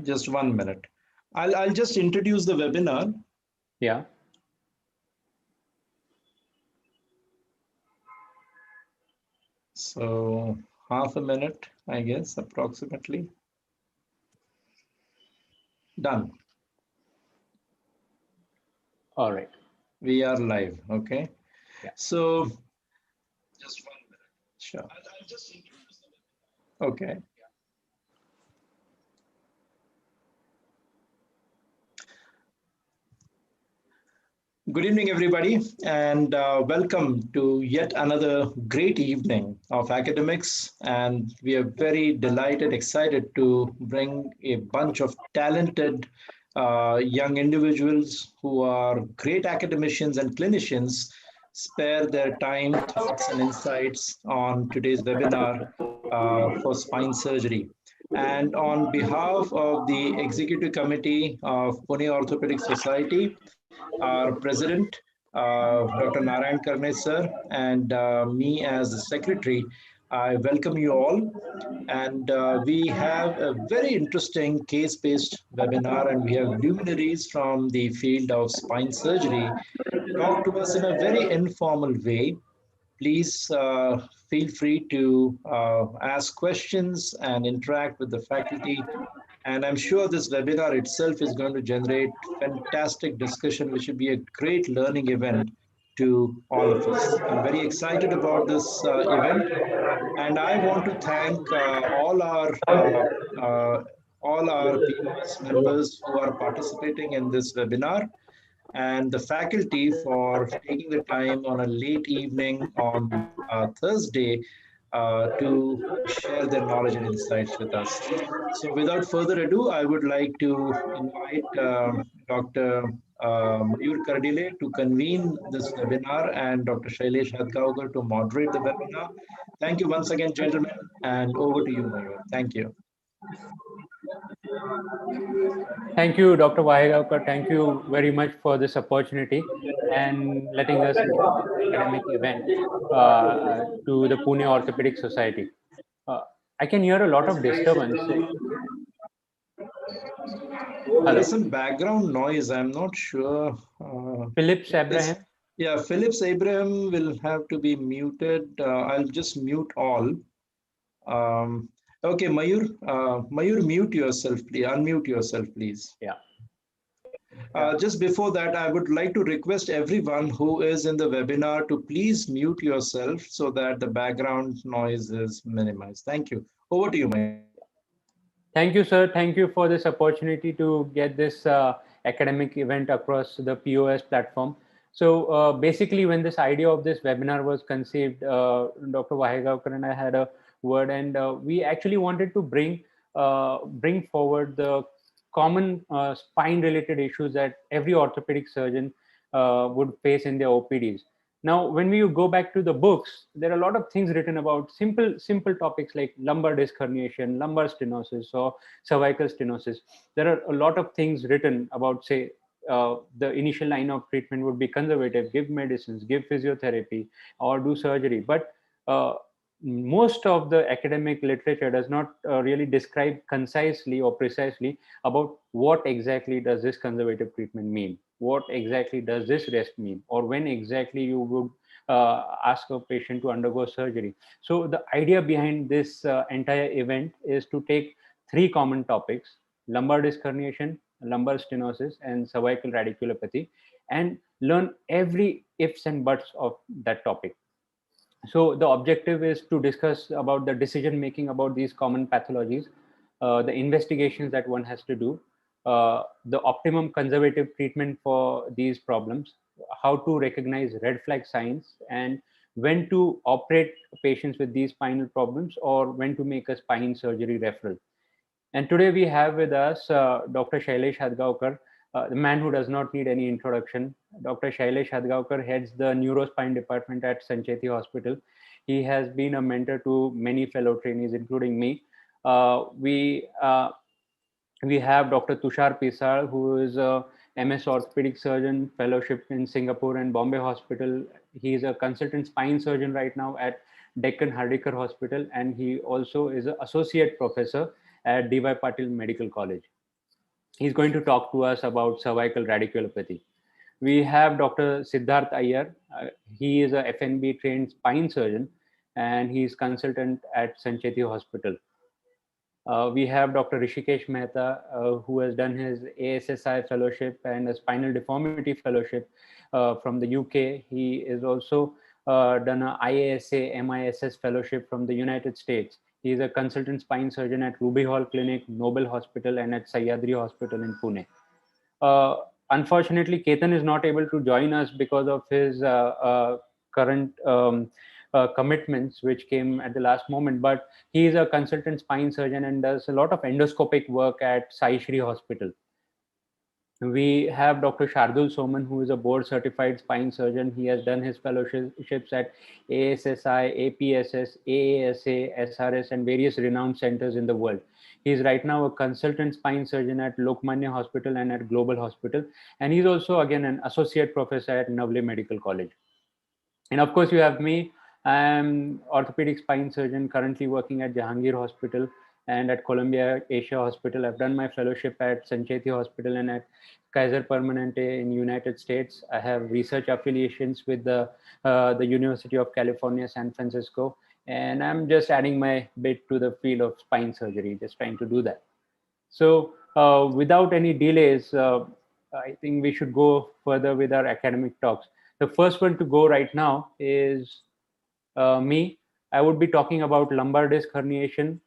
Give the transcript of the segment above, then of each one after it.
Just 1 minute. I'll just introduce the webinar. Yeah. So half a minute, I guess, approximately. Done. All right. We are live. Okay. Yeah. So just 1 minute. Sure. I'll just introduce the webinar. Okay. Good evening, everybody, and welcome to yet another great evening of academics. And we are very delighted, excited to bring a bunch of talented young individuals who are great academicians and clinicians spare their time, thoughts, and insights on today's webinar for spine surgery. And on behalf of the Executive Committee of Pune Orthopedic Society, our president, Dr. Narayan Karne sir, and me as the secretary, I welcome you all. And we have a very interesting case-based webinar, and we have luminaries from the field of spine surgery talk to us in a very informal way. Please feel free to ask questions and interact with the faculty. And I'm sure this webinar itself is going to generate fantastic discussion, which will be a great learning event to all of us. I'm very excited about this event, and I want to thank uh, all our POS members who are participating in this webinar, and the faculty for taking the time on a late evening on Thursday to share their knowledge and insights with us. So without further ado, I would like to invite Dr. Mayur Kardile to convene this webinar and Dr. Shailesh Hadgaonkar to moderate the webinar. Thank you once again, gentlemen, and over to you, Mayur. Thank you. Thank you, Dr. Vahegaonkar. Thank you very much for this opportunity and letting us into this academic event to the Pune Orthopedic Society. I can hear a lot of disturbance. Oh, there Hello. is some background noise. I'm not sure. Phillips Abraham. Yeah, Phillips Abraham will have to be muted. I'll just mute all. Okay, Mayur, mute yourself, please. Unmute yourself, please. Yeah. Just before that, I would like to request everyone who is in the webinar to please mute yourself so that the background noise is minimized. Thank you. Over to you, Mayur. Thank you, sir. Thank you for this opportunity to get this academic event across the POS platform. So basically, when this idea of this webinar was conceived, Dr. Vahegaonkar and I had a word, and we actually wanted to bring forward the common spine-related issues that every orthopedic surgeon would face in their OPDs. Now, when we go back to the books, there are a lot of things written about simple topics like lumbar disc herniation, lumbar stenosis, or cervical stenosis. There are a lot of things written about, say, the initial line of treatment would be conservative, give medicines, give physiotherapy, or do surgery. But most of the academic literature does not really describe concisely or precisely about what exactly does this conservative treatment mean, what exactly does this rest mean, or when exactly you would ask a patient to undergo surgery. So the idea behind this entire event is to take three common topics: lumbar disc herniation, lumbar stenosis, and cervical radiculopathy, and learn every ifs and buts of that topic. So the objective is to discuss about the decision making about these common pathologies, the investigations that one has to do, the optimum conservative treatment for these problems, how to recognize red flag signs, and when to operate patients with these spinal problems or when to make a spine surgery referral. And today we have with us Dr. Shailesh Hadgaonkar, the man who does not need any introduction. Dr. Shailesh Hadgaonkar heads the neurospine department at Sancheti Hospital. He has been a mentor to many fellow trainees, including me. We have Dr. Tushar Pisar, who is a MS orthopedic surgeon, fellowship in Singapore and Bombay Hospital. He is a consultant spine surgeon right now at Deccan Hardikar Hospital, and he also is an associate professor at D.Y. Patil Medical College. He's going to talk to us about cervical radiculopathy. We have Dr. Siddharth Iyer. He is a FNB trained spine surgeon, and he's consultant at Sancheti Hospital. We have Dr. Rishikesh Mehta, who has done his ASSI fellowship and a spinal deformity fellowship from the UK. He is also done a IASA MISS fellowship from the United States. He is a consultant spine surgeon at Ruby Hall Clinic, Noble Hospital, and at Sahyadri Hospital in Pune. Unfortunately, Ketan is not able to join us because of his current commitments, which came at the last moment. But he is a consultant spine surgeon and does a lot of endoscopic work at Sai Shri Hospital. We have Dr. Shardul Soman, who is a board certified spine surgeon. He has done his fellowships at ASSI, APSS, AASA, SRS, and various renowned centers in the world. He is right now a consultant spine surgeon at Lokmanya Hospital and at Global Hospital. And he's also, again, an associate professor at Navle Medical College. And of course, you have me. I'm orthopedic spine surgeon currently working at Jahangir Hospital and at Columbia Asia Hospital. I've done my fellowship at Sancheti Hospital and at Kaiser Permanente in United States. I have research affiliations with the University of California, San Francisco. And I'm just adding my bit to the field of spine surgery, just trying to do that. So without any delays, I think we should go further with our academic talks. The first one to go right now is me. I would be talking about lumbar disc herniation,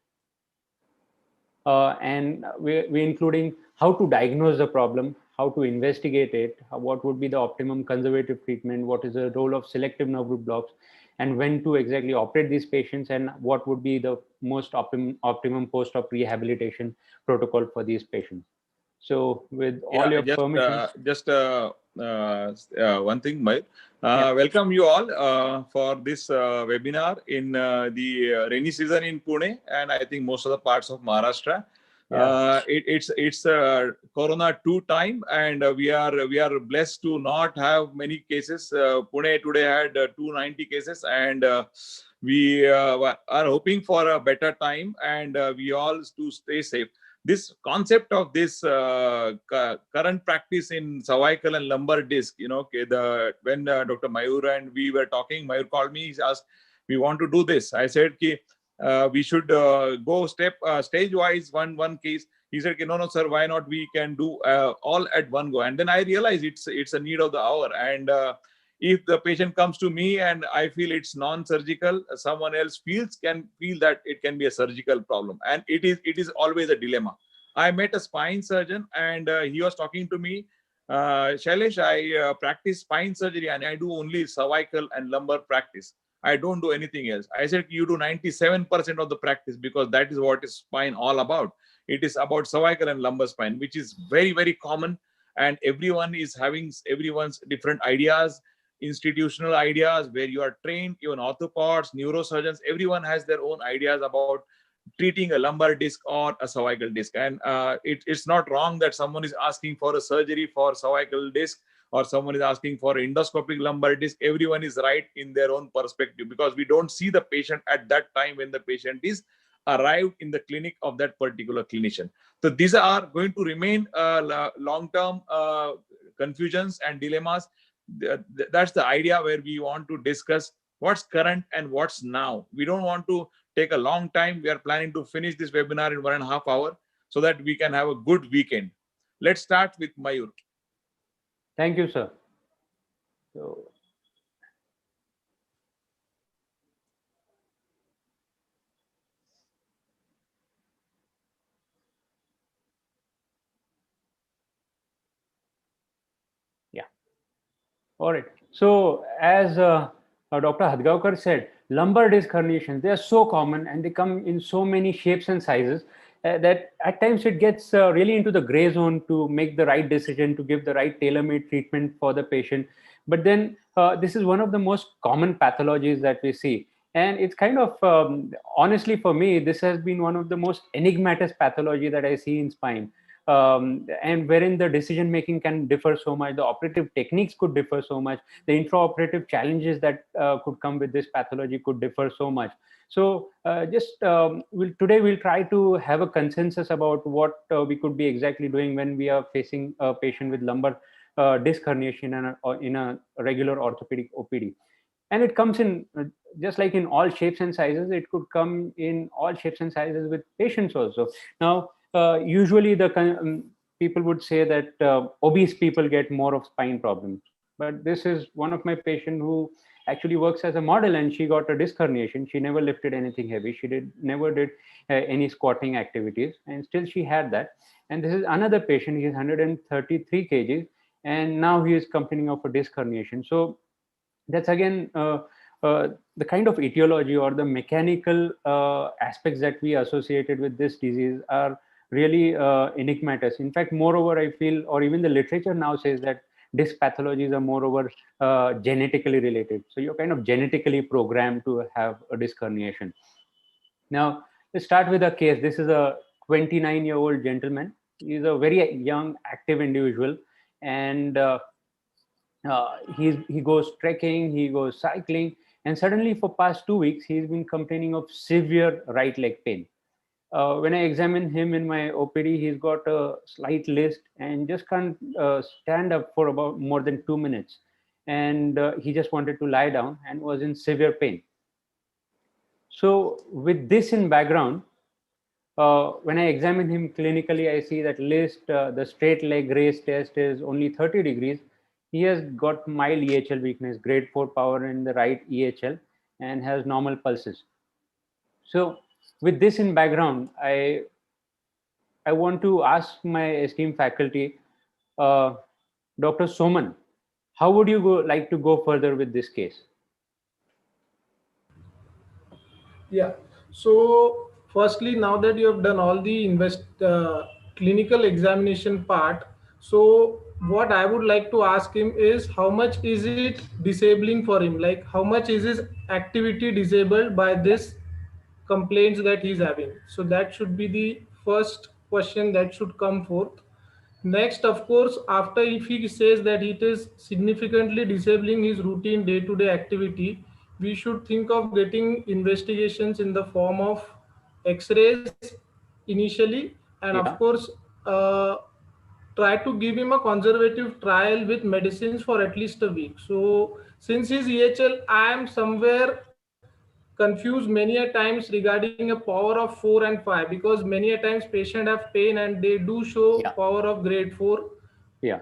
and we're including how to diagnose the problem, how to investigate it, what would be the optimum conservative treatment, what is the role of selective nerve root blocks, and when to exactly operate these patients, and what would be the most optimum post-op rehabilitation protocol for these patients. So with all your permission. One thing, Mayur. Welcome you all for this webinar in the rainy season in Pune, and I think most of the parts of Maharashtra. It's Corona 2 time, and we are blessed to not have many cases. Pune today had 290 cases, and we are hoping for a better time, and we all to stay safe. This concept of this current practice in cervical and lumbar disc, when Dr. Mayur and we were talking, Mayur called me, he asked, we want to do this. I said, we should go stage wise, one case. He said, no, sir, why not? We can do all at one go. And then I realized it's a need of the hour. And if the patient comes to me and I feel it's non-surgical, someone else can feel that it can be a surgical problem. And it is always a dilemma. I met a spine surgeon and he was talking to me, Shailesh, I practice spine surgery and I do only cervical and lumbar practice. I don't do anything else. I said, you do 97% of the practice because that is what is spine all about. It is about cervical and lumbar spine, which is very, very common. And everyone is having everyone's different ideas, institutional ideas where you are trained, even orthopods, neurosurgeons, everyone has their own ideas about treating a lumbar disc or a cervical disc. And it's not wrong that someone is asking for a surgery for cervical disc or someone is asking for endoscopic lumbar disc. Everyone is right in their own perspective because we don't see the patient at that time when the patient is arrived in the clinic of that particular clinician. So these are going to remain long-term confusions and dilemmas. That's the idea where we want to discuss what's current and what's now. We don't want to take a long time. We are planning to finish this webinar in 1.5 hours so that we can have a good weekend. Let's start with Mayur. Thank you, sir. So, yeah. All right. So as Dr. Hadgaonkar said, lumbar disc herniations, they are so common and they come in so many shapes and sizes that at times it gets really into the gray zone to make the right decision, to give the right tailor-made treatment for the patient. But then this is one of the most common pathologies that we see. And it's kind of, honestly for me, this has been one of the most enigmatic pathology that I see in spine. And wherein the decision making can differ so much, the operative techniques could differ so much, the intraoperative challenges that could come with this pathology could differ so much. So today we'll try to have a consensus about what we could be exactly doing when we are facing a patient with lumbar disc herniation in a regular orthopedic OPD. And it comes in just like in all shapes and sizes. It could come in all shapes and sizes with patients also. Now, usually people would say that obese people get more of spine problems. But this is one of my patients who actually works as a model, and she got a disc herniation. She never lifted anything heavy. She never did any squatting activities, and still she had that. And this is another patient. He is 133 kgs, and now he is complaining of a disc herniation. So that's again the kind of etiology or the mechanical aspects that we associated with this disease are really enigmatic. In fact, moreover, I feel, or even the literature now says that disc pathologies are moreover genetically related. So you're kind of genetically programmed to have a disc herniation. Now, let's start with a case. This is a 29-year-old gentleman. He's a very young, active individual, and he goes trekking, he goes cycling, and suddenly for past 2 weeks, he's been complaining of severe right leg pain. When I examine him in my OPD, he's got a slight list and just can't stand up for about more than 2 minutes. And he just wanted to lie down and was in severe pain. So with this in background, when I examine him clinically, I see that list, the straight leg raise test is only 30 degrees. He has got mild EHL weakness, grade 4 power in the right EHL, and has normal pulses. So with this in background, I want to ask my esteemed faculty, Dr. Soman, how would you like to go further with this case? Yeah. So firstly, now that you have done all the clinical examination part, so what I would like to ask him is how much is it disabling for him? Like how much is his activity disabled by this complaints that he's having? So that should be the first question that should come forth. Next, of course, after if he says that it is significantly disabling his routine day-to-day activity, we should think of getting investigations in the form of X-rays initially, and of course, try to give him a conservative trial with medicines for at least a week. So since his EHL, I am somewhere confused many a times regarding a power of 4 and 5, because many a times patient have pain and they do show power of grade 4. Yeah,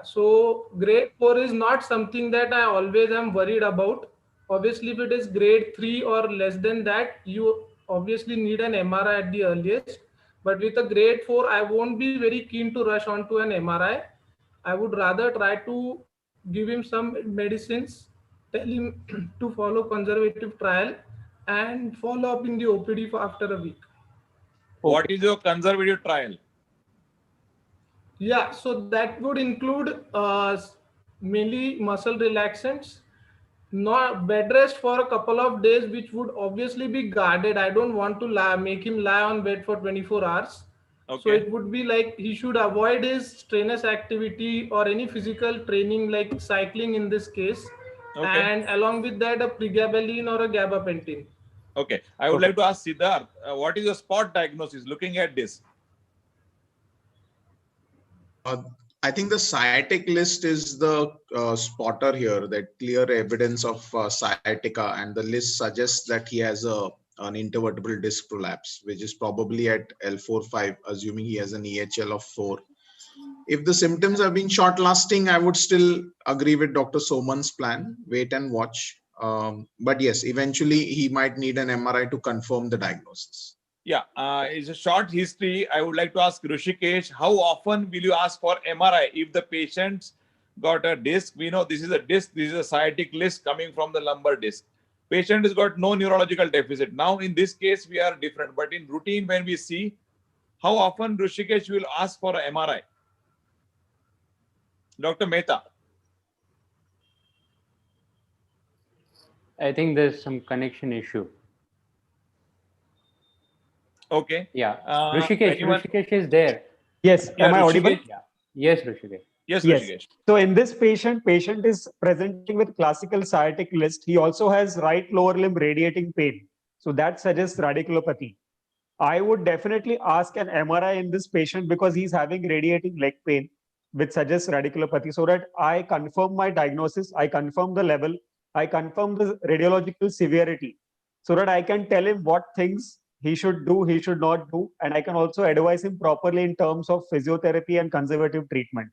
so grade 4 is not something that I always am worried about. Obviously, if it is grade 3 or less than that, you obviously need an MRI at the earliest. But with a grade 4, I won't be very keen to rush onto an MRI. I would rather try to give him some medicines, tell him to follow conservative trial, and follow up in the OPD for after a week. What is your conservative trial? Yeah, so that would include mainly muscle relaxants, not bed rest for a couple of days, which would obviously be guarded. I don't want to make him lie on bed for 24 hours. Okay. So it would be like he should avoid his strenuous activity or any physical training like cycling in this case. Okay. And along with that, a pregabalin or a gabapentin. Okay. I would like to ask Siddharth, what is the spot diagnosis looking at this? I think the sciatic list is the spotter here, that clear evidence of sciatica, and the list suggests that he has an intervertebral disc prolapse, which is probably at L4-5, assuming he has an EHL of 4. If the symptoms have been short lasting, I would still agree with Dr. Soman's plan, wait and watch. But yes, eventually he might need an MRI to confirm the diagnosis. Yeah, it's a short history. I would like to ask Rishikesh, how often will you ask for MRI if the patient's got a disc? We know this is a disc, this is a sciatic list coming from the lumbar disc. Patient has got no neurological deficit. Now, in this case, we are different. But in routine, when we see, how often Rishikesh will ask for an MRI? Dr. Mehta. I think there's some connection issue. Okay. Yeah. Rishikesh is there. Yes. Yeah, am I audible? Yeah. Yes, Rishikesh. Yes, Yes. Rishikesh. So in this patient is presenting with classical sciatic list. He also has right lower limb radiating pain. So that suggests radiculopathy. I would definitely ask an MRI in this patient because he's having radiating leg pain, which suggests radiculopathy, so that I confirm my diagnosis, I confirm the level, I confirm the radiological severity, so that I can tell him what things he should do, he should not do, and I can also advise him properly in terms of physiotherapy and conservative treatment.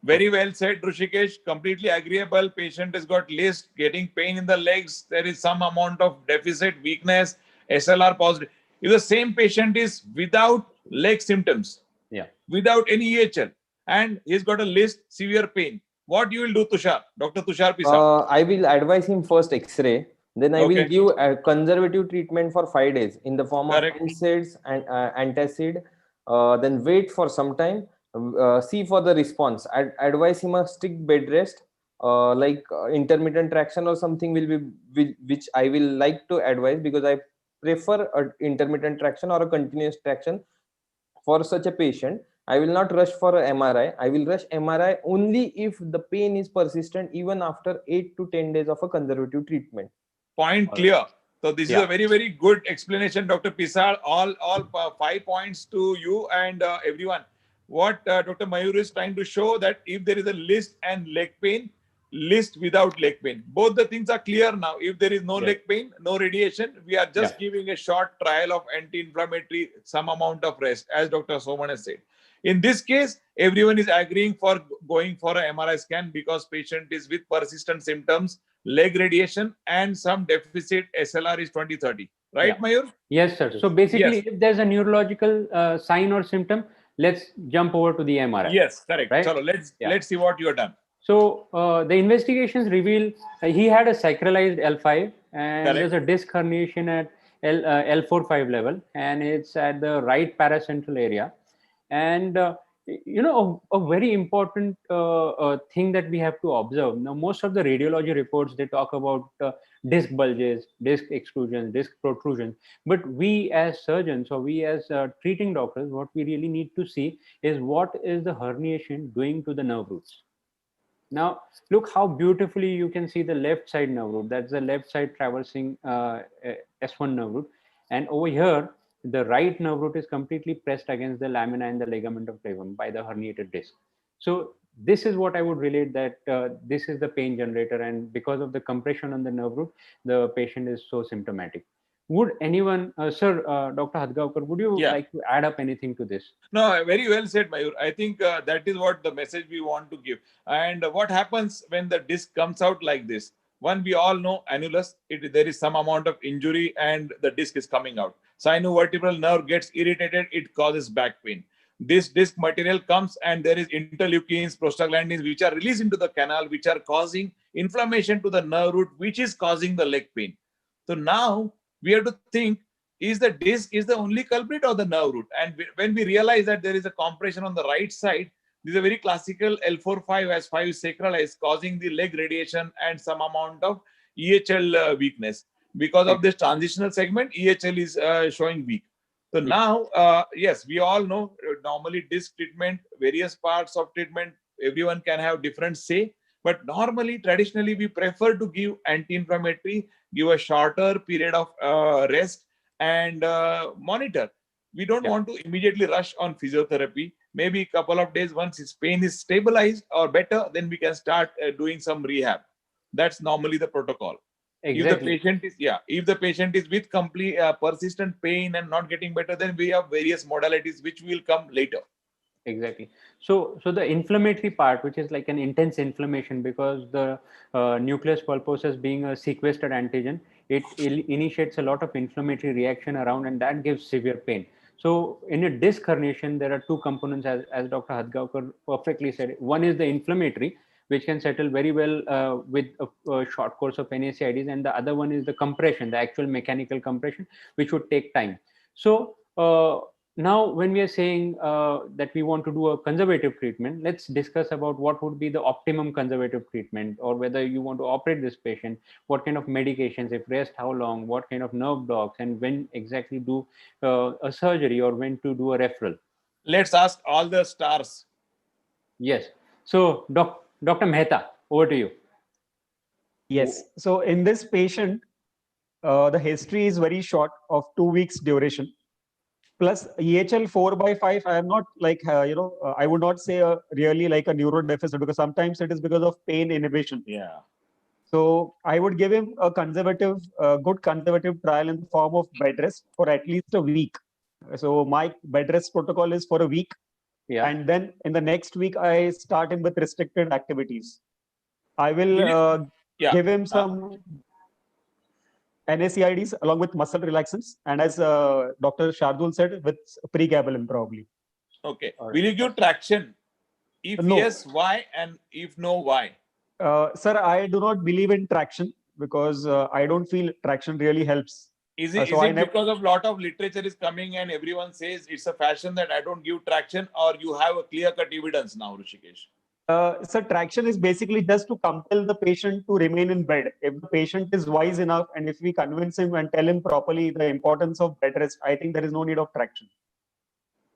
Very well said, Rushikesh. Completely agreeable. Patient has got list, getting pain in the legs. There is some amount of deficit, weakness, SLR positive. If the same patient is without leg symptoms, without any EHL, and he's got a list, severe pain, what you will do, Tushar? Dr. Tushar Pisa? I will advise him first X-ray. Then I will give a conservative treatment for 5 days in the form of NSAIDs and antacid. Then wait for some time. See for the response. Advise him a strict bed rest, like intermittent traction or something which I will like to advise, because I prefer intermittent traction or a continuous traction for such a patient. I will not rush for a MRI. I will rush MRI only if the pain is persistent even after 8 to 10 days of a conservative treatment. Point clear. So this is a very, very good explanation, Dr. Pisar. All 5 points to you and everyone. What Dr. Mayur is trying to show, that if there is a list and leg pain, list without leg pain, both the things are clear now. If there is no leg pain, no radiation, we are just giving a short trial of anti-inflammatory, some amount of rest, as Dr. Soman has said. In this case, everyone is agreeing for going for an MRI scan because patient is with persistent symptoms, leg radiation, and some deficit. SLR is 20/30. Right, Mayur? Yes, sir. So basically, if there's a neurological sign or symptom, let's jump over to the MRI. Yes, correct. Right? So let's see what you have done. So the investigations reveal he had a sacralized L5 and there's a disc herniation at L4-5 level, and it's at the right paracentral area. And you know, a very important thing that we have to observe now, most of the radiology reports, they talk about disc bulges, disc exclusions, disc protrusions, but we as surgeons or we as treating doctors, what we really need to see is what is the herniation doing to the nerve roots. Now, look how beautifully you can see the left side nerve root. That's the left side traversing S1 nerve root. And over here, the right nerve root is completely pressed against the lamina and the ligament of flavum by the herniated disc. So this is what I would relate, that this is the pain generator. And because of the compression on the nerve root, the patient is so symptomatic. Would anyone, sir, Dr. Hadgaonkar, would you like to add up anything to this? No, very well said, Mayur. I think that is what the message we want to give. And what happens when the disc comes out like this? One, we all know annulus, there is some amount of injury and the disc is coming out. Sinovertebral nerve gets irritated, it causes back pain. This disc material comes and there is interleukins, prostaglandins, which are released into the canal, which are causing inflammation to the nerve root, which is causing the leg pain. So now we have to think, is the disc is the only culprit or the nerve root? And when we realize that there is a compression on the right side, this is a very classical L4-5 as 5 sacralized, causing the leg radiation and some amount of EHL weakness. Because of this transitional segment, EHL is showing weak. So now, yes, we all know normally disc treatment, various parts of treatment, everyone can have different say. But normally, traditionally, we prefer to give anti-inflammatory, give a shorter period of rest and monitor. We don't want to immediately rush on physiotherapy. Maybe a couple of days, once his pain is stabilized or better, then we can start doing some rehab. That's normally the protocol. Exactly. If the patient is with complete persistent pain and not getting better, then we have various modalities which will come later. Exactly. So the inflammatory part, which is like an intense inflammation, because the nucleus pulposus being a sequestered antigen, it initiates a lot of inflammatory reaction around, and that gives severe pain. So in a disc herniation, there are two components, as Dr. Hadgaonkar perfectly said. One is the inflammatory, which can settle very well with a short course of NSAIDs, and the other one is the compression, the actual mechanical compression, which would take time. So now, when we are saying that we want to do a conservative treatment, let's discuss about what would be the optimum conservative treatment, or whether you want to operate this patient, what kind of medications, if rest, how long, what kind of nerve blocks, and when exactly do a surgery or when to do a referral. Let's ask all the stars. Yes. So, Dr. Mehta, over to you. Yes. So in this patient, The history is very short of 2 weeks duration. Plus EHL 4/5, I am not like, I would not say really like a neuro deficit, because sometimes it is because of pain inhibition. Yeah. So I would give him a good conservative trial in the form of bed rest for at least a week. So my bed rest protocol is for a week. Yeah. And then in the next week, I start him with restricted activities. I will give him some NSAIDs along with muscle relaxants, and as Dr. Shardul said, with pregabalin probably. Okay. Will you give traction? If No. yes, why? And if no, why? Sir, I do not believe in traction because I don't feel traction really helps. Is it because of lot of literature is coming and everyone says it's a fashion that I don't give traction, or you have a clear-cut evidence now, Rishikesh? So traction is basically just to compel the patient to remain in bed. If the patient is wise enough, and if we convince him and tell him properly the importance of bed rest, I think there is no need of traction.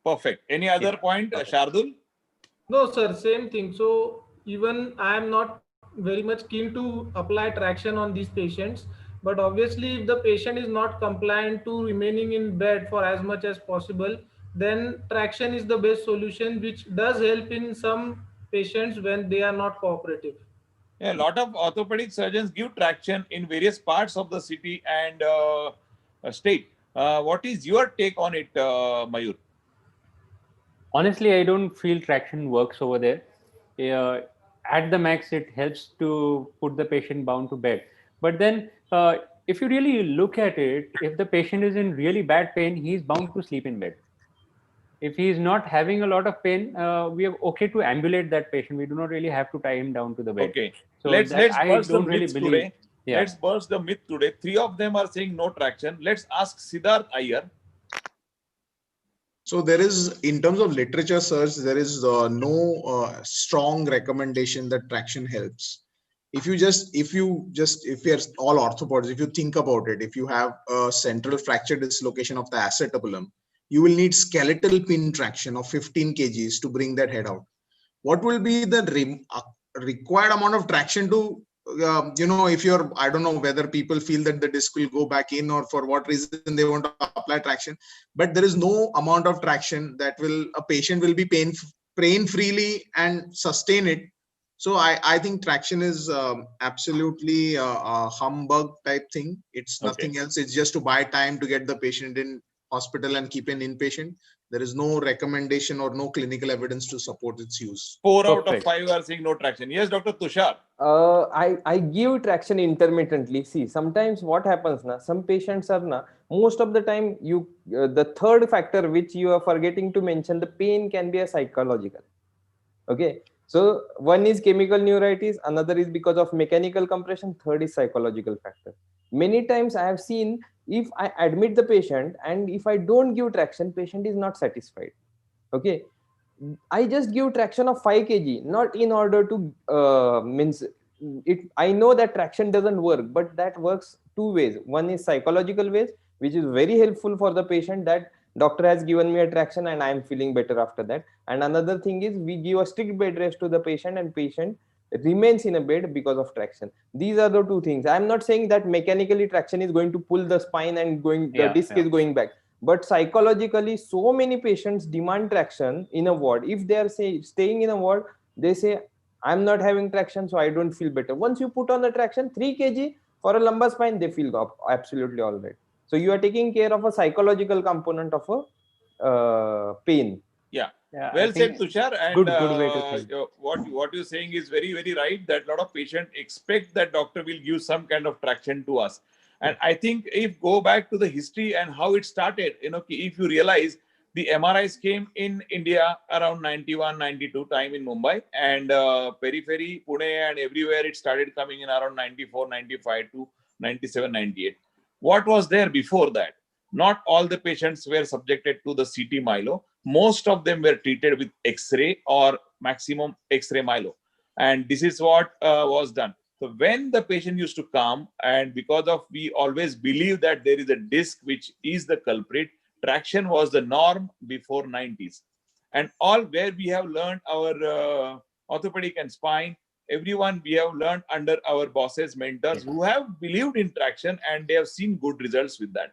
Perfect. Any other point, Shardul? No, sir, same thing. So even I am not very much keen to apply traction on these patients, but obviously if the patient is not compliant to remaining in bed for as much as possible, then traction is the best solution, which does help in some patients when they are not cooperative. Yeah, a lot of orthopedic surgeons give traction in various parts of the city and state. What is your take on it, Mayur? Honestly, I don't feel traction works over there. At the max, it helps to put the patient bound to bed. But then, if you really look at it, if the patient is in really bad pain, he is bound to sleep in bed. If he is not having a lot of pain, we are okay to ambulate that patient. We do not really have to tie him down to the bed. Okay. So Let's burst the myths today. Yeah. Let's burst the myth today. 3 of them are saying no traction. Let's ask Siddharth Iyer. So there is, in terms of literature search, there is no strong recommendation that traction helps. If we are all orthopods, if you think about it, if you have a central fracture dislocation of the acetabulum, you will need skeletal pin traction of 15 kgs to bring that head out. What will be the required amount of traction to, if you're, I don't know whether people feel that the disc will go back in or for what reason they want to apply traction, but there is no amount of traction that a patient will be pain freely and sustain it. So I think traction is absolutely a humbug type thing. It's nothing else. It's just to buy time to get the patient in hospital and keep an inpatient. There is no recommendation or no clinical evidence to support its use. 4 out of 5 are saying no traction. Yes, Dr. Tushar. I give traction intermittently. See, sometimes what happens na, some patients are na, most of the time the third factor which you are forgetting to mention, the pain can be a psychological. Okay. So one is chemical neuritis, another is because of mechanical compression, third is psychological factor. Many times I have seen, if I admit the patient and if I don't give traction, patient is not satisfied. Okay. I just give traction of 5 kg, not in order to I know that traction doesn't work, but that works 2 ways. One is psychological ways, which is very helpful for the patient, that doctor has given me a traction and I am feeling better after that. And another thing is we give a strict bed rest to the patient and patient remains in a bed because of traction. These are the 2 things. I am not saying that mechanically traction is going to pull the spine and the disc is going back. But psychologically, so many patients demand traction in a ward. If they are staying in a ward, they say, I'm not having traction, so I don't feel better. Once you put on the traction, 3 kg for a lumbar spine, they feel absolutely all right. So you are taking care of a psychological component of a pain. Yeah. Well said, Tushar. And good way to think. What you're saying is very, very right, that a lot of patients expect that doctor will give some kind of traction to us. And I think if go back to the history and how it started, if you realize the MRIs came in India around 91, 92 time in Mumbai, and periphery, Pune and everywhere it started coming in around 94, 95 to 97, 98. What was there before that? Not all the patients were subjected to the CT myelo. Most of them were treated with X-ray or maximum X-ray myelo. And this is what was done. So when the patient used to come, and because of we always believe that there is a disc which is the culprit, traction was the norm before 90s. And all where we have learned our orthopedic and spine, everyone we have learned under our bosses, mentors who have believed in traction and they have seen good results with that.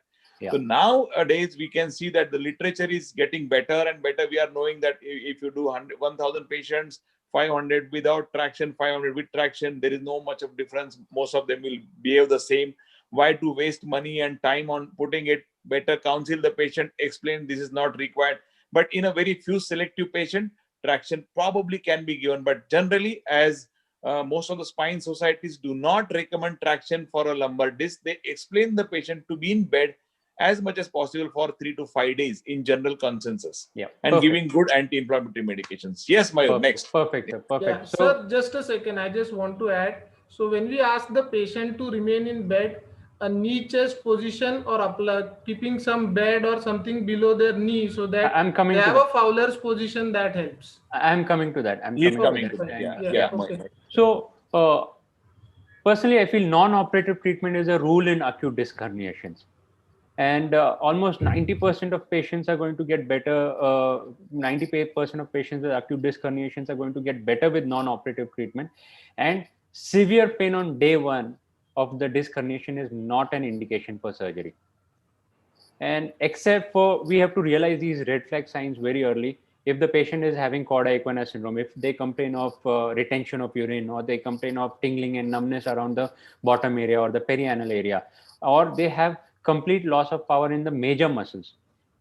So nowadays we can see that the literature is getting better and better. We are knowing that if you do 1,000 patients, 500 without traction, 500 with traction, there is no much of difference. Most of them will behave the same. Why to waste money and time on putting it? Better counsel the patient, explain this is not required. But in a very few selective patient, traction probably can be given. But generally, as most of the spine societies do not recommend traction for a lumbar disc, they explain the patient to be in bed as much as possible for 3 to 5 days in general consensus. And giving good anti-inflammatory medications. Yes, Mayur, next. Perfect, sir. Perfect. So, sir, just a second. I just want to add. So when we ask the patient to remain in bed, a knee chest position or keeping some bed or something below their knee so that they have a Fowler's position, that helps. I'm coming to that. Okay. So personally, I feel non-operative treatment is a rule in acute disc herniations. And almost 90% of patients are going to get better. 98% of patients with acute disc herniations are going to get better with non-operative treatment. And severe pain on day one of the disc herniation is not an indication for surgery. And except for, we have to realize these red flag signs very early. If the patient is having cauda equina syndrome, if they complain of retention of urine, or they complain of tingling and numbness around the bottom area or the perianal area, or they have complete loss of power in the major muscles,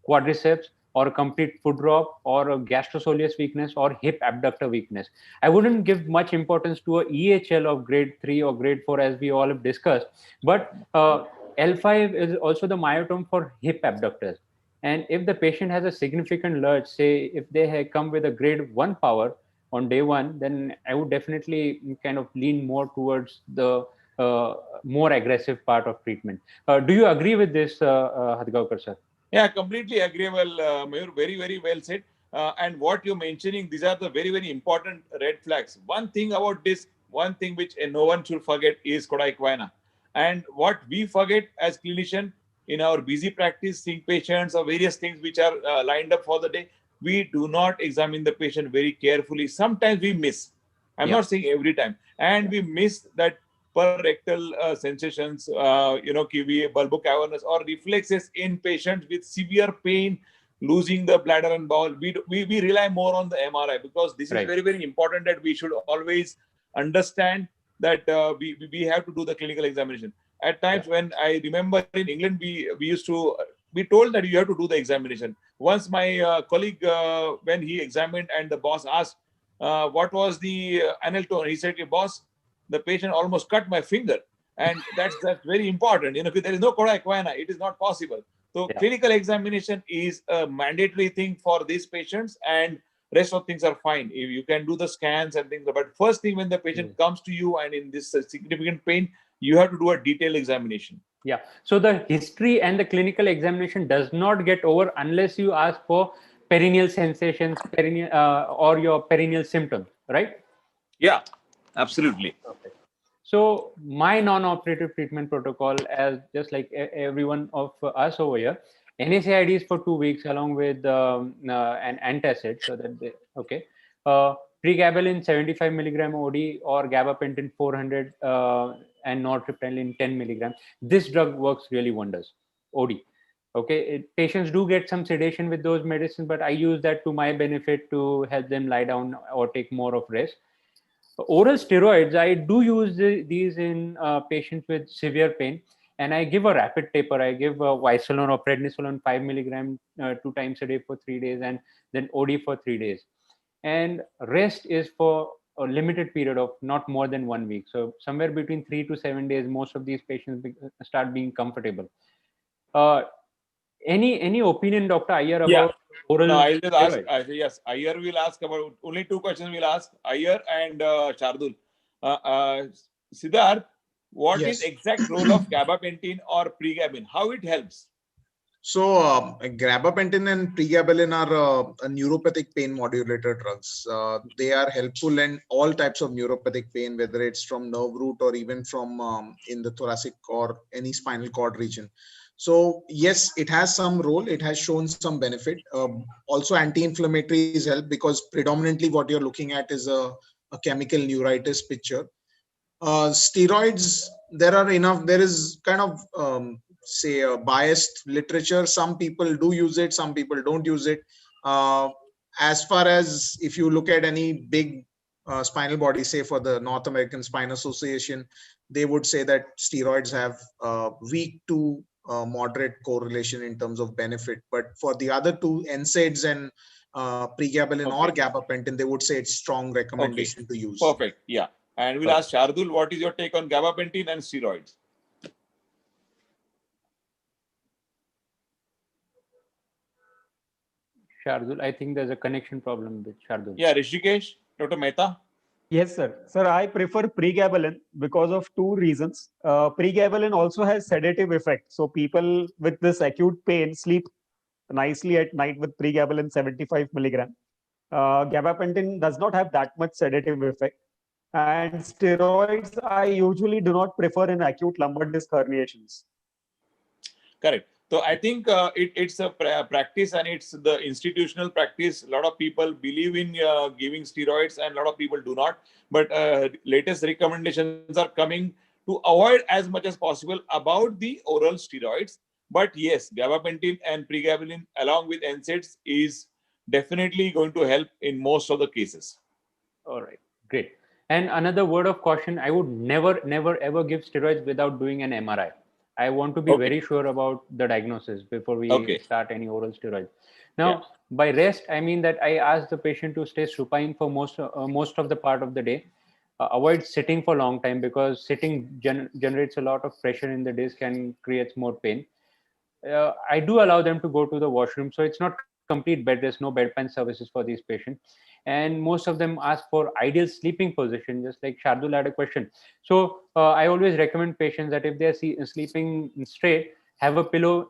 quadriceps, or complete foot drop, or a gastrosoleus weakness, or hip abductor weakness, I wouldn't give much importance to a EHL of grade 3 or grade 4, as we all have discussed. But L5 is also the myotome for hip abductors. And if the patient has a significant lurch, say if they come with a grade 1 power on day one, then I would definitely kind of lean more towards the more aggressive part of treatment. Do you agree with this, Hadgaonkar sir? Yeah, completely agreeable, Mayur. Very, very well said. And what you're mentioning, these are the very, very important red flags. One thing about this, one thing which no one should forget is cauda equina. And what we forget as clinicians in our busy practice, seeing patients or various things which are lined up for the day, we do not examine the patient very carefully. Sometimes we miss. I'm not saying every time. And we miss that per rectal sensations, bulbocavernous or reflexes in patients with severe pain, losing the bladder and bowel. We rely more on the MRI because this is very, very important that we should always understand that we have to do the clinical examination. At times when I remember in England, we used to be told that you have to do the examination. Once my colleague, when he examined and the boss asked, what was the anal tone? He said, boss, the patient almost cut my finger. And that's very important. If there is no cauda equina, it is not possible. So clinical examination is a mandatory thing for these patients, and rest of things are fine. If you can do the scans and things, but first thing when the patient comes to you and in this significant pain, you have to do a detailed examination. Yeah. So the history and the clinical examination does not get over unless you ask for perineal sensations, or your perineal symptoms, right? Yeah, absolutely. Okay. So my non-operative treatment protocol, as just like everyone of us over here, NSAID is for 2 weeks along with an antacid. So that pregabalin 75 milligram OD or gabapentin 400 and nortriptyline 10 milligrams. This drug works really wonders. OD. Okay, patients do get some sedation with those medicines, but I use that to my benefit to help them lie down or take more of rest. Oral steroids, I do use these in patients with severe pain, and I give a rapid taper. I give Visolon or prednisolone 5 milligram 2 times a day for 3 days, and then OD for 3 days. And rest is for a limited period of not more than 1 week. So somewhere between 3 to 7 days, most of these patients start being comfortable. Any opinion, Dr. Iyer, about oral? No, I'll just ask. Yes, Iyer will ask about only 2 questions. We'll ask Iyer and Shardul. Siddharth, what is exact role of gabapentin or pregabalin? How it helps? So gabapentin and pregabalin are neuropathic pain modulator drugs. They are helpful in all types of neuropathic pain, whether it's from nerve root or even from in the thoracic or any spinal cord region. So yes, it has some role. It has shown some benefit. Also, anti-inflammatories help because predominantly what you're looking at is a a chemical neuritis picture. Steroids, there is kind of say a biased literature. Some people do use it, some people don't use it. As far as if you look at any big spinal body, say for the North American Spine Association, they would say that steroids have weak to moderate correlation in terms of benefit. But for the other two, NSAIDs and pregabalin or gabapentin, they would say it's strong recommendation to use. Perfect. Yeah. And we'll ask Shardul, what is your take on gabapentin and steroids? Shardul, I think there's a connection problem with Shardul. Yeah, Rishikesh, Dr. Mehta. Yes, sir. Sir, I prefer pregabalin because of two reasons. Pregabalin also has sedative effect. So people with this acute pain sleep nicely at night with pregabalin 75 milligram. Gabapentin does not have that much sedative effect. And steroids, I usually do not prefer in acute lumbar disc herniations. Correct. So I think it's a practice, and it's the institutional practice. A lot of people believe in giving steroids, and a lot of people do not. But latest recommendations are coming to avoid as much as possible about the oral steroids. But yes, gabapentin and pregabalin along with NSAIDs is definitely going to help in most of the cases. All right, great. And another word of caution, I would never, ever give steroids without doing an MRI. I want to be very sure about the diagnosis before we start any oral steroid. Now, by rest, I mean that I ask the patient to stay supine for most of the part of the day. Avoid sitting for a long time, because sitting generates a lot of pressure in the disc and creates more pain. I do allow them to go to the washroom, so it's not complete bed rest, no bedpan services for these patients. And most of them ask for ideal sleeping position, just like Shardul had a question. So I always recommend patients that if they're sleeping straight, have a pillow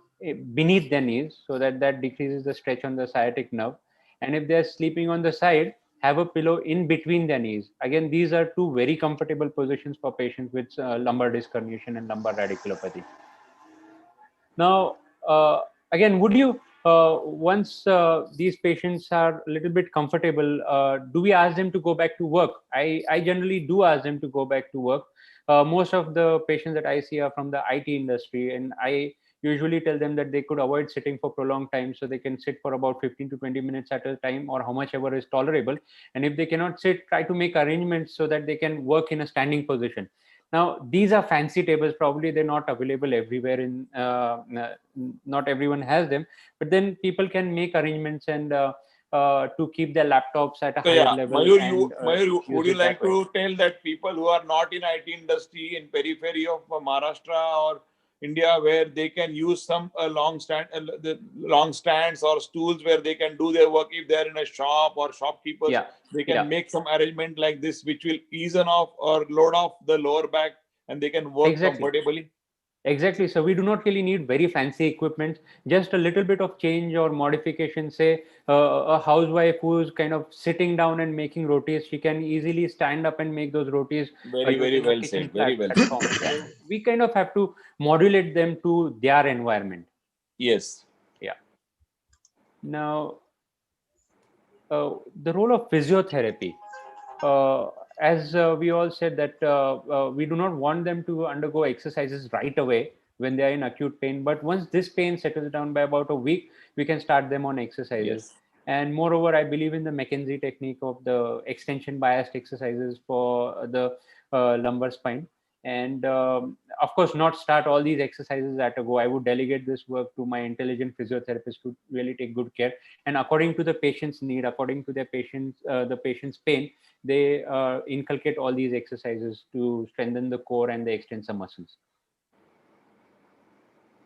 beneath their knees, so that decreases the stretch on the sciatic nerve. And if they're sleeping on the side, have a pillow in between their knees. Again, these are two very comfortable positions for patients with lumbar disc herniation and lumbar radiculopathy. Now, again, would you, once these patients are a little bit comfortable, do we ask them to go back to work? I generally do ask them to go back to work. Most of the patients that I see are from the IT industry, and I usually tell them that they could avoid sitting for prolonged time, so they can sit for about 15 to 20 minutes at a time, or how much ever is tolerable. And if they cannot sit, try to make arrangements so that they can work in a standing position. Now, these are fancy tables. Probably they're not available everywhere. Not everyone has them, but then people can make arrangements and to keep their laptops at a higher level. Mayur, would you like to tell that people who are not in IT industry in periphery of Maharashtra or India, where they can use some long stands or stools where they can do their work if they are in a shop or shopkeepers, they can make some arrangement like this, which will ease off or load off the lower back, and they can work comfortably. Exactly. So we do not really need very fancy equipment, just a little bit of change or modification. Say a housewife who is kind of sitting down and making rotis, she can easily stand up and make those rotis. Very well said. Very well said. We kind of have to modulate them to their environment. Yes. Yeah. Now, the role of physiotherapy. As we all said that we do not want them to undergo exercises right away when they are in acute pain. But once this pain settles down by about a week, we can start them on exercises. Yes. And moreover, I believe in the McKenzie technique of the extension biased exercises for the lumbar spine. And of course, not start all these exercises at a go. I would delegate this work to my intelligent physiotherapist to really take good care. And according to the patient's need, according to their the patient's pain, they inculcate all these exercises to strengthen the core and the extensor muscles.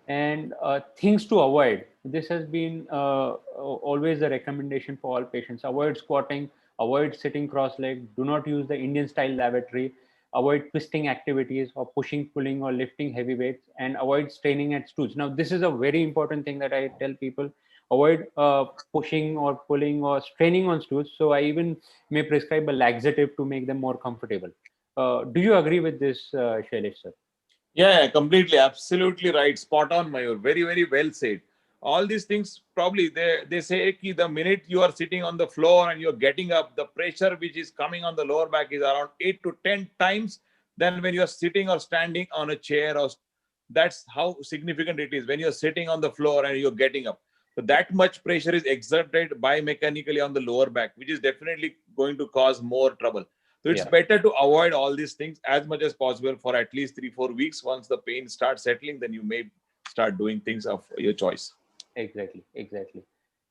And things to avoid. This has been always a recommendation for all patients. Avoid squatting, avoid sitting cross-legged, do not use the Indian style lavatory, avoid twisting activities or pushing, pulling or lifting heavy weights, and avoid straining at stools. Now, this is a very important thing that I tell people. Avoid pushing or pulling or straining on stools. So I even may prescribe a laxative to make them more comfortable. Do you agree with this, Shailesh, sir? Yeah, completely. Absolutely right. Spot on, Mayur. Very well said. all these things, probably they say ki the minute you are sitting on the floor and you're getting up, the pressure which is coming on the lower back is around 8 to 10 times than when you're sitting or standing on a chair. Or that's how significant it is when you're sitting on the floor and you're getting up. So that much pressure is exerted biomechanically on the lower back, which is definitely going to cause more trouble. So it's better to avoid all these things as much as possible for at least 3-4 weeks. Once the pain starts settling, then you may start doing things of your choice. Exactly.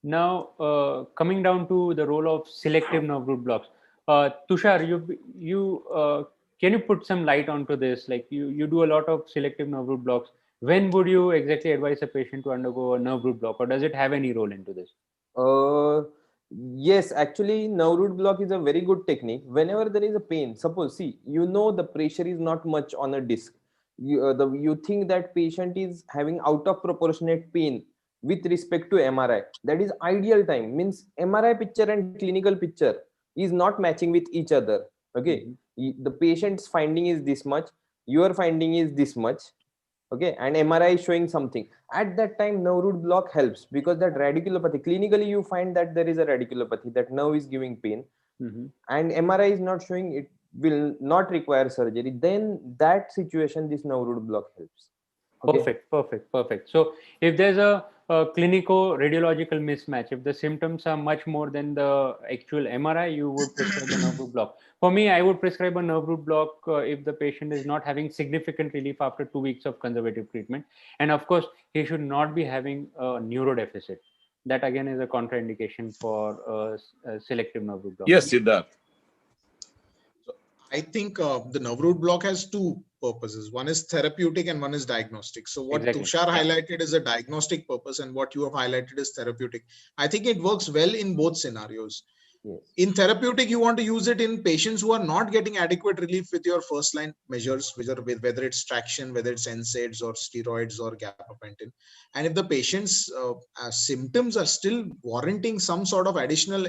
Now, coming down to the role of selective nerve root blocks, Tushar, can you put some light onto this? Like you do a lot of selective nerve root blocks. When would you exactly advise a patient to undergo a nerve root block, or does it have any role into this? Yes, actually, nerve root block is a very good technique. Whenever there is a pain, suppose, see, the pressure is not much on a disc. You think that patient is having out of proportionate pain with respect to MRI. That is ideal time. Means MRI picture and clinical picture is not matching with each other. Okay, the patient's finding is this much, your finding is this much. Okay, and MRI is showing something. At that time, nerve root block helps, because that radiculopathy, clinically you find that there is a radiculopathy, that nerve is giving pain, and MRI is not showing, it will not require surgery. Then that situation, this nerve root block helps. Okay? Perfect. So if there's a clinico-radiological mismatch, if the symptoms are much more than the actual MRI, you would prescribe a nerve root block. For me, I would prescribe a nerve root block if the patient is not having significant relief after 2 weeks of conservative treatment. And of course, he should not be having a neurodeficit. That again is a contraindication for selective nerve root block. Yes, Siddharth. I think the nerve root block has two purposes. One is therapeutic and one is diagnostic. So what Tushar highlighted is a diagnostic purpose, and what you have highlighted is therapeutic. I think it works well in both scenarios. Yes. In therapeutic, you want to use it in patients who are not getting adequate relief with your first line measures, whether it's traction, whether it's NSAIDs or steroids or gabapentin. And if the patient's symptoms are still warranting some sort of additional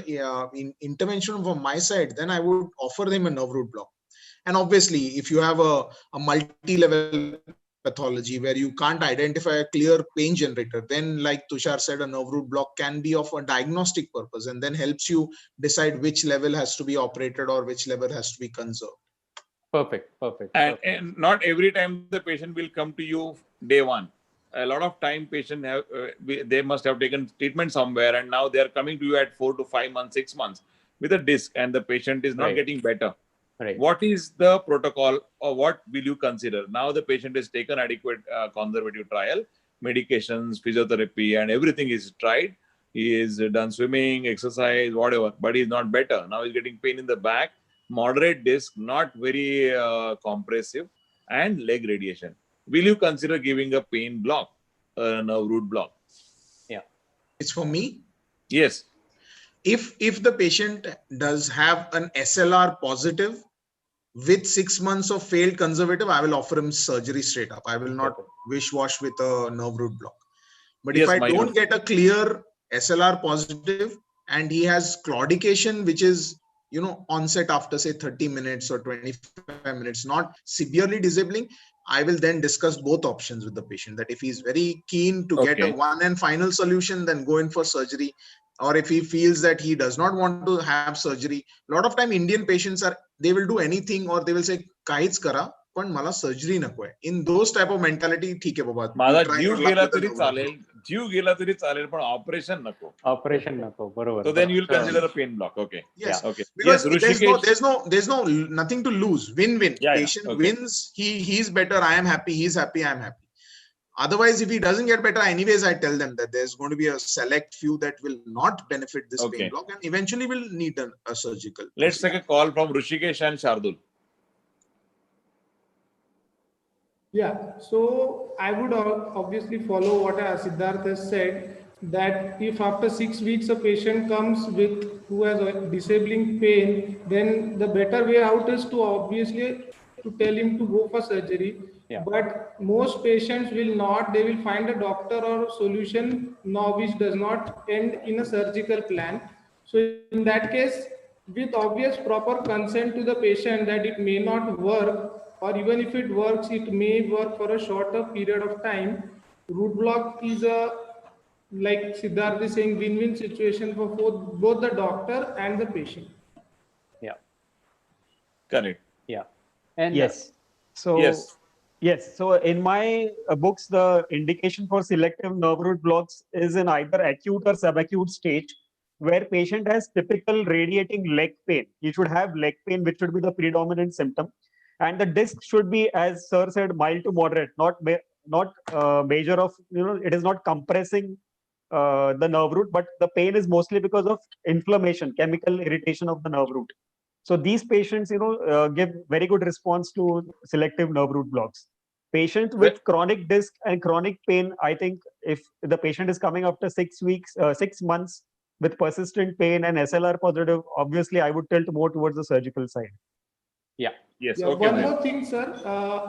intervention from my side, then I would offer them a nerve root block. And obviously, if you have a multi-level pathology where you can't identify a clear pain generator, then like Tushar said, a nerve root block can be of a diagnostic purpose and then helps you decide which level has to be operated or which level has to be conserved. Perfect. And not every time the patient will come to you day one. A lot of time patient they must have taken treatment somewhere, and now they are coming to you at 4 to 5 months, 6 months with a disc, and the patient is not getting better. Right. What is the protocol, or what will you consider? Now the patient has taken adequate conservative trial, medications, physiotherapy, and everything is tried. He is done swimming, exercise, whatever, but he's not better. Now he's getting pain in the back, moderate disc, not very compressive, and leg radiation. Will you consider giving a pain block, a nerve root block? Yeah. It's for me? Yes. If the patient does have an SLR positive with 6 months of failed conservative, I will offer him surgery straight up. I will not wish-wash with a nerve root block. But if I don't get a clear SLR positive and he has claudication, which is onset after say 30 minutes or 25 minutes, not severely disabling, I will then discuss both options with the patient, that if he's very keen to get a one and final solution, then go in for surgery. Or if he feels that he does not want to have surgery, a lot of time Indian patients they will do anything, or they will say काहीच करा पण मला surgery नको. In those type of mentality, ठीक है बाबा. माझा जीव गेला तरी चालेल पण ऑपरेशन नको. बरोबर. So then you will consider a pain block. Okay. Yes. Yeah. Okay. Because there's no nothing to lose. Win-win. Patient wins. He's better. I am happy. He's happy. I am happy. Otherwise, if he doesn't get better, anyways, I tell them that there's going to be a select few that will not benefit this pain block and eventually will need a surgical. Let's take a call from Rishikesh and Shardul. Yeah, so I would obviously follow what Siddharth has said, that if after 6 weeks a patient comes who has a disabling pain, then the better way out is to obviously to tell him to go for surgery. Yeah. But most patients will not. They will find a doctor or a solution which does not end in a surgical plan. So in that case, with obvious proper consent to the patient that it may not work, or even if it works, it may work for a shorter period of time. Root block is a like Siddharth is saying, win-win situation for both the doctor and the patient. Yeah. Correct. Yeah. And yes. So yes. Yes. So in my books, the indication for selective nerve root blocks is in either acute or subacute stage, where patient has typical radiating leg pain. He should have leg pain, which should be the predominant symptom, and the disc should be, as sir said, mild to moderate, not major of, it is not compressing the nerve root, but the pain is mostly because of inflammation, chemical irritation of the nerve root. So these patients, give very good response to selective nerve root blocks. Patient with chronic disc and chronic pain, I think if the patient is coming after 6 weeks, 6 months with persistent pain and SLR positive, obviously I would tilt more towards the surgical side. Yeah. Yes. Yeah, Okay. one more thing, sir.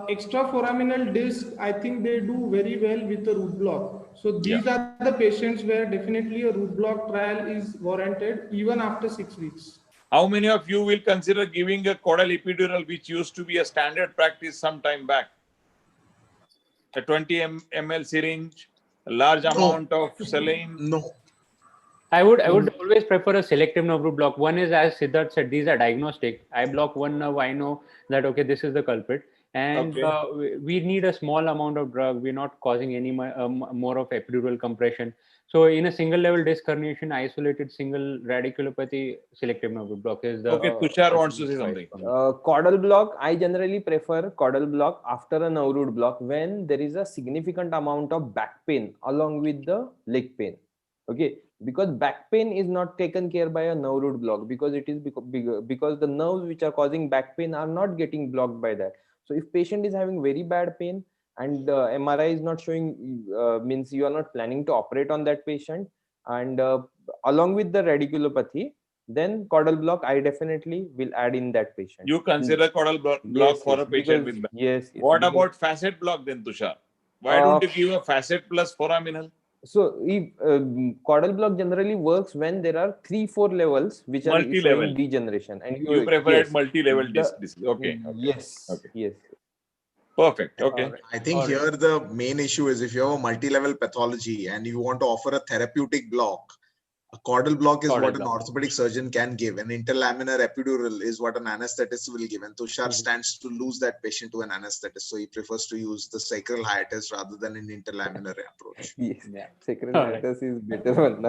Extraforaminal disc, I think they do very well with a root block. So these are the patients where definitely a root block trial is warranted even after 6 weeks. How many of you will consider giving a caudal epidural, which used to be a standard practice some time back? A 20 ml syringe, a large amount of saline. No. I would always prefer a selective nerve root block. One is, as Siddharth said, these are diagnostic. I block one nerve, I know that okay, this is the culprit, and we need a small amount of drug. We're not causing any more of epidural compression. So in a single level disc herniation, isolated single radiculopathy, selective nerve root block is the. Okay, Tushar wants to say something. Caudal block, I generally prefer caudal block after a nerve root block when there is a significant amount of back pain along with the leg pain. Okay, because back pain is not taken care by a nerve root block, because it is because the nerves which are causing back pain are not getting blocked by that. So if patient is having very bad pain and MRI is not showing, means you are not planning to operate on that patient, and along with the radiculopathy, then caudal block I definitely will add in that patient. You consider caudal block Yes, for yes, a patient because, with back. yes. What about facet block then, Tushar? Why don't you give a facet plus foraminal? So if caudal block generally works when there are 3-4 levels which are showing degeneration, and you prefer it multi-level disc. Okay. Yes. Okay. Yes. Perfect. Okay. I think here the main issue is if you have a multi-level pathology and you want to offer a therapeutic block, a caudal block is what an orthopedic surgeon can give. An interlaminar epidural is what an anesthetist will give. And Tushar stands to lose that patient to an anesthetist. So he prefers to use the sacral hiatus rather than an interlaminar approach. Yes. Sacral hiatus is better one.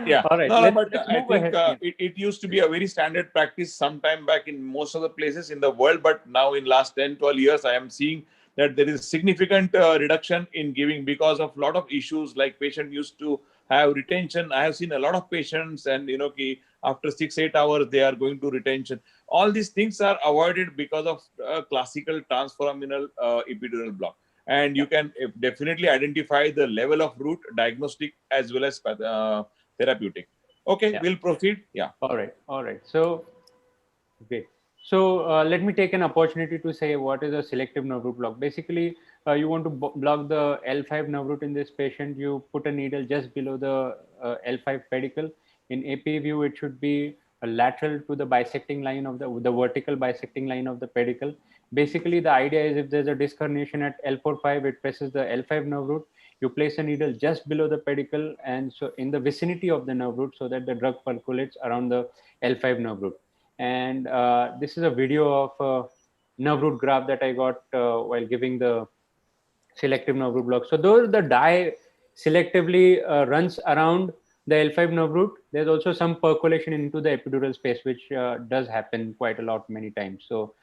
Yeah. All right. No, but I think it used to be a very standard practice sometime back in most of the places in the world. But now in last 10, 12 years, I am seeing that there is significant reduction in giving because of a lot of issues, like patient used to have retention. I have seen a lot of patients and after 6-8 hours they are going to retention. All these things are avoided because of classical transforaminal epidural block, and you can definitely identify the level of root, diagnostic as well as therapeutic. Okay, we'll proceed. Yeah. All right. So great. So let me take an opportunity to say what is a selective nerve root block. Basically, you want to block the L5 nerve root in this patient. You put a needle just below the L5 pedicle. In AP view, it should be lateral to the bisecting line of the vertical bisecting line of the pedicle. Basically, the idea is if there's a disc herniation at L4-5, it presses the L5 nerve root. You place a needle just below the pedicle and so in the vicinity of the nerve root so that the drug percolates around the L5 nerve root. And this is a video of a nerve root graph that I got while giving the selective nerve root block. So though the dye selectively runs around the L5 nerve root, there's also some percolation into the epidural space, which does happen quite a lot many times. So,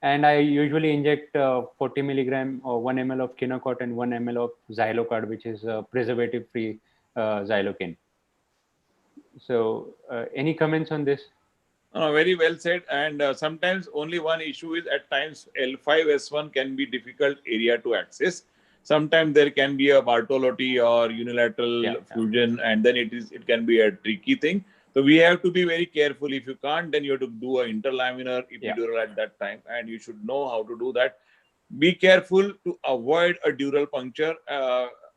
and I usually inject 40 milligram or 1 ml of Kinocort and 1 ml of Xylocard, which is preservative-free xylocaine. So, any comments on this? Very well said. And sometimes only one issue is at times L5S1 can be difficult area to access. Sometimes there can be a Bartolotti or unilateral fusion, and then it can be a tricky thing. So we have to be very careful. If you can't, then you have to do an interlaminar epidural at that time, and you should know how to do that. Be careful to avoid a dural puncture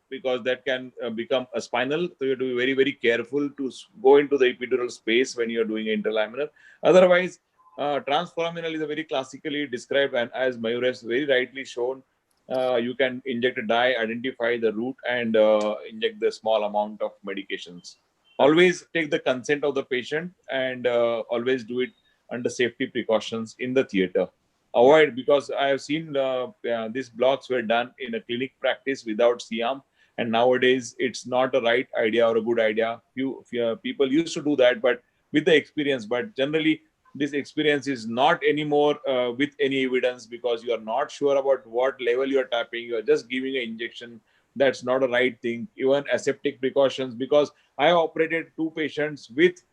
because that can become a spinal. So you have to be very, very careful to go into the epidural space when you are doing interlaminar. Otherwise, transforaminal is a very classically described, and as Mayur has very rightly shown, you can inject a dye, identify the root, and inject the small amount of medications. Always take the consent of the patient, and always do it under safety precautions in the theater. Avoid, because I have seen these blocks were done in a clinic practice without C-arm, and nowadays it's not a right idea or a good idea. Few people used to do that, but with the experience. But generally, this experience is not anymore with any evidence, because you are not sure about what level you are tapping. You are just giving an injection. That's not a right thing. Even aseptic precautions, because I operated 2 patients with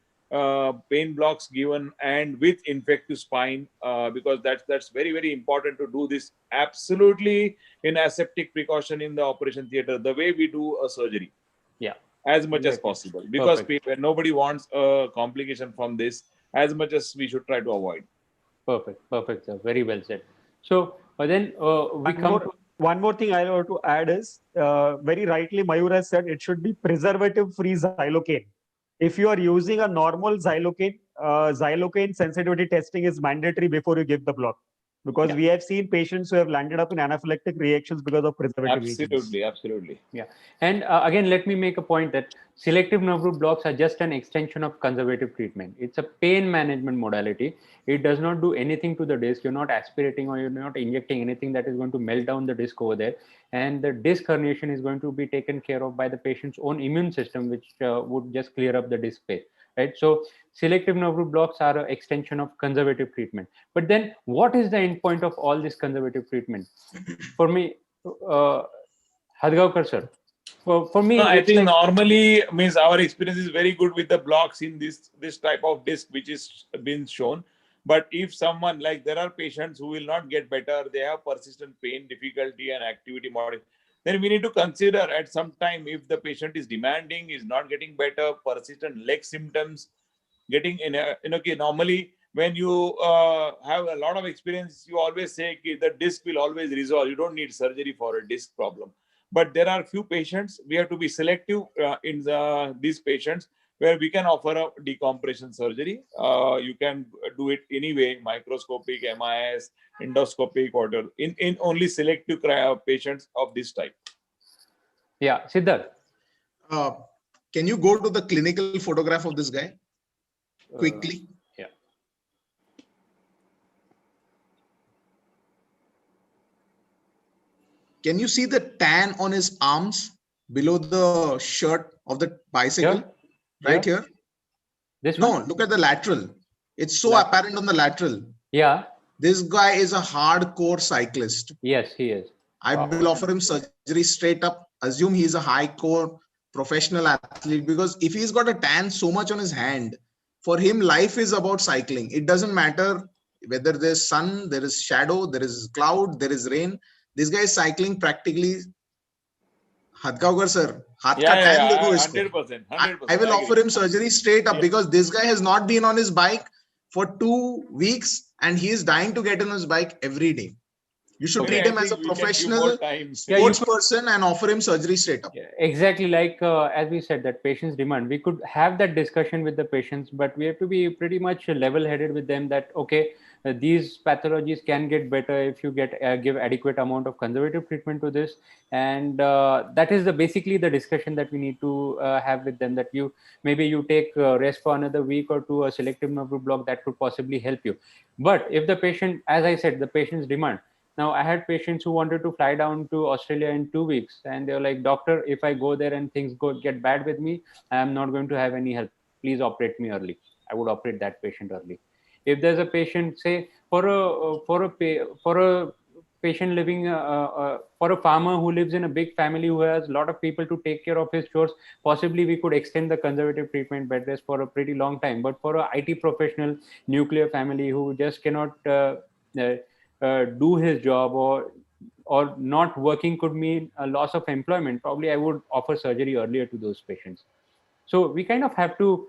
pain blocks given and with infective spine, because that's very, very important to do this absolutely in aseptic precaution in the operation theater, the way we do a surgery. Yeah, as much as possible, because nobody wants a complication from this, as much as we should try to avoid. Perfect, sir. Very well said. So then we come to one more thing I want to add is, very rightly Mayur has said, it should be preservative-free xylocaine. If you are using a normal xylocaine, xylocaine sensitivity testing is mandatory before you give the block. Because we have seen patients who have landed up in anaphylactic reactions because of preservative agents. Absolutely. Yeah. And again, let me make a point that selective nerve root blocks are just an extension of conservative treatment. It's a pain management modality. It does not do anything to the disc. You're not aspirating or you're not injecting anything that is going to melt down the disc over there. And the disc herniation is going to be taken care of by the patient's own immune system, which would just clear up the disc space. Right. So selective nerve root blocks are an extension of conservative treatment. But then what is the end point of all this conservative treatment? For me, Hadgaonkar sir, for me, I think normally means our experience is very good with the blocks in this type of disc which is been shown. But if someone, like, there are patients who will not get better, they have persistent pain, difficulty, and activity modification, then we need to consider at some time, if the patient is demanding, is not getting better, persistent leg symptoms, getting in okay, normally when you have a lot of experience, you always say the disc will always resolve. You don't need surgery for a disc problem. But there are few patients, we have to be selective in these patients, where we can offer a decompression surgery. You can do it anyway, microscopic, MIS, endoscopic, whatever, in only selective patients of this type. Yeah, Siddharth. Can you go to the clinical photograph of this guy quickly? Yeah. Can you see the tan on his arms below the shirt of the bicycle? Right here? This no, one? Look at the lateral. It's so apparent on the lateral. Yeah. This guy is a hardcore cyclist. Yes, he is. I will offer him surgery straight up. Assume he's a high core professional athlete, because if he's got a tan so much on his hand, for him, life is about cycling. It doesn't matter whether there's sun, there is shadow, there is cloud, there is rain. This guy is cycling practically. Hadgaonkar sir, 100%. I will offer him surgery straight up, because this guy has not been on his bike for 2 weeks and he is dying to get on his bike every day. You should treat him as a professional sports person and offer him surgery straight up. Exactly, like as we said, that patients demand. We could have that discussion with the patients, but we have to be pretty much level-headed with them that, okay, these pathologies can get better if you give adequate amount of conservative treatment to this. And that is basically the discussion that we need to have with them, that maybe you take rest for another week or two, a selective nerve root block that could possibly help you. But if the patient, as I said, the patient's demand. Now, I had patients who wanted to fly down to Australia in 2 weeks, and they were like, doctor, if I go there and things get bad with me, I am not going to have any help. Please operate me early. I would operate that patient early. If there's a patient, say, for a patient living, for a farmer who lives in a big family who has a lot of people to take care of his chores, possibly we could extend the conservative treatment bed rest for a pretty long time. But for a IT professional, nuclear family who just cannot do his job, or not working could mean a loss of employment, probably I would offer surgery earlier to those patients. So we kind of have to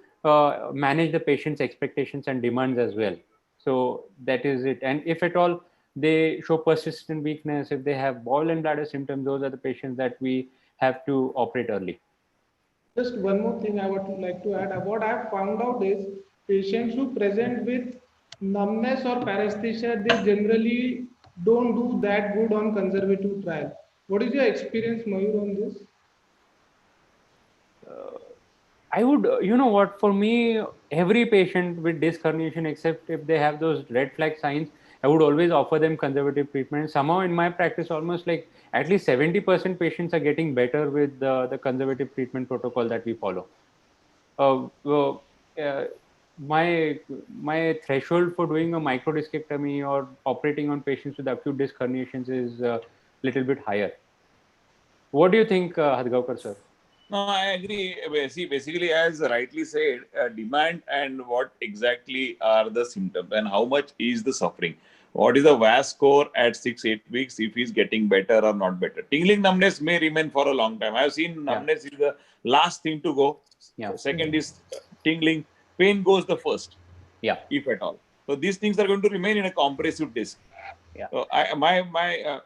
manage the patient's expectations and demands as well. So that is it. And if at all they show persistent weakness, if they have bowel and bladder symptoms, those are the patients that we have to operate early. Just one more thing I would like to add. What I have found out is patients who present with numbness or paresthesia, they generally don't do that good on conservative trial. What is your experience, Mayur, on this? I would, you know what, for me, every patient with disc herniation, except if they have those red flag signs, I would always offer them conservative treatment. Somehow in my practice, almost like at least 70% patients are getting better with the conservative treatment protocol that we follow. Well, my threshold for doing a microdiscectomy or operating on patients with acute disc herniations is a little bit higher. What do you think, Hadgaonkar sir? No, I agree. See, basically, as rightly said, demand and what exactly are the symptoms and how much is the suffering. What is the VAS score at 6-8 weeks if he's getting better or not better? Tingling numbness may remain for a long time. I've seen numbness is the last thing to go. Yeah. Second is tingling. Pain goes the first, if at all. So these things are going to remain in a compressive disc. Yeah. So my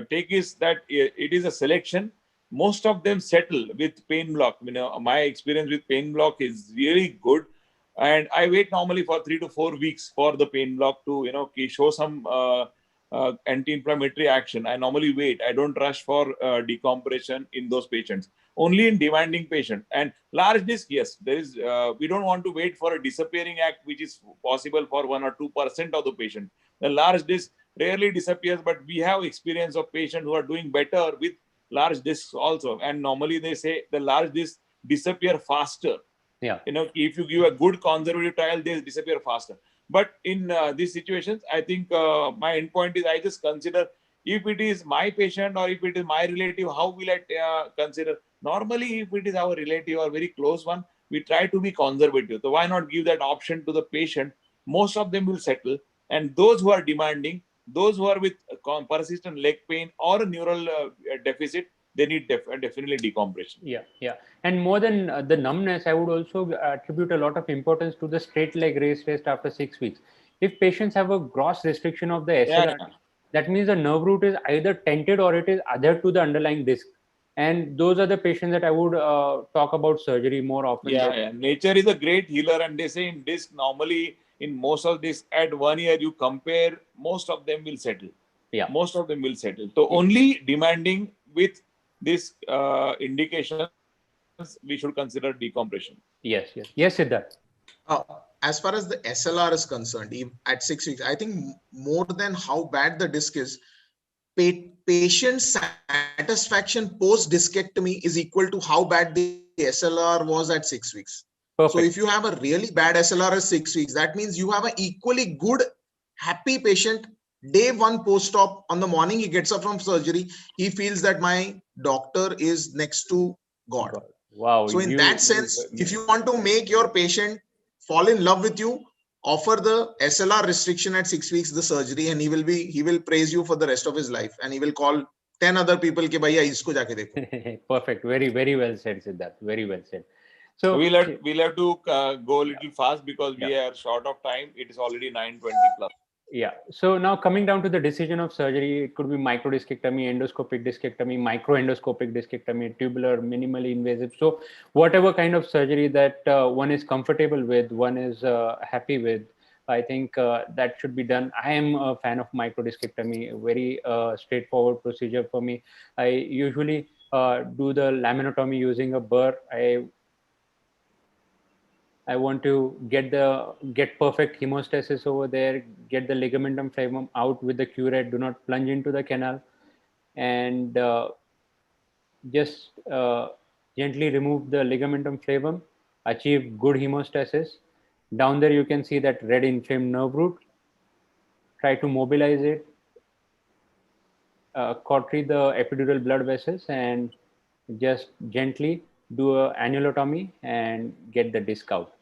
take is that it is a selection. Most of them settle with pain block. You know, my experience with pain block is really good, and I wait normally for 3 to 4 weeks for the pain block to show some anti-inflammatory action. I normally wait. I don't rush for decompression in those patients. Only in demanding patient and large disc, yes, there is. We don't want to wait for a disappearing act, which is possible for 1 or 2% of the patient. The large disc rarely disappears, but we have experience of patients who are doing better with large discs also, and normally they say the large discs disappear faster. If you give a good conservative trial, they disappear faster. But in these situations, I think my endpoint is I just consider if it is my patient or if it is my relative, how will I consider? Normally, if it is our relative or very close one, we try to be conservative. So why not give that option to the patient? Most of them will settle, and those who are demanding, those who are with persistent leg pain or a neural deficit, they need definitely decompression. Yeah. And more than the numbness, I would also attribute a lot of importance to the straight leg raise test after 6 weeks. If patients have a gross restriction of the SLR, that means the nerve root is either tented or it is adhered to the underlying disc. And those are the patients that I would talk about surgery more often. Yeah. Nature is a great healer, and they say in disc, normally in most of this at 1 year, you compare, most of them will settle. Most of them will settle. So only demanding with this indications, we should consider decompression. Yes, Siddharth. As far as the SLR is concerned, at 6 weeks, I think more than how bad the disc is, patient satisfaction post discectomy is equal to how bad the SLR was at 6 weeks. Perfect. So if you have a really bad SLR at 6 weeks, that means you have an equally good, happy patient. Day one post-op, on the morning he gets up from surgery, he feels that my doctor is next to God. Wow. So in that sense, if you want to make your patient fall in love with you, offer the SLR restriction at 6 weeks, the surgery, and he will praise you for the rest of his life, and he will call 10 other people ke bhaiya isko jaake dekho. Perfect. Very, very well said, Siddharth. Very well said. So we'll have to go a little fast because we are short of time. It is already 9:20 plus. Yeah. So now coming down to the decision of surgery, it could be microdiscectomy, endoscopic discectomy, microendoscopic discectomy, tubular, minimally invasive. So whatever kind of surgery that one is comfortable with, one is happy with, I think that should be done. I am a fan of microdiscectomy, a very straightforward procedure for me. I usually do the laminotomy using a burr. I want to get perfect hemostasis over there, get the ligamentum flavum out with the curette, do not plunge into the canal, and just gently remove the ligamentum flavum, achieve good hemostasis. Down there you can see that red inflamed nerve root. Try to mobilize it, cautery the epidural blood vessels, and just gently do an annulotomy and get the disc out.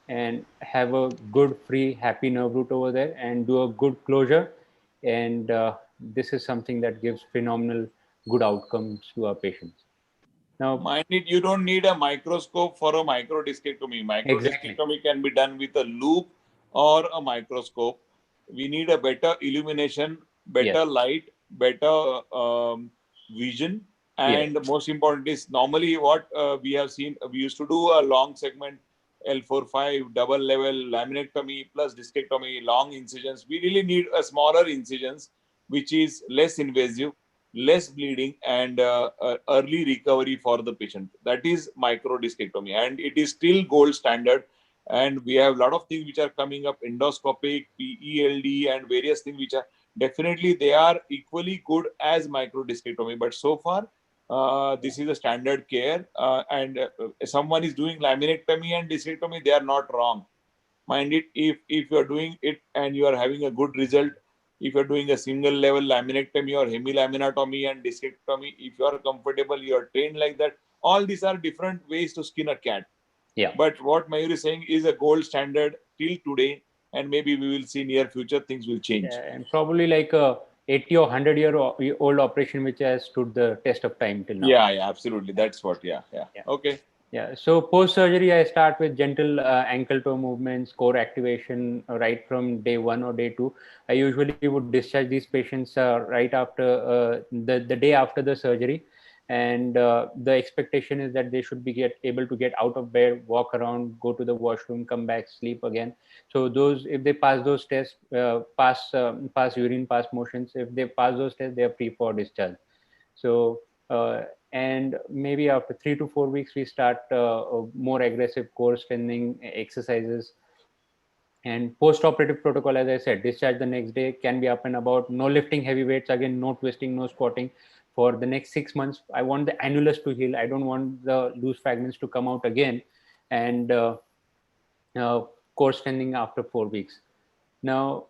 And have a good, free, happy nerve root over there and do a good closure. And this is something that gives phenomenal good outcomes to our patients. Now, mind it, you don't need a microscope for a microdiscectomy. Microdiscectomy can be done with a loop or a microscope. We need a better illumination, better light, better vision. And most important is normally what we have seen, we used to do a long segment L4-5, double level laminectomy plus discectomy, long incisions. We really need a smaller incisions, which is less invasive, less bleeding, and early recovery for the patient. That is microdiscectomy, and it is still gold standard. And we have a lot of things which are coming up, endoscopic, PELD, and various things which are definitely they are equally good as microdiscectomy. But so far, this is a standard care, and someone is doing laminectomy and discectomy, they are not wrong. Mind it, if you are doing it and you are having a good result, if you are doing a single level laminectomy or hemilaminatomy and discectomy, if you are comfortable, you are trained like that. All these are different ways to skin a cat. Yeah. But what Mayur is saying is a gold standard till today, and maybe we will see near future things will change. Yeah, and probably like a 80 or 100-year-old operation which has stood the test of time till now. Yeah, absolutely. That's what. Yeah. Okay. Yeah. So post surgery, I start with gentle ankle toe movements, core activation right from day 1 or day 2. I usually would discharge these patients right after the day after the surgery. And the expectation is that they should be able to get out of bed, walk around, go to the washroom, come back, sleep again. So those, if they pass those tests, pass urine, pass motions, if they pass those tests, they are free for discharge. So and maybe after 3 to 4 weeks, we start more aggressive core strengthening exercises. And post-operative protocol, as I said, discharge the next day, can be up and about, no lifting heavy weights, again, no twisting, no squatting. For the next 6 months, I want the annulus to heal. I don't want the loose fragments to come out again. And core strengthening after 4 weeks. Now,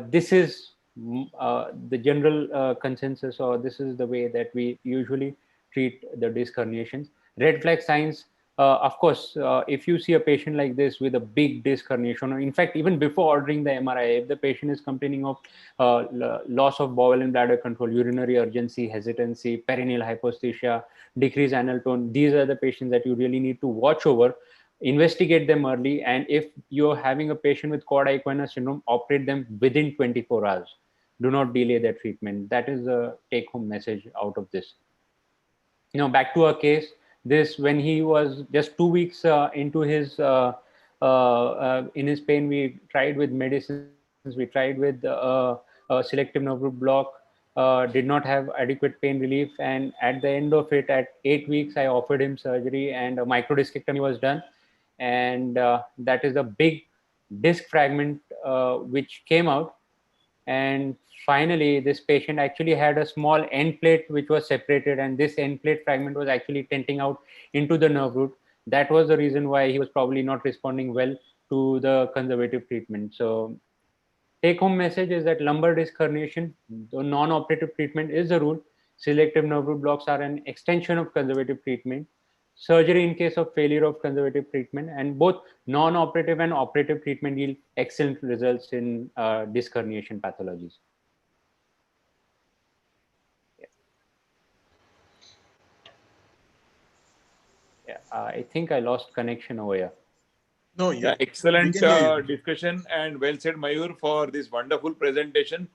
this is the general consensus, or this is the way that we usually treat the disc herniations. Red flag signs, of course, if you see a patient like this with a big disc herniation, or in fact, even before ordering the MRI, if the patient is complaining of loss of bowel and bladder control, urinary urgency, hesitancy, perineal hyposthesia, decreased anal tone, these are the patients that you really need to watch over. Investigate them early, and if you're having a patient with quad equina syndrome, operate them within 24 hours. Do not delay their treatment. That is the take-home message out of this. Now, back to our case. This, when he was just 2 weeks into his in his pain, we tried with medicines. We tried with selective nerve root block. Did not have adequate pain relief, and at the end of it, at 8 weeks, I offered him surgery, and a microdiscectomy was done. And that is a big disc fragment which came out. And finally, this patient actually had a small end plate which was separated, and this end plate fragment was actually tenting out into the nerve root. That was the reason why he was probably not responding well to the conservative treatment. So take-home message is that lumbar disc herniation, the non-operative treatment is the rule. Selective nerve root blocks are an extension of conservative treatment. Surgery in case of failure of conservative treatment, and both non-operative and operative treatment yield excellent results in disc herniation pathologies. Yeah, I think I lost connection over here. No, yeah, excellent discussion, and well said, Mayur, for this wonderful presentation.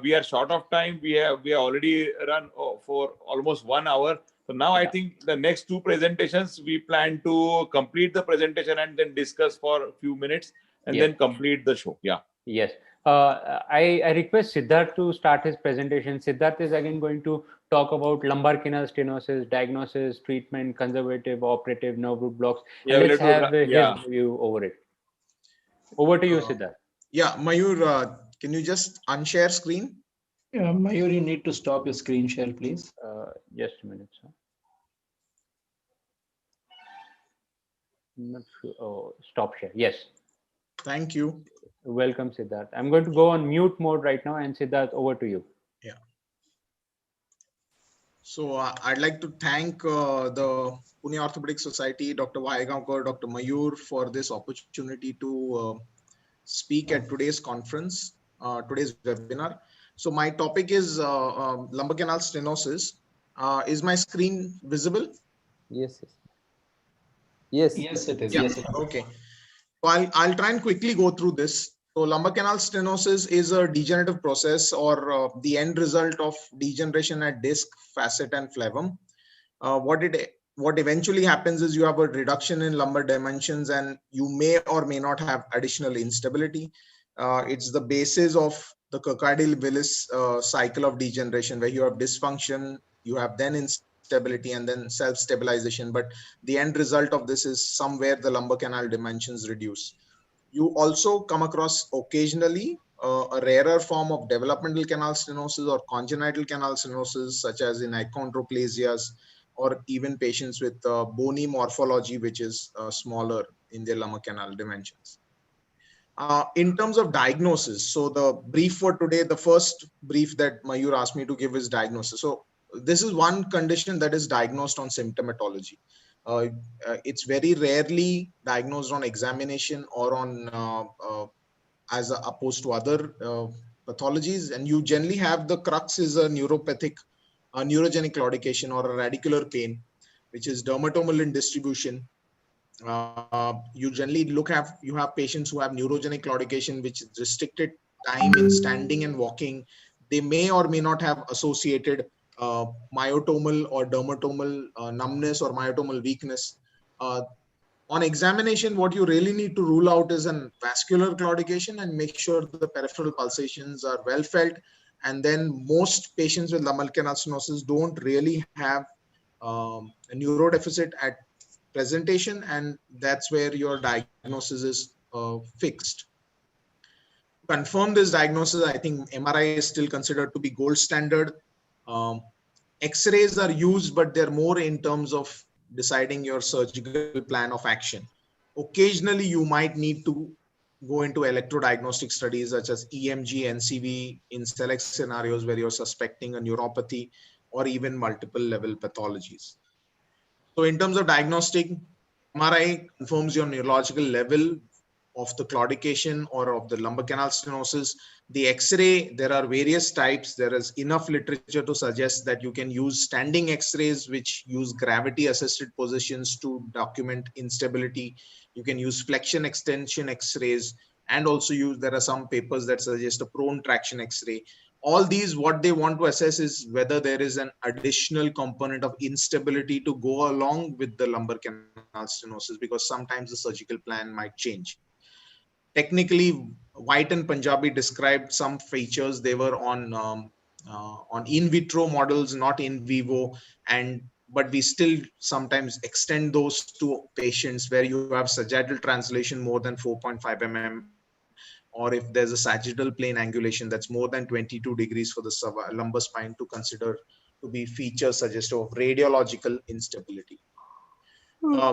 We are short of time. We have already run for almost 1 hour. So now I think the next 2 presentations, we plan to complete the presentation and then discuss for a few minutes and then complete the show. Yeah. Yes. I request Siddharth to start his presentation. Siddharth is again going to talk about lumbar canal stenosis, diagnosis, treatment, conservative, operative, nerve root blocks. Yeah, let's have his view over it. Over to you, Siddharth. Yeah, Mayur, can you just unshare screen? Yeah, Mayur, you need to stop your screen share, please. Just a minute, sir. Not sure. Oh, stop share. Yes. Thank you. Welcome, Siddharth. I'm going to go on mute mode right now, and Siddharth, over to you. Yeah. So I'd like to thank the Pune Orthopedic Society, Dr. Vaigaonkar, Dr. Mayur for this opportunity to speak at today's conference, today's webinar. So my topic is lumbar canal stenosis. Is my screen visible? Yes. Yes. Yes, it is. Yeah. Yes, it is. Okay. So I'll try and quickly go through this. So lumbar canal stenosis is a degenerative process, or the end result of degeneration at disc, facet, and flavum. What it what eventually happens is you have a reduction in lumbar dimensions, and you may or may not have additional instability. It's the basis of the Kirkcaldy-Willis cycle of degeneration, where you have dysfunction, you have then instability, and then self-stabilization. But the end result of this is somewhere the lumbar canal dimensions reduce. You also come across occasionally a rarer form of developmental canal stenosis or congenital canal stenosis, such as in achondroplasias, or even patients with bony morphology, which is smaller in their lumbar canal dimensions. In terms of diagnosis, so the brief for today, the first brief that Mayur asked me to give is diagnosis. So this is one condition that is diagnosed on symptomatology. It's very rarely diagnosed on examination or on as opposed to other pathologies. And you generally have the crux is a neuropathic, neurogenic claudication or a radicular pain, which is dermatomal in distribution. You generally you have patients who have neurogenic claudication, which is restricted time in standing and walking. They may or may not have associated myotomal or dermatomal numbness or myotomal weakness. On examination, what you really need to rule out is a vascular claudication and make sure the peripheral pulsations are well felt. And then most patients with lumbar canal stenosis don't really have a neurodeficit at presentation, and that's where your diagnosis is fixed. To confirm this diagnosis, I think MRI is still considered to be gold standard. X-rays are used, but they're more in terms of deciding your surgical plan of action. Occasionally, you might need to go into electrodiagnostic studies such as EMG, NCV in select scenarios where you're suspecting a neuropathy or even multiple level pathologies. So in terms of diagnostic, MRI confirms your neurological level of the claudication or of the lumbar canal stenosis. The X-ray, there are various types. There is enough literature to suggest that you can use standing X-rays, which use gravity-assisted positions to document instability. You can use flexion extension X-rays, and also there are some papers that suggest a prone traction X-ray. All these, what they want to assess is whether there is an additional component of instability to go along with the lumbar canal stenosis, because sometimes the surgical plan might change. Technically, White and Punjabi described some features. They were on in vitro models, not in vivo, but we still sometimes extend those to patients where you have sagittal translation more than 4.5 mm, or if there's a sagittal plane angulation that's more than 22 degrees for the lumbar spine, to consider to be features suggestive of radiological instability.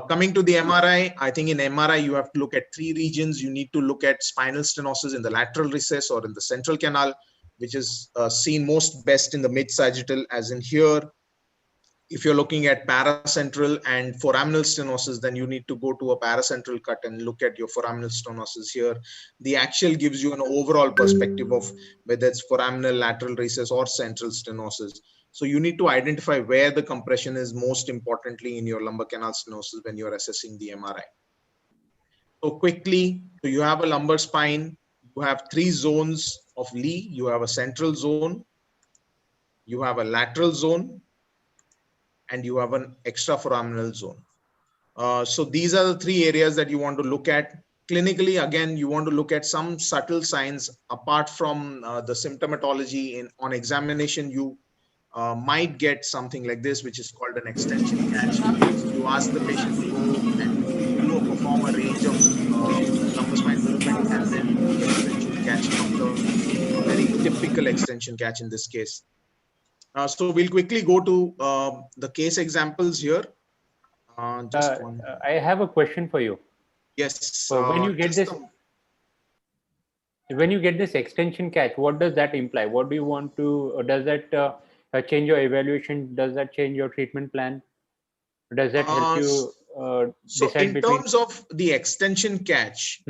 Coming to the MRI, I think in MRI, you have to look at three regions. You need to look at spinal stenosis in the lateral recess or in the central canal, which is seen most best in the mid-sagittal, as in here. If you're looking at paracentral and foraminal stenosis, then you need to go to a paracentral cut and look at your foraminal stenosis here. The axial gives you an overall perspective of whether it's foraminal, lateral recess, or central stenosis. So you need to identify where the compression is most importantly in your lumbar canal stenosis when you're assessing the MRI. So quickly, so you have a lumbar spine, you have three zones of Lee. You have a central zone, you have a lateral zone, and you have an extraforaminal zone. So these are the three areas that you want to look at. Clinically, again, you want to look at some subtle signs apart from the symptomatology. On examination, you might get something like this, which is called an extension catch. You ask the patient to go and perform a range of lumbar spine movement, and then you get eventually catch from the very typical extension catch in this case. So we'll quickly go to the case examples here. I have a question for you. Yes. So when you get this extension catch, what does that imply? What do you want to? Does that change your evaluation? Does that change your treatment plan? Does that help you so decide in terms of the extension catch,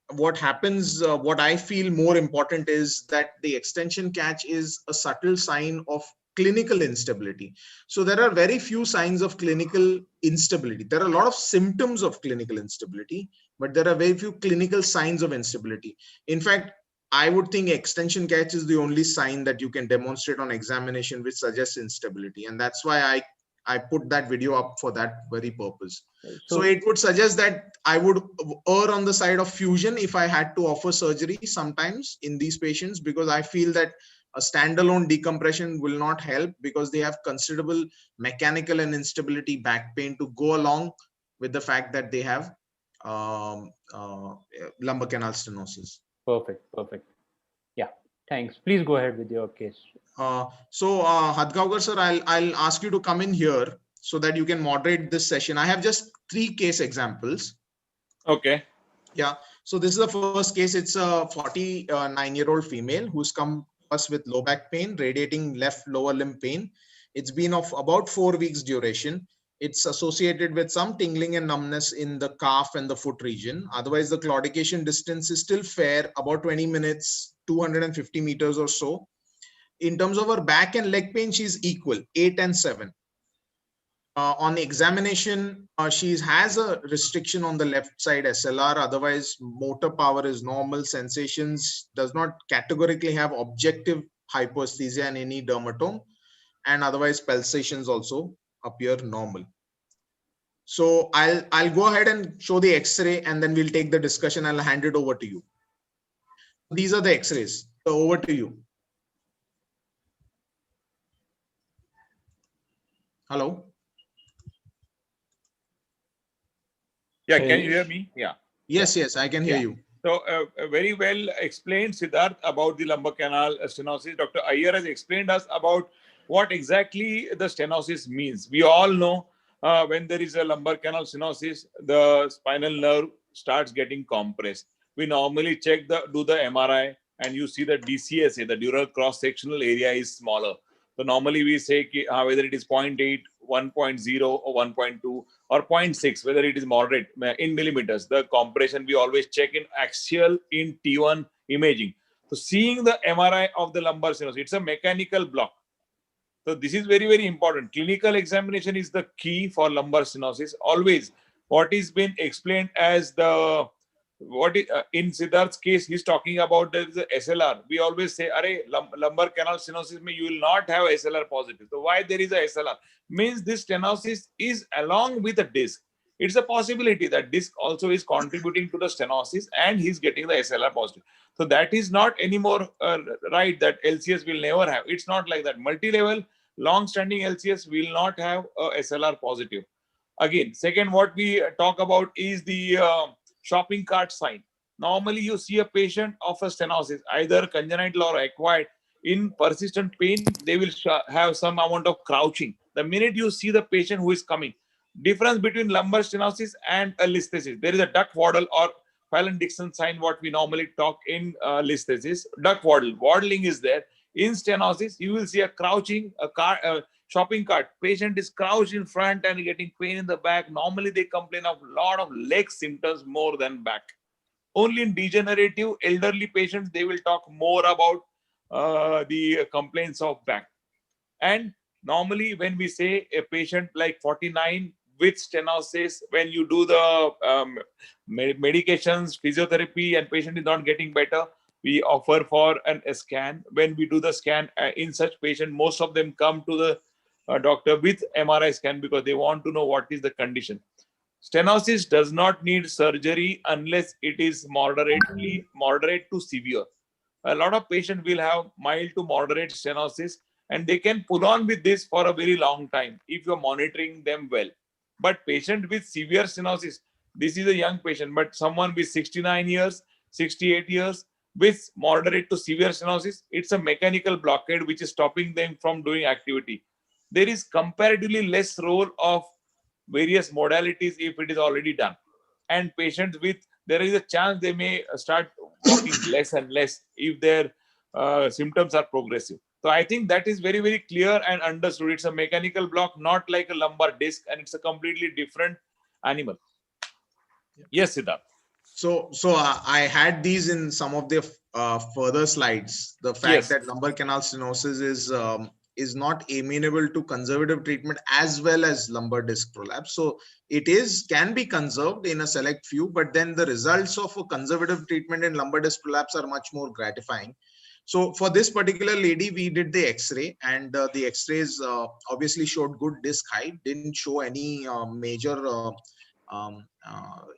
what happens, what I feel more important is that the extension catch is a subtle sign of clinical instability. So there are very few signs of clinical instability. There are a lot of symptoms of clinical instability, but there are very few clinical signs of instability. In fact, I would think extension catch is the only sign that you can demonstrate on examination which suggests instability. And that's why I put that video up for that very purpose. So it would suggest that I would err on the side of fusion if I had to offer surgery sometimes in these patients, because I feel that a standalone decompression will not help, because they have considerable mechanical and instability back pain to go along with the fact that they have lumbar canal stenosis. Perfect. Yeah, thanks. Please go ahead with your case. Hadgaonkar sir, I'll ask you to come in here so that you can moderate this session. I have just 3 case examples. Okay. Yeah. So this is the first case. It's a 49-year-old female who's come to us with low back pain, radiating left lower limb pain. It's been of about 4 weeks duration. It's associated with some tingling and numbness in the calf and the foot region. Otherwise, the claudication distance is still fair, about 20 minutes, 250 meters or so. In terms of her back and leg pain, she's equal, 8 and 7. On examination, she has a restriction on the left side SLR. Otherwise, motor power is normal. Sensations does not categorically have objective hypoesthesia and any dermatome. And otherwise, pulsations also appear normal. So I'll go ahead and show the X-ray, and then we'll take the discussion. I'll hand it over to you. These are the X-rays. So over to you. Hello. Yeah, can you hear me? Yeah. Yes, I can hear you. So very well explained, Siddharth, about the lumbar canal stenosis. Dr. Iyer has explained us about what exactly the stenosis means. We all know when there is a lumbar canal stenosis, the spinal nerve starts getting compressed. We normally do the MRI, and you see the DCSA, the dural cross-sectional area, is smaller. So normally we say whether it is 0.8, 1.0 or 1.2 or 0.6, whether it is moderate in millimeters. The compression we always check in axial in T1 imaging. So seeing the MRI of the lumbar stenosis, it's a mechanical block. So this is very, very important. Clinical examination is the key for lumbar stenosis. Always what is been explained as the in Siddharth's case, he's talking about the SLR. We always say, lumbar canal stenosis, you will not have SLR positive. So why there is a SLR? Means this stenosis is along with the disc. It's a possibility that disc also is contributing to the stenosis, and he's getting the SLR positive. So that is not anymore right that LCS will never have. It's not like that. Multi-level, long-standing LCS will not have a SLR positive. Again, second, what we talk about is the shopping cart sign. Normally, you see a patient of a stenosis, either congenital or acquired, in persistent pain, they will have some amount of crouching. The minute you see the patient who is coming, difference between lumbar stenosis and a listhesis, there is a duck waddle or Phelan-Dixon sign, what we normally talk in listhesis. Duck waddle, waddling is there. In stenosis, you will see a crouching, a shopping cart. Patient is crouched in front and getting pain in the back. Normally, they complain of a lot of leg symptoms more than back. Only in degenerative elderly patients, they will talk more about the complaints of back. And normally, when we say a patient like 49 with stenosis, when you do the medications, physiotherapy, and patient is not getting better, we offer for a scan. When we do the scan in such patient, most of them come to the doctor with MRI scan because they want to know what is the condition. Stenosis does not need surgery unless it is moderate to severe. A lot of patients will have mild to moderate stenosis, and they can pull on with this for a very long time if you're monitoring them well. But patient with severe stenosis, this is a young patient, but someone with 69 years, 68 years, with moderate to severe stenosis, it's a mechanical blockade which is stopping them from doing activity. There is comparatively less role of various modalities if it is already done. And patients with, there is a chance they may start walking less and less if their symptoms are progressive. So I think that is very, very clear and understood. It's a mechanical block, not like a lumbar disc, and it's a completely different animal. Yes, Siddharth. So I had these in some of the further slides. The fact that lumbar canal stenosis is not amenable to conservative treatment as well as lumbar disc prolapse. So it can be conserved in a select few, but then the results of a conservative treatment in lumbar disc prolapse are much more gratifying. So for this particular lady, we did the X-ray, and the X-rays obviously showed good disc height, didn't show any major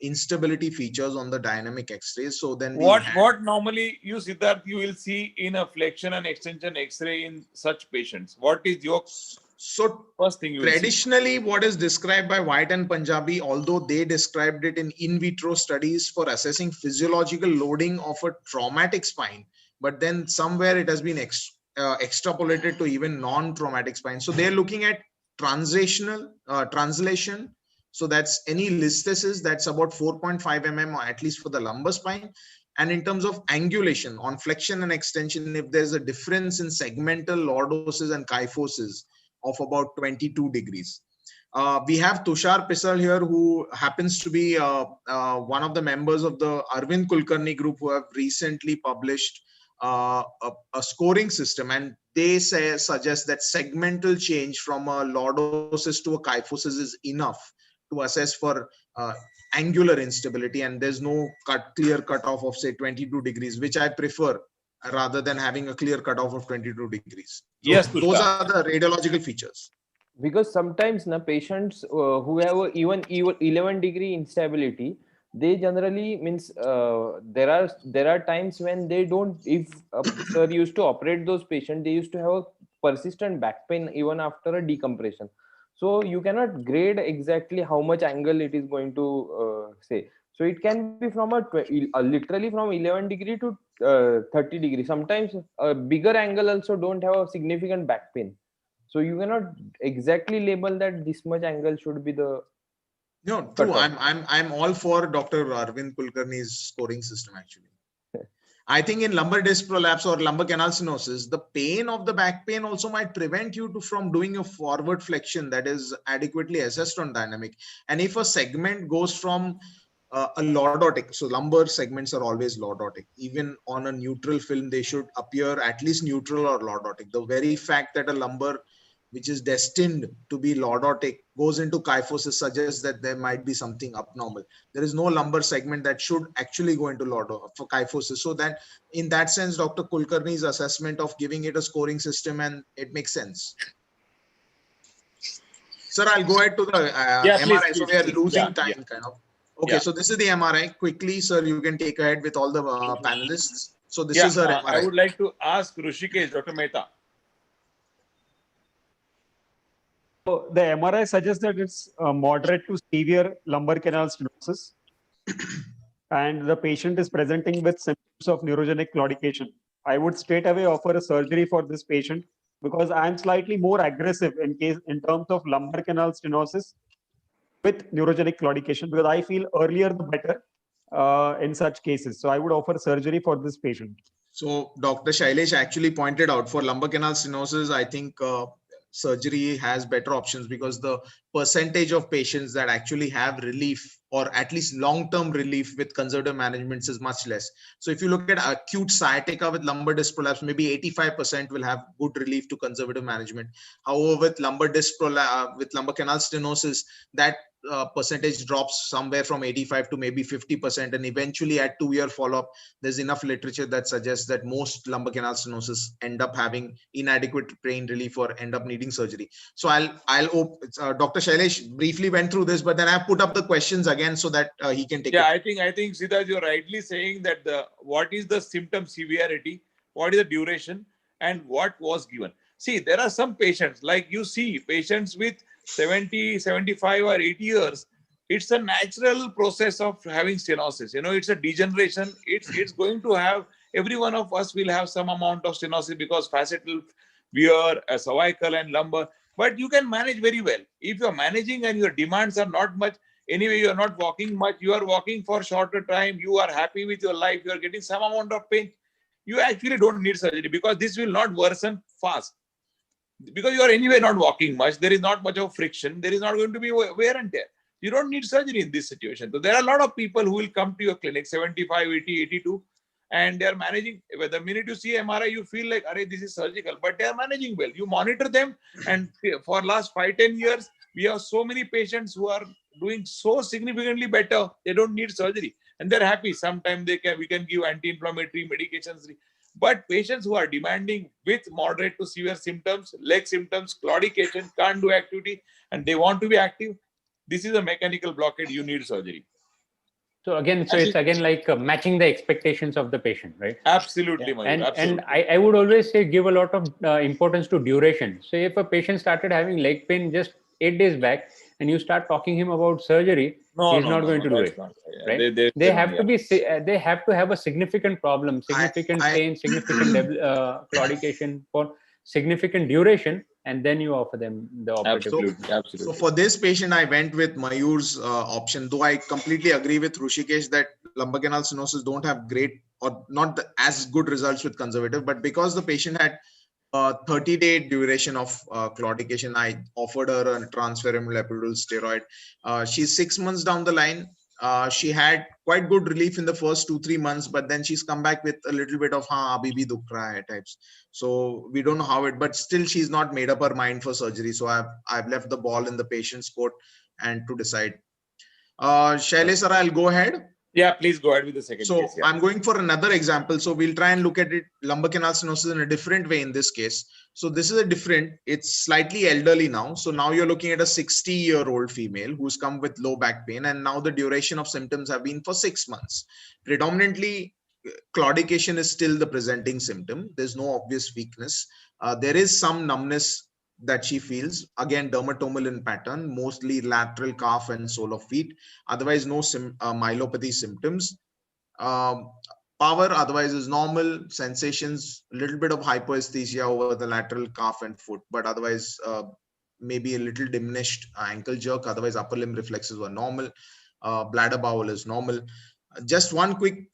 instability features on the dynamic X-rays. So then what normally you see that you will see in a flexion and extension X-ray in such patients? What is your first thing you traditionally what is described by White and Punjabi, although they described it in vitro studies for assessing physiological loading of a traumatic spine, but then somewhere it has been extrapolated to even non-traumatic spine. So they're looking at translation. So that's any listhesis that's about 4.5 mm, or at least for the lumbar spine. And in terms of angulation on flexion and extension, if there's a difference in segmental lordosis and kyphosis of about 22 degrees. We have Tushar Pisal here, who happens to be one of the members of the Arvind Kulkarni group, who have recently published a scoring system, and they suggest that segmental change from a lordosis to a kyphosis is enough to assess for angular instability, and there's no clear cutoff of say 22 degrees, which I prefer rather than having a clear cutoff of 22 degrees. So yes, those are the radiological features. Because sometimes patients who have even 11-degree instability, they generally means there are times when they don't, if sir used to operate those patients, they used to have a persistent back pain even after a decompression. So you cannot grade exactly how much angle it is going to say. So it can be from literally from 11 degree to 30 degree. Sometimes a bigger angle also don't have a significant back pain. So you cannot exactly label that this much angle should be the. No, true. I'm all for Dr. Arvind Kulkarni's scoring system actually. I think in lumbar disc prolapse or lumbar canal stenosis, the pain of the back pain also might prevent you from doing a forward flexion that is adequately assessed on dynamic. And if a segment goes from a lordotic, so lumbar segments are always lordotic. Even on a neutral film, they should appear at least neutral or lordotic. The very fact that a lumbar which is destined to be lordotic goes into kyphosis suggests that there might be something abnormal. There is no lumbar segment that should actually go into for kyphosis. So that in that sense, Dr. Kulkarni's assessment of giving it a scoring system, and it makes sense. Sir, I'll go ahead to the MRI. Please, so we are losing time kind of. Okay, so this is the MRI. Quickly, sir, you can take ahead with all the panelists. So this is our MRI. I would like to ask Rishikesh, Dr. Mehta. So the MRI suggests that it's moderate to severe lumbar canal stenosis, and the patient is presenting with symptoms of neurogenic claudication. I would straight away offer a surgery for this patient because I'm slightly more aggressive in terms of lumbar canal stenosis with neurogenic claudication, because I feel earlier the better in such cases. So I would offer surgery for this patient. So Dr. Shailesh actually pointed out for lumbar canal stenosis, I think surgery has better options because the percentage of patients that actually have relief or at least long-term relief with conservative management is much less. So if you look at acute sciatica with lumbar disc prolapse, maybe 85% will have good relief to conservative management. However, with lumbar disc prolapse, with lumbar canal stenosis, that percentage drops somewhere from 85 to maybe 50%, and eventually at 2-year follow-up, there's enough literature that suggests that most lumbar canal stenosis end up having inadequate pain relief or end up needing surgery. So Dr. Shailesh briefly went through this, but then I put up the questions again so that he can take it. I think Siddharth, you're rightly saying that what is the symptom severity, what is the duration, and what was given. See, there are some patients, like you see patients with 70, 75 or 80 years, it's a natural process of having stenosis. It's a degeneration. It's going to have, every one of us will have some amount of stenosis because facetal wear, cervical and lumbar, but you can manage very well. If you're managing and your demands are not much, anyway, you're not walking much, you are walking for shorter time, you are happy with your life, you're getting some amount of pain, you actually don't need surgery because this will not worsen fast. Because you are anyway not walking much, there is not much of friction, there is not going to be wear and tear. You don't need surgery in this situation. So there are a lot of people who will come to your clinic, 75, 80, 82, and they are managing. The minute you see MRI, you feel like, this is surgical, but they are managing well. You monitor them, and for last 5-10 years, we have so many patients who are doing so significantly better, they don't need surgery, and they're happy. Sometimes we can give anti-inflammatory medications. But patients who are demanding with moderate to severe symptoms, leg symptoms, claudication, can't do activity, and they want to be active, this is a mechanical blockade, you need surgery. So again, it's again like matching the expectations of the patient, right? Absolutely, Yeah. Mayur, absolutely. And I would always say give a lot of importance to duration. So if a patient started having leg pain just 8 days back, and you start talking him about surgery, he's not going to do it. Not, right? They have to be. They have to have a significant problem, significant pain, significant claudication for significant duration, and then you offer them the operative. Absolutely. So for this patient, I went with Mayur's option, though I completely agree with Hrishikesh that lumbar canal stenosis don't have great or not as good results with conservative, but because the patient had 30-day duration of claudication, I offered her a transfemoral epidural steroid. She's 6 months down the line. She had quite good relief in the first 2-3 months, but then she's come back with a little bit of abhi bhi dukh raha hai types. So we don't know how it, but still she's not made up her mind for surgery. So I've left the ball in the patient's court and to decide. Shailesh sir, I'll go ahead. Yeah, please go ahead with the second case. So I'm going for another example. So we'll try and look at it, lumbar canal stenosis in a different way in this case. So this is it's slightly elderly now. So now you're looking at a 60-year-old female who's come with low back pain. And now the duration of symptoms have been for 6 months. Predominantly, claudication is still the presenting symptom. There's no obvious weakness. There is some numbness that she feels, again dermatomal in pattern, mostly lateral calf and sole of feet. Otherwise no myelopathy symptoms. Power otherwise is normal. Sensations, a little bit of hypoesthesia over the lateral calf and foot, but otherwise maybe a little diminished ankle jerk. Otherwise upper limb reflexes were normal. Bladder bowel is normal. Just one quick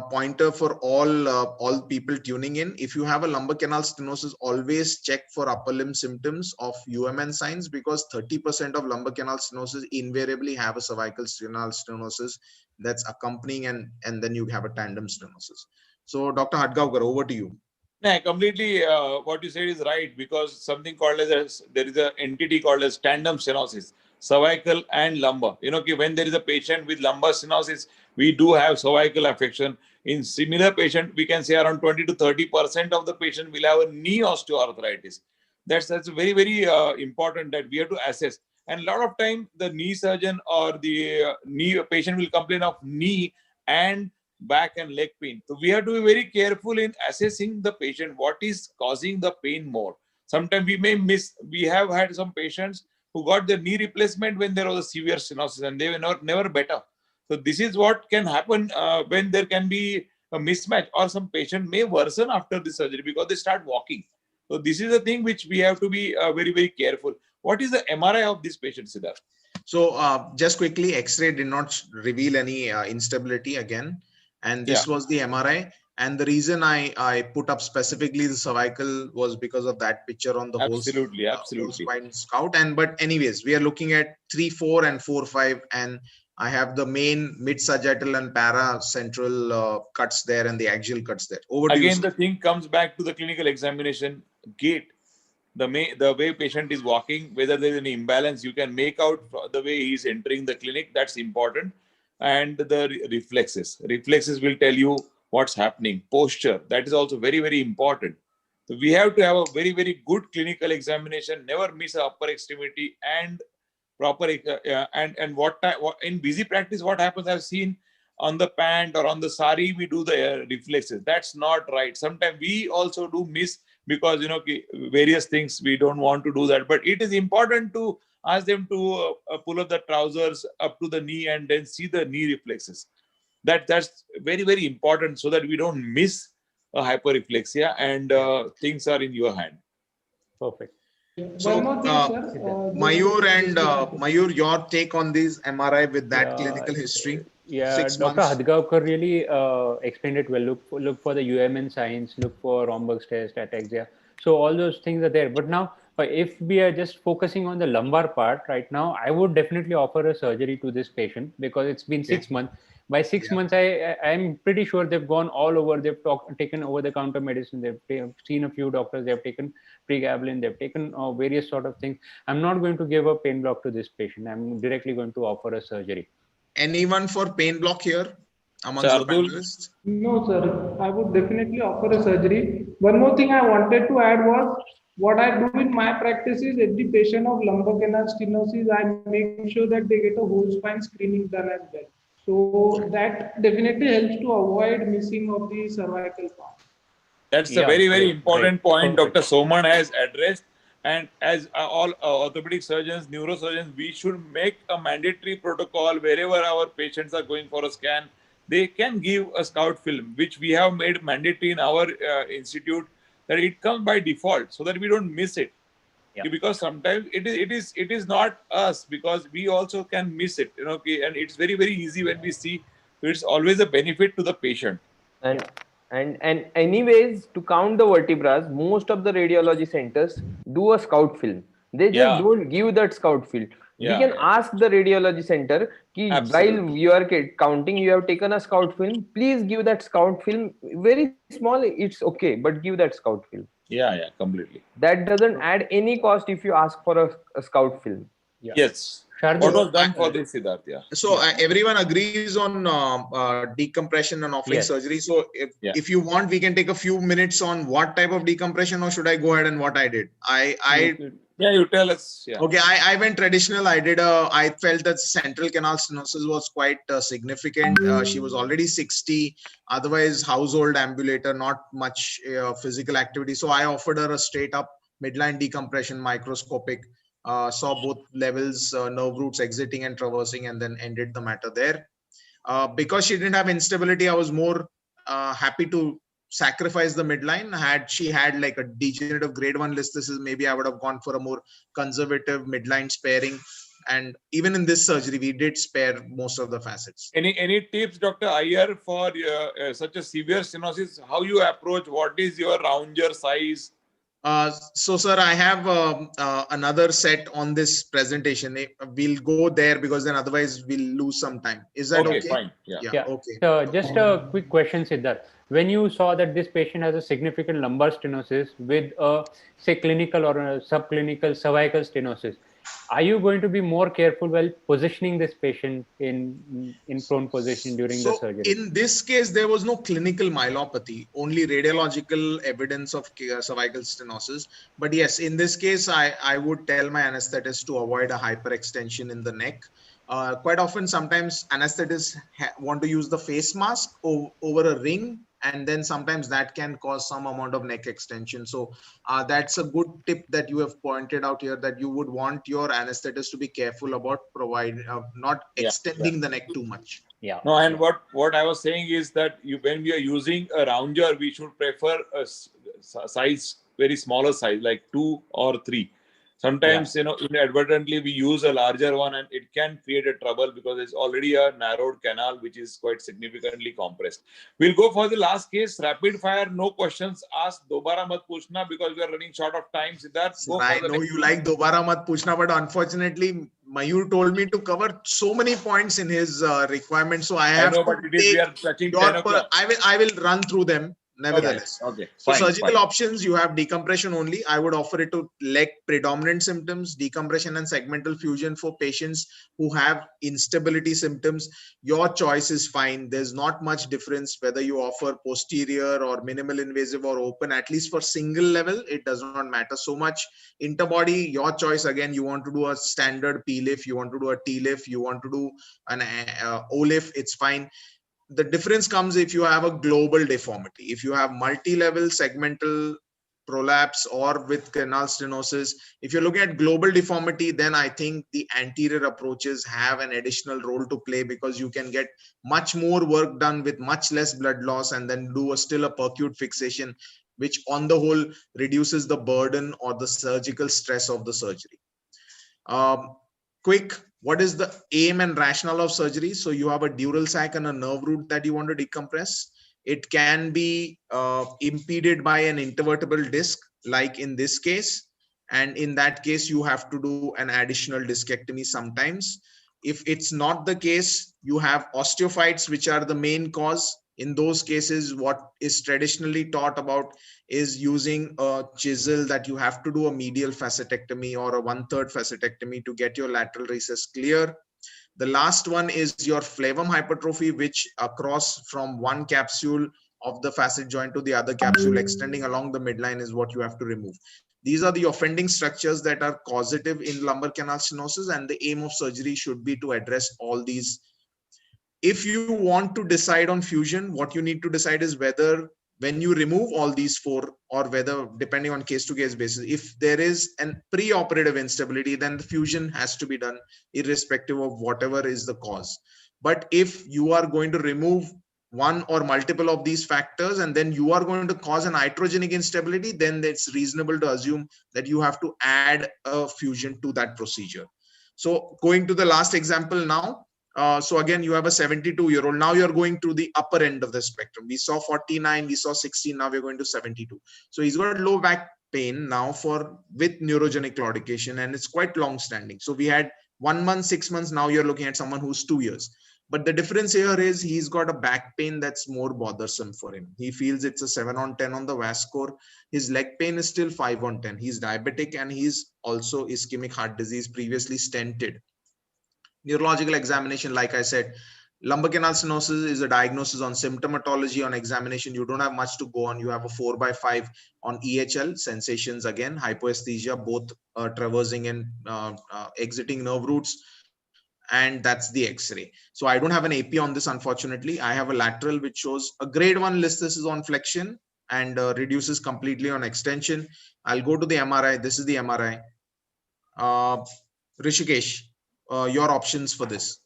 pointer for all people tuning in. If you have a lumbar canal stenosis, always check for upper limb symptoms of UMN signs, because 30% of lumbar canal stenosis invariably have a cervical canal stenosis that's accompanying, and then you have a tandem stenosis. So Dr. Hadgaonkar, over to you. Yeah, completely. What you said is right, because something called as there is an entity called as tandem stenosis, cervical and lumbar. When there is a patient with lumbar stenosis, we do have cervical affection. In similar patient, we can say around 20 to 30% of the patient will have a knee osteoarthritis. That's very, very important that we have to assess. And a lot of time, the knee surgeon or the knee patient will complain of knee and back and leg pain. So we have to be very careful in assessing the patient, what is causing the pain more. Sometimes we may miss. We have had some patients who got their knee replacement when there was a severe stenosis and they were never better. So this is what can happen when there can be a mismatch, or some patient may worsen after the surgery because they start walking. So this is a thing which we have to be very, very careful. What is the MRI of this patient, Siddharth? So just quickly, X-ray did not reveal any instability again. And this was the MRI. And the reason I put up specifically the cervical was because of that picture on the whole spine scout. But anyways, we are looking at 3-4 and 4-5, and I have the main mid sagittal and para central cuts there and the axial cuts there. Over to you. Again, the thing comes back to the clinical examination gait. The way patient is walking, whether there is any imbalance, you can make out the way he is entering the clinic. That's important. And the reflexes will tell you what's happening. Posture, that is also very, very important. So we have to have a very, very good clinical examination, never miss a upper extremity and proper and what in busy practice, what happens, I've seen on the pant or on the sari, we do the reflexes. That's not right. Sometimes we also do miss because various things, we don't want to do that. But it is important to ask them to pull up the trousers up to the knee and then see the knee reflexes. That's very, very important, so that we don't miss a hyperreflexia and things are in your hand. Perfect. So Mayur, your take on this MRI with that clinical history? Yeah, Dr. Hadgaonkar really explained it well. Look for the UMN signs, look for Romberg's test, ataxia. So all those things are there. But now, if we are just focusing on the lumbar part right now, I would definitely offer a surgery to this patient, because it's been 6 months. By 6 months, I'm pretty sure they've gone all over. They've taken over-the-counter medicine. They've seen a few doctors. They've taken pregabalin. They've taken various sort of things. I'm not going to give a pain block to this patient. I'm directly going to offer a surgery. Anyone for pain block here? amongst the Ardul? panelists? No, sir. I would definitely offer a surgery. One more thing I wanted to add was what I do in my practice is every patient of lumbar canal stenosis, I make sure that they get a whole spine screening done as well. So that definitely helps to avoid missing of the cervical part. That's a Yeah, very, very great, important great. point Perfect. Dr. Soman has addressed. And as all orthopedic surgeons, neurosurgeons, we should make a mandatory protocol wherever our patients are going for a scan. They can give a scout film, which we have made mandatory in our institute, that it comes by default so that we don't miss it. Yeah. Because sometimes it is not us, because we also can miss it, okay? And it's very, very easy when we see. So it's always a benefit to the patient. And anyways, to count the vertebrae, most of the radiology centers do a scout film. They just don't give that scout film. We can ask the radiology center ki while you are counting, you have taken a scout film, please give that scout film. Very small, it's okay, but give that scout film. Yeah, completely. That doesn't add any cost if you ask for a scout film. Yeah. Yes. What was done for this, Siddharth? Yeah. So everyone agrees on decompression and offering surgery. So if you want, we can take a few minutes on what type of decompression, or should I go ahead and what I did? You tell us. Yeah. Okay, I went traditional. I felt that central canal stenosis was quite significant. She was already 60, otherwise household ambulator, not much physical activity. So I offered her a straight up midline decompression, microscopic. Saw both levels, nerve roots exiting and traversing, and then ended the matter there. Because she didn't have instability, I was more happy to sacrifice the midline. Had she had like a degenerative grade 1 listhesis, maybe I would have gone for a more conservative midline sparing. And even in this surgery, we did spare most of the facets. Any tips, Dr. Iyer, for such a severe stenosis? How you approach? What is your rounder size? So, sir, I have another set on this presentation. We'll go there because then otherwise we'll lose some time. Is that okay? Fine. Yeah. Okay. So just a quick question, Siddharth. When you saw that this patient has a significant lumbar stenosis with a, say, clinical or a subclinical cervical stenosis, are you going to be more careful while positioning this patient in prone position during the surgery? In this case, there was no clinical myelopathy, only radiological evidence of cervical stenosis. But yes, in this case, I would tell my anesthetist to avoid a hyperextension in the neck. Quite often, sometimes anesthetists want to use the face mask over a ring, and then sometimes that can cause some amount of neck extension. So that's a good tip that you have pointed out here, that you would want your anesthetist to be careful about not extending the neck too much. Yeah. No, and what I was saying is that when we are using a rounder, we should prefer a size, very smaller size, like 2 or 3. Sometimes, inadvertently we use a larger one, and it can create a trouble because it's already a narrowed canal which is quite significantly compressed. We'll go for the last case, rapid fire, no questions asked. Dobara mat puchna, because we are running short of time. Siddharth, I know you like Dobara mat puchna, but unfortunately, Mayur told me to cover so many points in his requirements, so I have we are touching 10 o'clock. I will run through them. Nevertheless, okay. So surgical options, you have decompression only. I would offer it to leg predominant symptoms, decompression and segmental fusion for patients who have instability symptoms. Your choice is fine. There's not much difference whether you offer posterior or minimal invasive or open. At least for single level, it does not matter so much. Interbody, your choice. Again, you want to do a standard P-lift, you want to do a T-lift, you want to do an O-lift, it's fine. The difference comes if you have a global deformity. If you have multi-level segmental prolapse or with canal stenosis, if you're looking at global deformity, then I think the anterior approaches have an additional role to play, because you can get much more work done with much less blood loss, and then do still a percute fixation, which on the whole reduces the burden or the surgical stress of the surgery. Quick, what is the aim and rationale of surgery? So you have a dural sac and a nerve root that you want to decompress. It can be impeded by an intervertebral disc, like in this case. And in that case, you have to do an additional discectomy sometimes. If it's not the case, you have osteophytes, which are the main cause. In those cases, what is traditionally taught about is using a chisel, that you have to do a medial facetectomy or a 1/3 facetectomy to get your lateral recess clear. The last one is your flavum hypertrophy, which across from one capsule of the facet joint to the other capsule extending along the midline is what you have to remove. These are the offending structures that are causative in lumbar canal stenosis, and the aim of surgery should be to address all these. If you want to decide on fusion, what you need to decide is whether when you remove all these four, or whether, depending on case to case basis, if there is an pre-operative instability, then the fusion has to be done irrespective of whatever is the cause. But if you are going to remove one or multiple of these factors and then you are going to cause an iatrogenic instability, then it's reasonable to assume that you have to add a fusion to that procedure. So going to the last example now. So again, you have a 72-year-old. Now you're going to the upper end of the spectrum. We saw 49, we saw 60, now we're going to 72. So he's got low back pain now with neurogenic claudication, and it's quite long standing. So we had 1 month, 6 months. Now you're looking at someone who's 2 years. But the difference here is he's got a back pain that's more bothersome for him. He feels it's a 7 on 10 on the VAS score. His leg pain is still 5 on 10. He's diabetic and he's also ischemic heart disease, previously stented. Neurological examination, like I said, lumbar canal stenosis is a diagnosis on symptomatology. On examination, you don't have much to go on. You have a 4x5 on EHL, sensations again, hypoesthesia, both traversing and exiting nerve roots. And that's the X-ray. So I don't have an AP on this, unfortunately. I have a lateral which shows a grade 1 listhesis on flexion and reduces completely on extension. I'll go to the MRI. This is the MRI. Rishikesh, your options for this.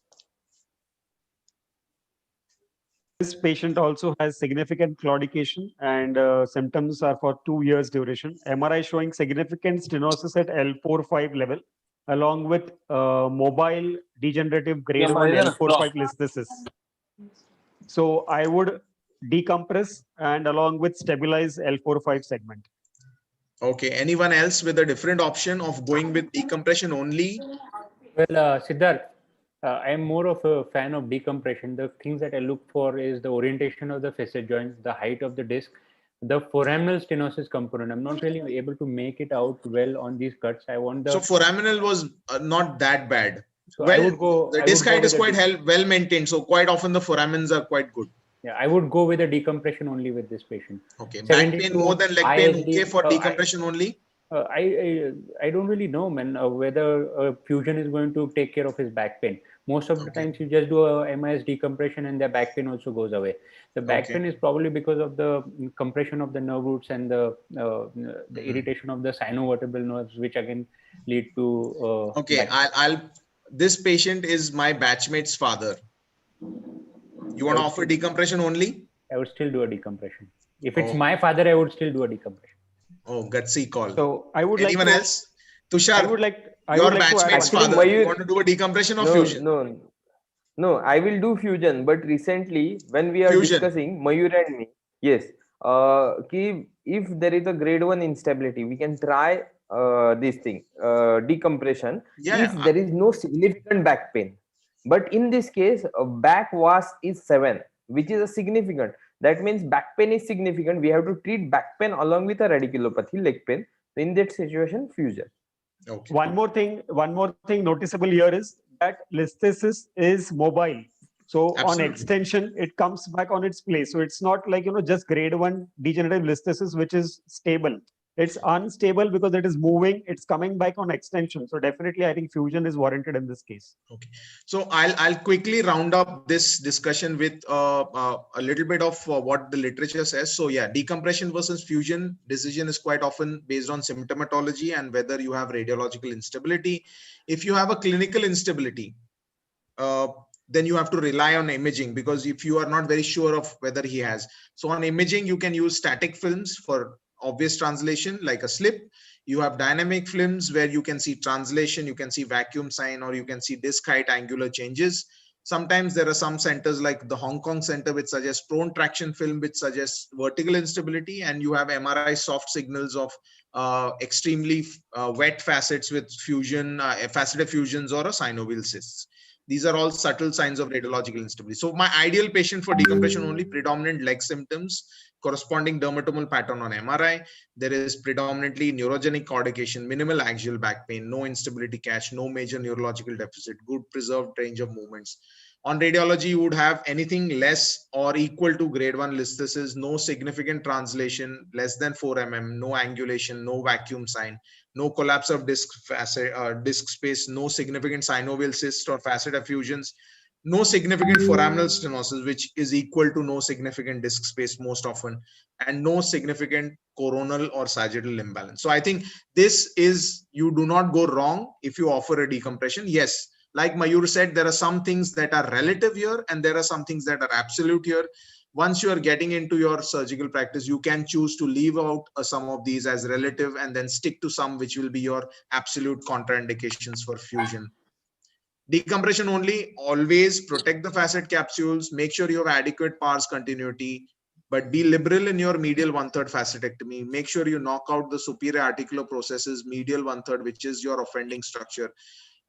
This patient also has significant claudication and symptoms are for 2 years duration. MRI showing significant stenosis at L4-5 level, along with mobile degenerative grade 1 L4-5 listhesis. So I would decompress and along with stabilize L4-5 segment. Okay. Anyone else with a different option of going with decompression only? Well, Siddharth, I am more of a fan of decompression. The things that I look for is the orientation of the facet joints, the height of the disc, the foraminal stenosis component. I'm not really able to make it out well on these cuts. I want the. So foraminal was not that bad. So well, I would go. The disc height is quite well maintained. So quite often the foramens are quite good. Yeah, I would go with a decompression only with this patient. Okay. Back pain more than leg pain. Okay for decompression only. I don't really know, man, whether a fusion is going to take care of his back pain. Most of the times you just do a MIS decompression and their back pain also goes away. The back pain is probably because of the compression of the nerve roots and the irritation of the sinovertebral nerves, which again lead to. Okay, this patient is my batchmate's father. You want to offer decompression only? I would still do a decompression. If it's my father, I would still do a decompression. Oh, gutsy call. So I would anyone like to, else? Tushar, your batchmate's father. You want to do a decompression or fusion? No, I will do fusion. But recently, when we are discussing Mayur and me, yes, if there is a grade 1 instability, we can try this thing, decompression. If there is no significant back pain. But in this case, back VAS is 7, which is a significant. That means back pain is significant. We have to treat back pain along with a radiculopathy, leg pain. In that situation, fusion. Okay. One more thing noticeable here is that listhesis is mobile. So on extension, it comes back on its place. So it's not like, just grade 1 degenerative listhesis, which is stable. It's unstable because it is moving. It's coming back on extension. So definitely, I think fusion is warranted in this case. Okay. So I'll quickly round up this discussion with a little bit of what the literature says. So yeah, decompression versus fusion decision is quite often based on symptomatology and whether you have radiological instability. If you have a clinical instability, then you have to rely on imaging, because if you are not very sure of whether he has. So on imaging, you can use static films for obvious translation like a slip. You have dynamic films where you can see translation, you can see vacuum sign, or you can see disc height angular changes. Sometimes there are some centers like the Hong Kong center which suggests prone traction film, which suggests vertical instability, and you have MRI soft signals of extremely wet facets with fusion, faceted fusions or a synovial cysts. These are all subtle signs of radiological instability. So my ideal patient for decompression only, predominant leg symptoms, corresponding dermatomal pattern on MRI. There is predominantly neurogenic caudation, minimal axial back pain, no instability catch, no major neurological deficit, good preserved range of movements. On radiology, you would have anything less or equal to grade 1 listhesis, no significant translation, less than 4 mm, no angulation, no vacuum sign, no collapse of disc space, no significant synovial cyst or facet effusions, no significant foraminal stenosis, which is equal to no significant disc space most often, and no significant coronal or sagittal imbalance. So I think this is, you do not go wrong if you offer a decompression. Yes, like Mayur said, there are some things that are relative here and there are some things that are absolute here. Once you are getting into your surgical practice, you can choose to leave out some of these as relative and then stick to some which will be your absolute contraindications for fusion. Decompression only, always protect the facet capsules, make sure you have adequate pars continuity, but be liberal in your medial 1/3 facetectomy. Make sure you knock out the superior articular processes, medial 1/3, which is your offending structure.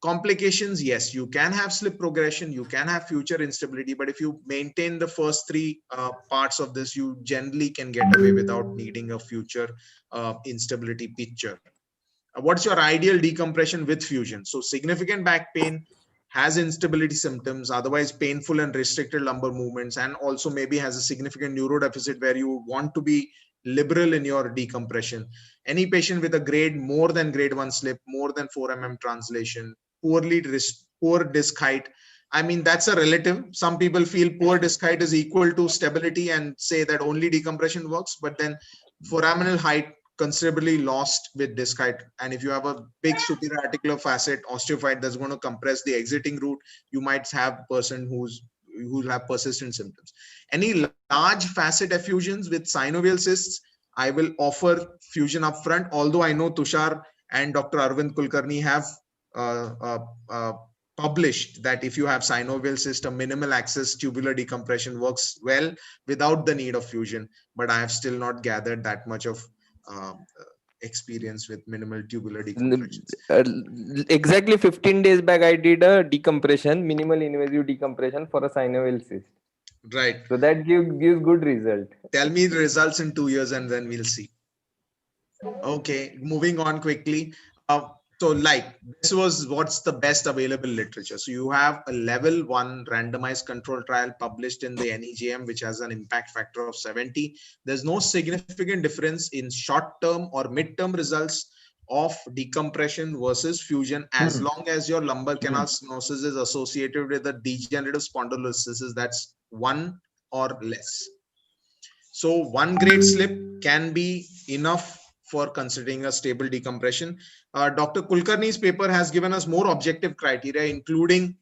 Complications, yes, you can have slip progression, you can have future instability, but if you maintain the first three parts of this, you generally can get away without needing a future instability picture. What's your ideal decompression with fusion? So significant back pain, has instability symptoms, otherwise painful and restricted lumbar movements, and also maybe has a significant neurodeficit where you want to be liberal in your decompression. Any patient with a grade more than grade 1 slip, more than 4 mm translation, poor disc height. I mean, that's a relative. Some people feel poor disc height is equal to stability and say that only decompression works, but then foraminal height considerably lost with disc height. And if you have a big superior articular facet osteophyte that's going to compress the exiting route, you might have a person who'll have persistent symptoms. Any large facet effusions with synovial cysts, I will offer fusion upfront. Although I know Tushar and Dr. Arvind Kulkarni have published that if you have synovial cyst, a minimal access tubular decompression works well without the need of fusion. But I have still not gathered that much of experience with minimal tubular decompressions. Exactly 15 days back, I did a decompression, minimal invasive decompression for a synovial cyst. Right. So that gives good result. Tell me the results in 2 years and then we'll see. Okay, moving on quickly. So like this was what's the best available literature. So you have a level 1 randomized control trial published in the NEJM, which has an impact factor of 70. There's no significant difference in short-term or mid-term results of decompression versus fusion as long as your lumbar canal stenosis is associated with a degenerative spondylolisthesis that's 1 or less. So 1 grade slip can be enough for considering a stable decompression. Dr. Kulkarni's paper has given us more objective criteria, including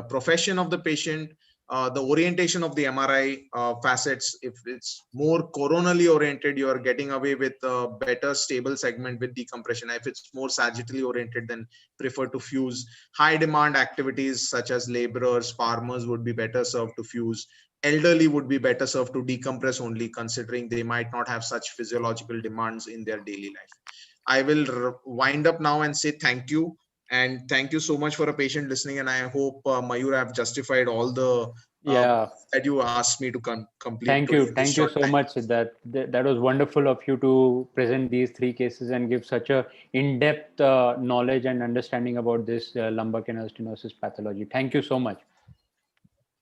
profession of the patient, the orientation of the MRI facets. If it's more coronally oriented, you are getting away with a better stable segment with decompression. If it's more sagittally oriented, then prefer to fuse. High demand activities such as laborers, farmers would be better served to fuse. Elderly would be better served to decompress only, considering they might not have such physiological demands in their daily life. I will wind up now and say thank you. And thank you so much for a patient listening. And I hope Mayur have justified all the that you asked me to complete. Thank you so much. That was wonderful of you to present these 3 cases and give such a in-depth knowledge and understanding about this lumbar canal stenosis pathology. Thank you so much.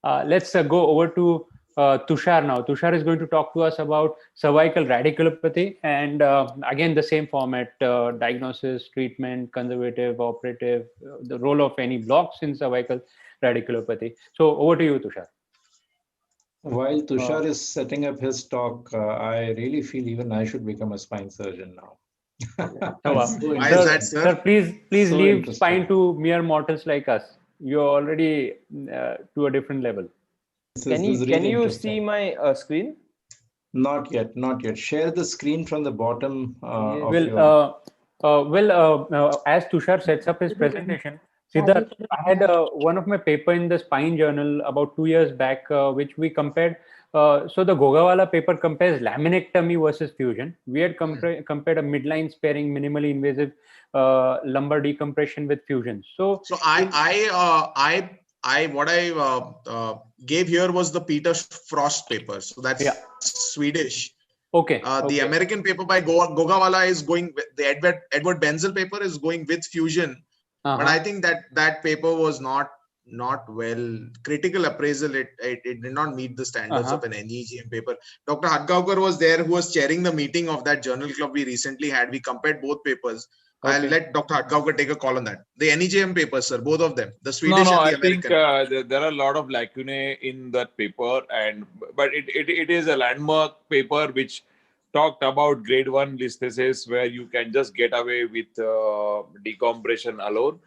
Let's go over to Tushar now. Tushar is going to talk to us about cervical radiculopathy, and again the same format: diagnosis, treatment, conservative, operative, the role of any blocks in cervical radiculopathy. So over to you, Tushar. While Tushar is setting up his talk, I really feel even I should become a spine surgeon now. Why is that, sir? Sir, please leave spine to mere mortals like us. You're already to a different level. Can you see my screen? Not yet. Share the screen from the bottom. As Tushar sets up his presentation, Siddharth, I had one of my paper in the Spine Journal about 2 years back, which we compared. So the Gogawala paper compares laminectomy versus fusion. We had compared a midline sparing, minimally invasive lumbar decompression with fusion. So I what I gave here was the Peter Frost paper. So that's Swedish. Okay. The American paper by Gogawala is going. The Edward Benzel paper is going with fusion, but I think that paper was not well. Critical appraisal, it did not meet the standards of an NEGM paper. Dr. Hadgaonkar was there, who was chairing the meeting of that journal club we recently had. We compared both papers. I'll let Dr. Hadgaonkar take a call on that. The NEGM papers, sir, both of them, the Swedish and the American. I think there are a lot of lacunae in that paper, but it is a landmark paper which talked about grade 1 listhesis where you can just get away with decompression alone,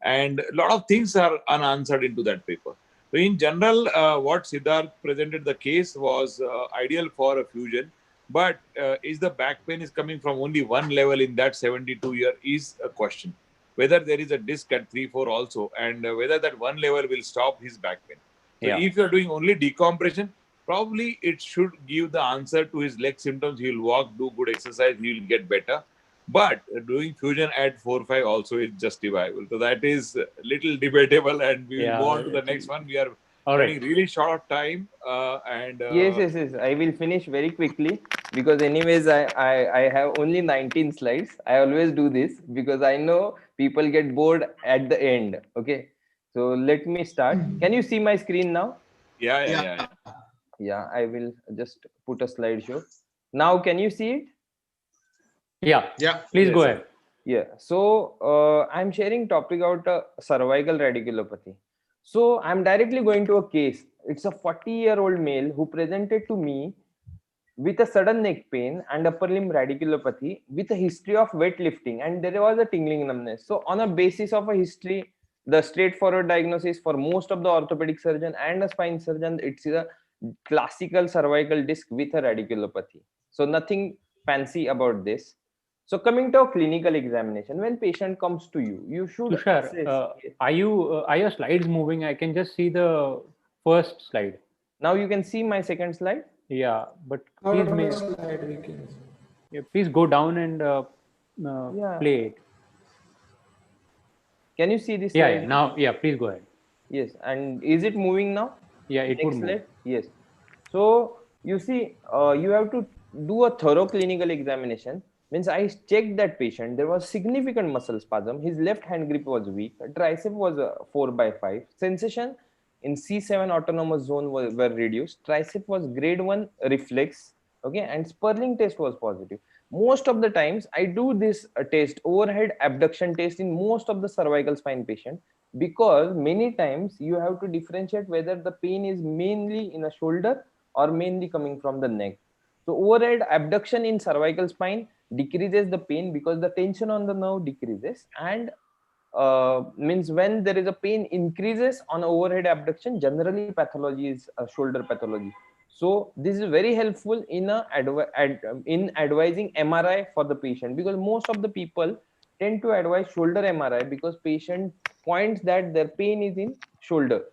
and a lot of things are unanswered into that paper. So in general, what Siddharth presented the case was ideal for a fusion. But is the back pain is coming from only one level in that 72-year is a question. Whether there is a disc at 3-4 also, and whether that one level will stop his back pain. So if you're doing only decompression, probably it should give the answer to his leg symptoms. He'll walk, do good exercise, he'll get better. But doing fusion at 4-5 also is justifiable. So that is a little debatable, and we will go on to the next one. We are running really short of time. Yes. I will finish very quickly because anyways, I have only 19 slides. I always do this because I know people get bored at the end. Okay. So let me start. Can you see my screen now? Yeah. Yeah, I will just put a slideshow. Now, can you see it? Yeah. Please go ahead. Yeah. So I'm sharing topic out cervical radiculopathy. So I'm directly going to a case. It's a 40-year-old male who presented to me with a sudden neck pain and upper limb radiculopathy with a history of weightlifting, and there was a tingling numbness. So on a basis of a history, the straightforward diagnosis for most of the orthopedic surgeon and a spine surgeon, it's a classical cervical disc with a radiculopathy. So nothing fancy about this. So coming to a clinical examination, when patient comes to you, you should Tushar, are your slides moving? I can just see the first slide. Now you can see my second slide. Yeah, but please please go down and play it. Can you see this? Yeah. Now, please go ahead. Yes, and is it moving now? Yeah, it would move. Yes. So you see, you have to do a thorough clinical examination. Means I checked that patient. There was significant muscle spasm. His left hand grip was weak. Tricep was 4/5. Sensation in C7 autonomous zone were reduced. Tricep was grade 1 reflex. Okay, and Sperling test was positive. Most of the times I do this test, overhead abduction test, in most of the cervical spine patient, because many times you have to differentiate whether the pain is mainly in a shoulder or mainly coming from the neck. So overhead abduction in cervical spine decreases the pain because the tension on the nerve decreases, and means when there is a pain increases on overhead abduction, generally pathology is a shoulder pathology. So this is very helpful in advising MRI for the patient, because most of the people tend to advise shoulder MRI because patient points that their pain is in shoulder.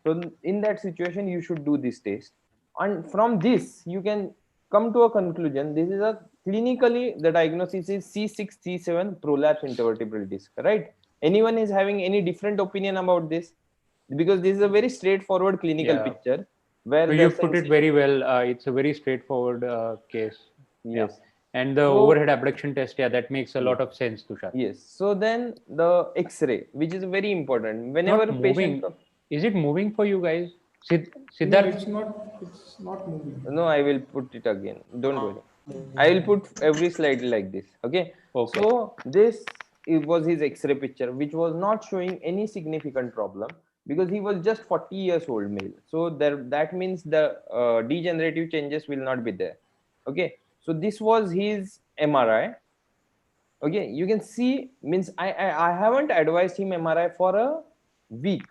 So in that situation, you should do this test, and from this you can come to a conclusion. This is a clinically, the diagnosis is C6 C7 prolapse intervertebral disc, right? Anyone is having any different opinion about this? Because this is a very straightforward clinical picture where so you put it very well. It's a very straightforward case. Yes. And the overhead abduction test, that makes a lot of sense, Tushar. Yes. So then the X-ray, which is very important. Whenever patient is it moving for you guys? Siddharth? No, it's not moving. No, I will put it again. Don't worry. I will put every slide like this. Okay. So this was his X-ray picture, which was not showing any significant problem because he was just 40 years old male. So that means the degenerative changes will not be there. Okay. So this was his MRI. Okay. You can see, means I haven't advised him MRI for a week.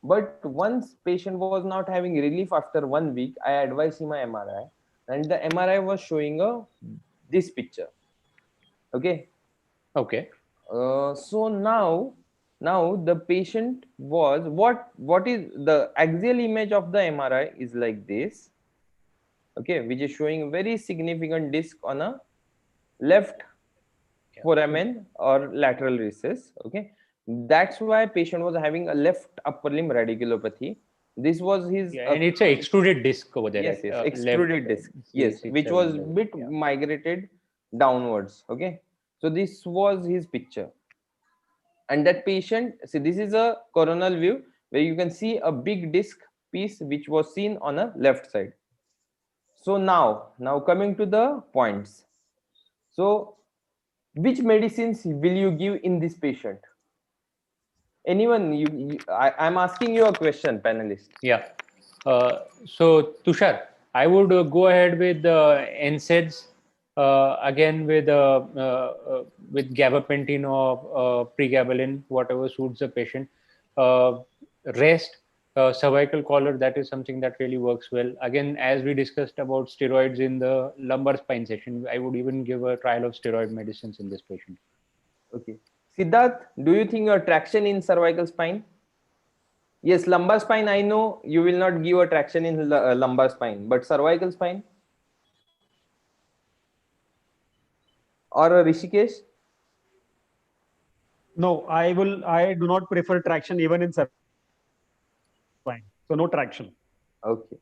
But once patient was not having relief after 1 week, I advised him a MRI, and the MRI was showing this picture. Okay. So now the patient was what is the axial image of the MRI is like this. Okay, which is showing very significant disc on a left foramen or lateral recess. Okay. That's why patient was having a left upper limb radiculopathy. This was his and it's an extruded disc over there. Yes, right? yes, extruded disc. Yes, which was bit migrated downwards. Okay, so this was his picture. And that patient, see, this is a coronal view where you can see a big disc piece which was seen on a left side. So now coming to the points. So which medicines will you give in this patient? Anyone? I'm asking you a question, panelist. Yeah. So Tushar, I would go ahead with NSAIDs again with gabapentin or pregabalin, whatever suits the patient. Rest, cervical collar, that is something that really works well. Again, as we discussed about steroids in the lumbar spine session, I would even give a trial of steroid medicines in this patient. Okay. Siddharth, do you think your traction in cervical spine? Yes, lumbar spine, I know you will not give a traction in lumbar spine, but cervical spine? Or a Rishikesh? No, I do not prefer traction even in cervical spine. So no traction. Okay.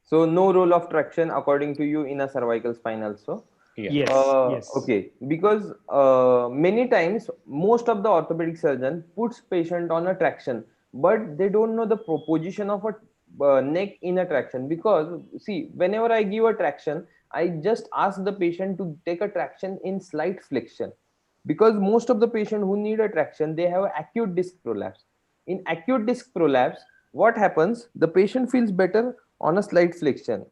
So no role of traction according to you in a cervical spine also? Yeah. Yes, yes. Okay, because many times most of the orthopedic surgeon puts patient on a traction, but they don't know the position of a neck in a traction. Because see, whenever I give a traction, I just ask the patient to take a traction in slight flexion, because most of the patient who need a traction, they have acute disc prolapse. In acute disc prolapse, what happens? The patient feels better on a slight flexion.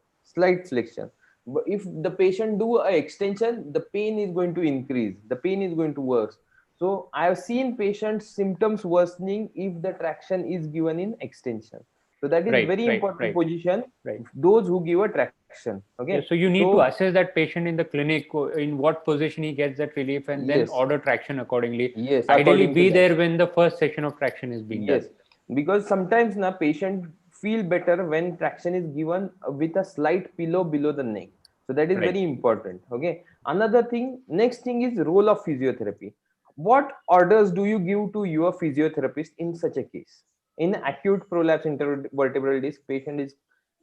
But if the patient do a extension, the pain is going to increase, the pain is going to worse. So I have seen patients symptoms worsening if the traction is given in extension. So that is very important position. Those who give a traction. Okay. Yeah, so you need to assess that patient in the clinic, in what position he gets that relief, and then order traction accordingly. Yes. Ideally be there when the first session of traction is being done. Because sometimes na patient feel better when traction is given with a slight pillow below the neck. So that is very important. Okay. Another thing, next thing is role of physiotherapy. What orders do you give to your physiotherapist in such a case? In acute prolapse intervertebral disc, patient is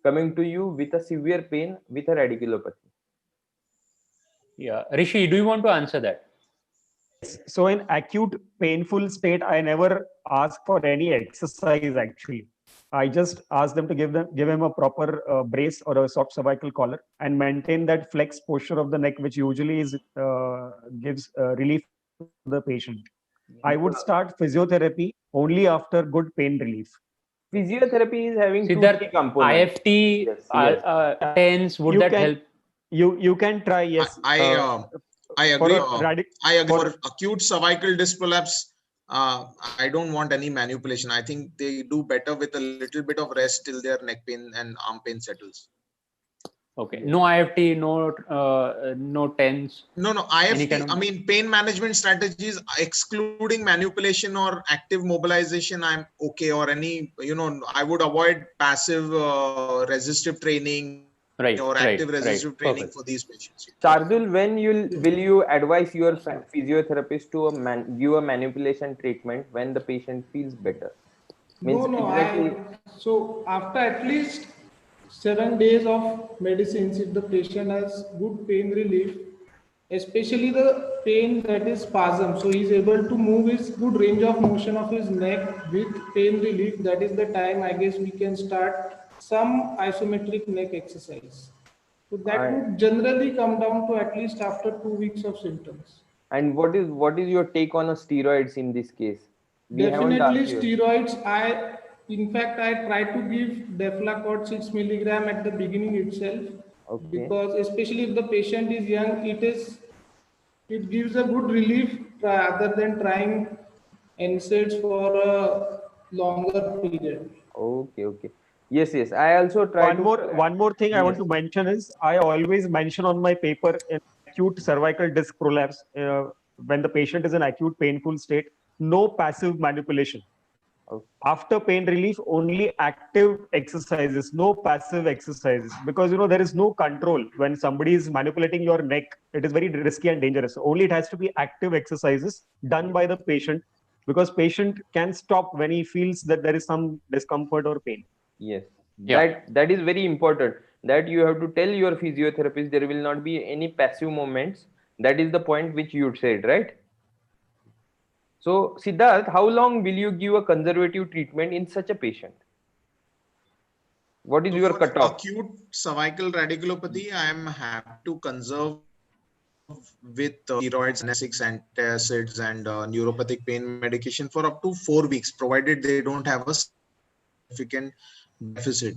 coming to you with a severe pain with a radiculopathy. Yeah, Rishi, do you want to answer that? So in acute painful state, I never ask for any exercise actually. I just ask them to give him a proper brace or a soft cervical collar and maintain that flex posture of the neck, which usually gives relief to the patient. I would start physiotherapy only after good pain relief. Physiotherapy is having two components. IFT, TENS, would that help? You can try, yes. I agree. I agree. For acute cervical disc prolapse, I don't want any manipulation. I think they do better with a little bit of rest till their neck pain and arm pain settles. Okay. No IFT, no TENS. No. IFT. I mean, pain management strategies excluding manipulation or active mobilization. I'm okay. Or any, I would avoid passive resistive training. Or active resistive training for these patients. Shardul, when will you advise your physiotherapist to give a manipulation treatment when the patient feels better? So after at least 7 days of medicines, if the patient has good pain relief, especially the pain that is spasm, so he is able to move his good range of motion of his neck with pain relief, that is the time I guess we can start some isometric neck exercise. So that would generally come down to at least after 2 weeks of symptoms. And what is your take on steroids in this case? Definitely steroids. In fact, I try to give Deflacort 6 milligram at the beginning itself, because especially if the patient is young, it gives a good relief rather than trying NSAIDs for a longer period. Okay. Yes. I also try one more thing I want to mention is I always mention on my paper in acute cervical disc prolapse, when the patient is in acute painful state, no passive manipulation. After pain relief, only active exercises, no passive exercises, because there is no control when somebody is manipulating your neck. It is very risky and dangerous. Only it has to be active exercises done by the patient because patient can stop when he feels that there is some discomfort or pain. Yes, that is very important, that you have to tell your physiotherapist there will not be any passive movements. That is the point which you said, right? So Siddharth, how long will you give a conservative treatment in such a patient? What is your cutoff? Acute cervical radiculopathy, I am happy to conserve with steroids, analgesics, antacids, and neuropathic pain medication for up to 4 weeks, provided they don't have a significant deficit.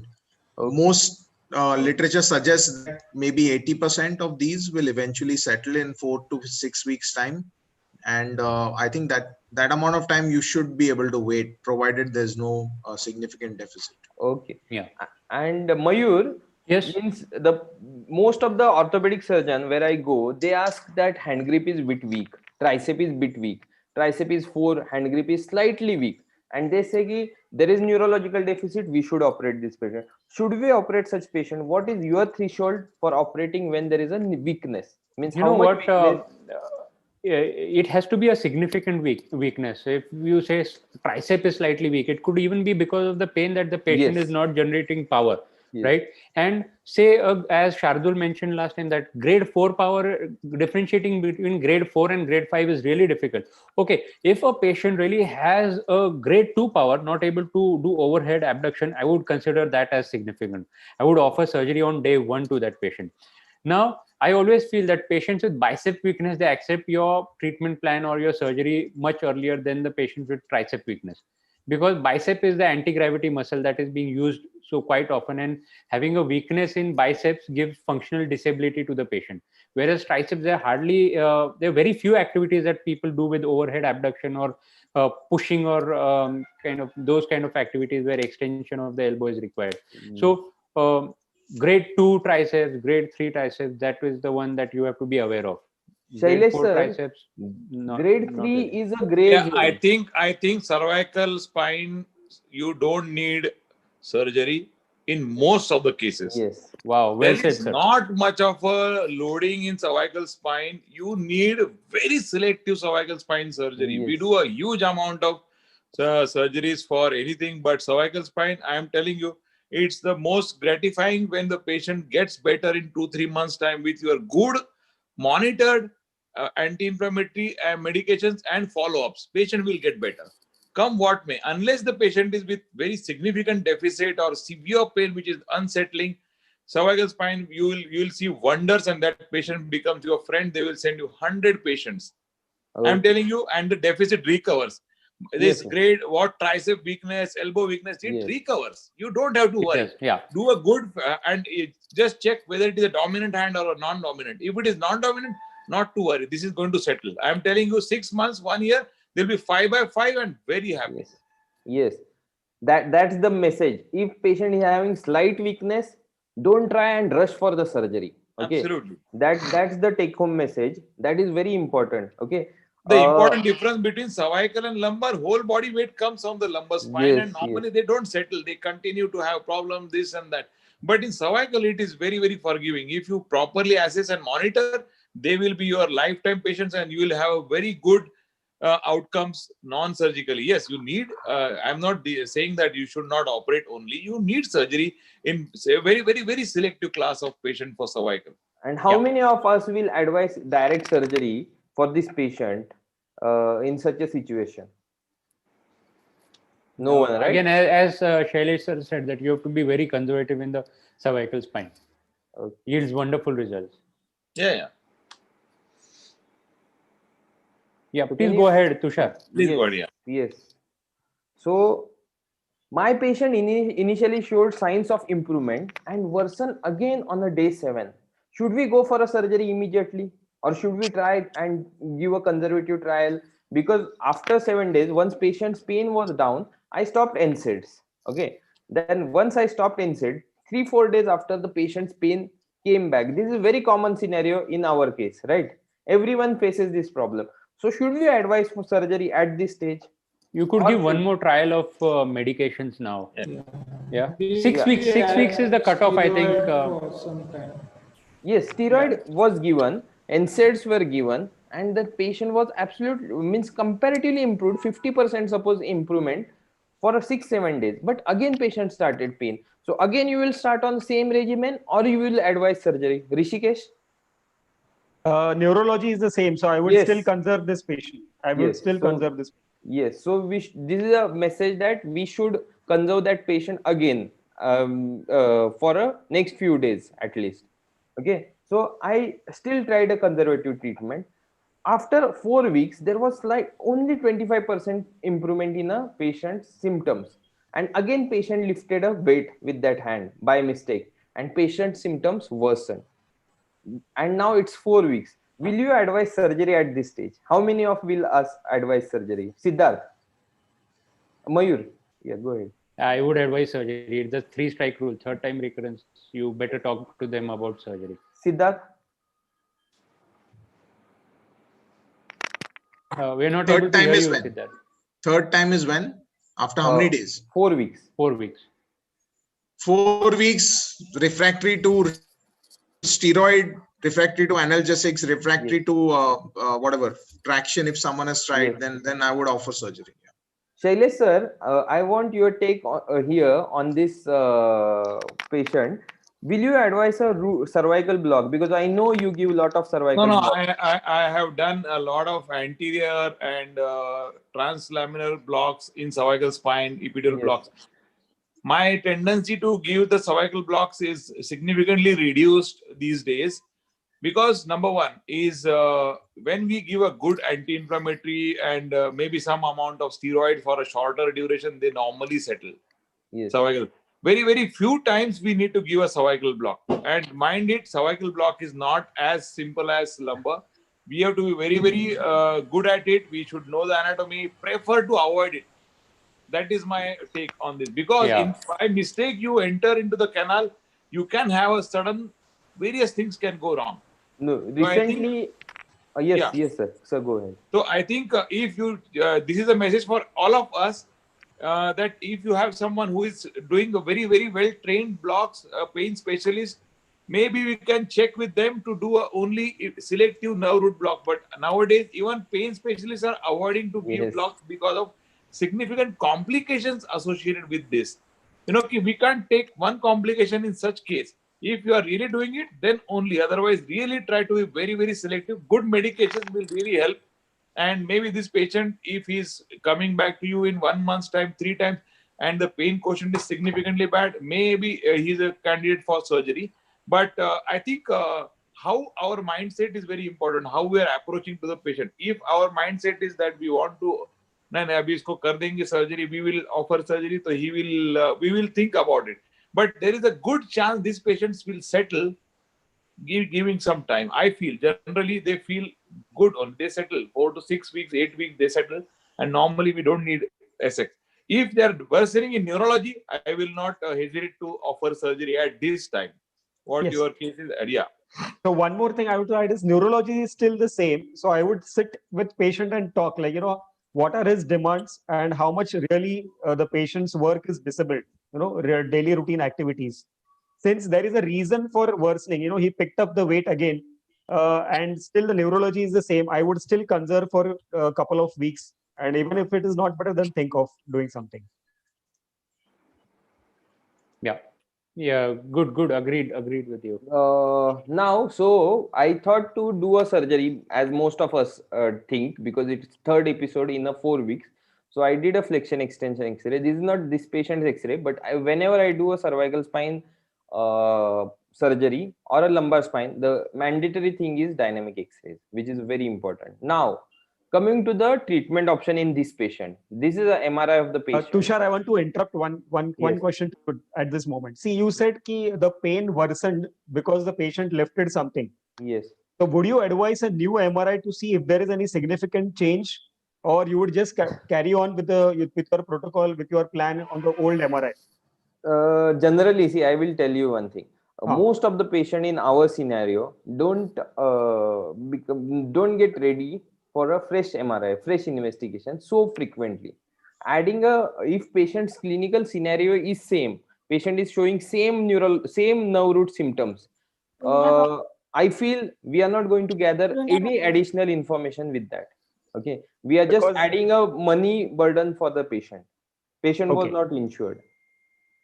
Most literature suggests that maybe 80% of these will eventually settle in 4 to 6 weeks time. And I think that amount of time you should be able to wait, provided there's no significant deficit. Okay. Yeah. And Mayur, yes, means the most of the orthopedic surgeon where I go, they ask that hand grip is bit weak, tricep is bit weak, tricep is 4, hand grip is slightly weak, and they say ki, there is neurological deficit, we should operate this patient. Should we operate such patient? What is your threshold for operating when there is a weakness? Means you how know much what? It has to be a significant weakness. If you say tricep is slightly weak, it could even be because of the pain that the patient is not generating power, right? And say, as Shardul mentioned last time, that grade 4 power, differentiating between grade 4 and grade 5 is really difficult. Okay, if a patient really has a grade 2 power, not able to do overhead abduction, I would consider that as significant. I would offer surgery on day 1 to that patient. Now, I always feel that patients with bicep weakness, they accept your treatment plan or your surgery much earlier than the patient with tricep weakness, because bicep is the anti-gravity muscle that is being used so quite often, and having a weakness in biceps gives functional disability to the patient. Whereas triceps, there are very few activities that people do with overhead abduction or pushing or those kind of activities where extension of the elbow is required. So grade 2 triceps, grade 3 triceps, that is the one that you have to be aware of. Grade 4 triceps, grade 3 is a gray zone. I think cervical spine, you don't need surgery in most of the cases. Yes. Wow, well said, sir. There is not much of a loading in cervical spine. You need very selective cervical spine surgery. Yes. We do a huge amount of surgeries for anything, but cervical spine, I am telling you, it's the most gratifying when the patient gets better in 2-3 months time with your good monitored anti-inflammatory medications and follow-ups. Patient will get better, come what may, unless the patient is with very significant deficit or severe pain which is unsettling. Cervical spine, you will see wonders, and that patient becomes your friend. They will send you 100 patients. I'm telling you, and the deficit recovers. This grade, what tricep weakness, elbow weakness, it recovers. You don't have to worry. Do a good and just check whether it is a dominant hand or a non-dominant. If it is non-dominant, not to worry. This is going to settle. I'm telling you, 6 months, 1 year, they'll be 5 by 5 and very happy. Yes. That's the message. If patient is having slight weakness, don't try and rush for the surgery. Okay. Absolutely. That's the take-home message. That is very important. Okay. The important difference between cervical and lumbar, whole body weight comes on the lumbar spine, and normally they don't settle. They continue to have problems, this and that. But in cervical, it is very, very forgiving. If you properly assess and monitor, they will be your lifetime patients, and you will have very good outcomes non-surgically. Yes, you need, I'm not saying that you should not operate only. You need surgery in a very, very, very selective class of patient for cervical. And how many of us will advise direct surgery for this patient in such a situation? No one, right? Again, as Shailesh sir said, that you have to be very conservative in the cervical spine. Yields wonderful results. Yeah. Yeah, please go ahead, Tushar. Please go ahead. Yes. So my patient initially showed signs of improvement and worsen again on a day 7. Should we go for a surgery immediately, or should we try and give a conservative trial? Because after 7 days, once patient's pain was down, I stopped NSAIDs. Okay. Then once I stopped NSAID, 3-4 days after, the patient's pain came back. This is a very common scenario in our case, right? Everyone faces this problem. So should we advise for surgery at this stage? You could give one more trial of medications now. Yeah. 6 weeks. 6 weeks is the cutoff, I think. Yes, steroid was given, NSAIDs were given, and the patient was means comparatively improved, 50% suppose improvement for 6-7 days, but again patient started pain. So again you will start on same regimen or you will advise surgery? Rishikesh? Neurology is the same, so I would still conserve this patient. I would still conserve this. Yes, so this is a message that we should conserve that patient again for a next few days at least. Okay, so I still tried a conservative treatment. After 4 weeks, there was like only 25% improvement in a patient's symptoms. And again, patient lifted a weight with that hand by mistake, and patient symptoms worsened. And now it's 4 weeks. Will you advise surgery at this stage? How many of will us advise surgery? Siddharth? Mayur? Yeah, go ahead. I would advise surgery. It's the 3-strike rule. Third time recurrence, you better talk to them about surgery. Siddharth? We're not able to hear you, Siddharth. Third time is when? After how many days? 4 weeks. 4 weeks. 4 weeks refractory to steroid, refractory to analgesics, refractory to whatever traction. If someone has tried, then I would offer surgery. Shailesh sir, I want your take here on this patient. Will you advise a cervical block? Because I know you give a lot of cervical block. I have done a lot of anterior and translaminar blocks in cervical spine, epidural blocks. My tendency to give the cervical blocks is significantly reduced these days because number one is when we give a good anti-inflammatory and maybe some amount of steroid for a shorter duration, they normally settle. Cervical. Very, very few times we need to give a cervical block. And mind it, cervical block is not as simple as lumbar. We have to be very, very good at it. We should know the anatomy, prefer to avoid it. That is my take on this. Because if by mistake you enter into the canal, you can have a sudden, various things can go wrong. No, recently, yes, sir. Sir, go ahead. So I think if you, this is a message for all of us, that if you have someone who is doing a very, very well-trained blocks, pain specialist, maybe we can check with them to do a only selective nerve root block. But nowadays, even pain specialists are avoiding to give blocks because of significant complications associated with this. You know, we can't take one complication in such case. If you are really doing it, then only. Otherwise, really try to be very, very selective. Good medications will really help. And maybe this patient, if he's coming back to you in 1 month's time, 3 times, and the pain quotient is significantly bad, maybe he's a candidate for surgery. But I think how our mindset is very important, how we are approaching to the patient. If our mindset is that we want to, अभी इसको कर देंगे surgery, we will offer surgery, so we will think about it. But there is a good chance these patients will settle, giving some time. I feel generally they feel good on they settle 4 to 6 weeks, 8 weeks they settle, and normally we don't need SX. If they are worsening in neurology, I will not hesitate to offer surgery at this time. What your case is? So one more thing I would add is neurology is still the same. So I would sit with patient and talk like, what are his demands and how much really the patient's work is disabled, daily routine activities. Since there is a reason for worsening, he picked up the weight again and still the neurology is the same. I would still conserve for a couple of weeks. And even if it is not better, then think of doing something. Yeah, good. Agreed with you. Now, so I thought to do a surgery as most of us think, because it's third episode in a 4 weeks. So I did a flexion extension X-ray. This is not this patient's X-ray, but whenever I do a cervical spine surgery or a lumbar spine, the mandatory thing is dynamic X-rays, which is very important. Now, coming to the treatment option in this patient, this is a MRI of the patient. Tushar, I want to interrupt one question at this moment. See, you said the pain worsened because the patient lifted something. Yes. So would you advise a new MRI to see if there is any significant change, or you would just carry on with your protocol, with your plan on the old MRI? Generally, see, I will tell you one thing. Most of the patient in our scenario don't get ready for a fresh MRI, fresh investigation so frequently. Adding if patient's clinical scenario is same, patient is showing same nerve root symptoms, I feel we are not going to gather any additional information with that. Okay, we are just adding a money burden for the patient. Patient was not insured.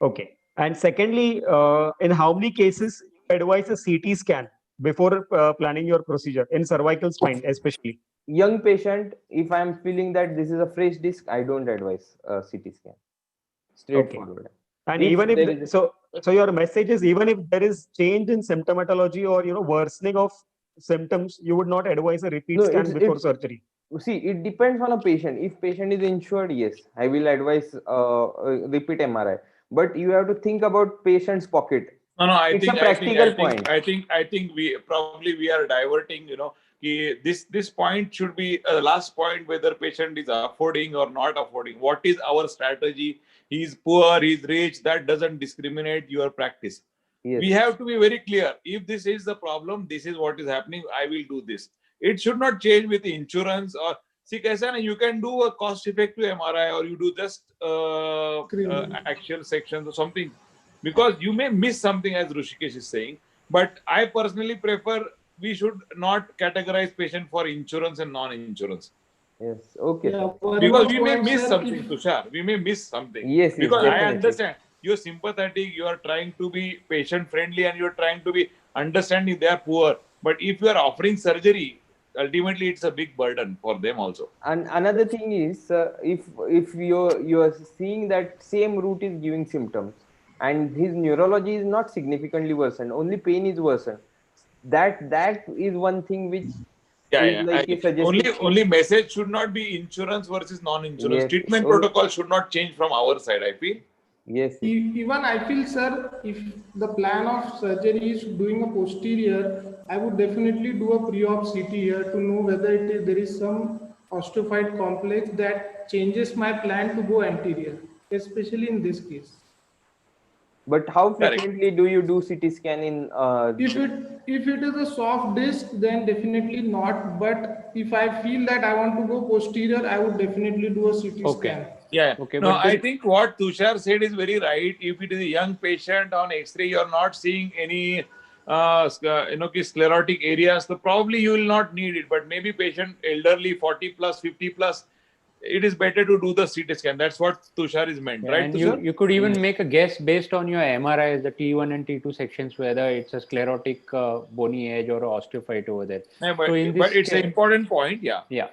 Okay. And secondly, in how many cases you advise a CT scan before planning your procedure in cervical spine, especially? Young patient, if I am feeling that this is a fresh disc, I don't advise a CT scan. Straightforward. Okay. And even if so your message is, even if there is change in symptomatology or worsening of symptoms, you would not advise a repeat scan before surgery. See, it depends on a patient. If patient is insured, yes, I will advise repeat MRI. But you have to think about patient's pocket. No, it's a practical point. I think we are diverting. This point should be the last point, whether patient is affording or not affording. What is our strategy? He's poor, he's rich. That doesn't discriminate your practice. Yes. We have to be very clear. If this is the problem, this is what is happening, I will do this. It should not change with insurance or see, you can do a cost-effective MRI or you do just axial sections or something, because you may miss something, as Rushikesh is saying. But I personally prefer we should not categorize patient for insurance and non-insurance. Yes, okay. Yeah, because we may miss something, Tushar. We may miss something. Yes, because I understand you're sympathetic, you are trying to be patient-friendly, and you're trying to be understanding they are poor. But if you are offering surgery, ultimately it's a big burden for them also. And another thing is, if you are seeing that same route is giving symptoms, and his neurology is not significantly worsened, only pain is worsened, that is one thing which only message should not be insurance versus non-insurance. Yes. Treatment protocol should not change from our side, I feel. Yes. Even I feel, sir, if the plan of surgery is doing a posterior, I would definitely do a pre-op CT here to know whether there is some osteophyte complex that changes my plan to go anterior, especially in this case. But how frequently do you do CT scan in? If it is a soft disc, then definitely not. But if I feel that I want to go posterior, I would definitely do a CT scan. Yeah. Okay. No, I think what Tushar said is very right. If it is a young patient on X-ray, you are not seeing any sclerotic areas, so probably you will not need it. But maybe patient elderly, 40 plus, 50 plus, it is better to do the CT scan. That's what Tushar is meant, right? And Tushar? you could even make a guess based on your MRIs, the T1 and T2 sections, whether it's a sclerotic bony edge or osteophyte over there. Yeah, but it's an important point. Yeah.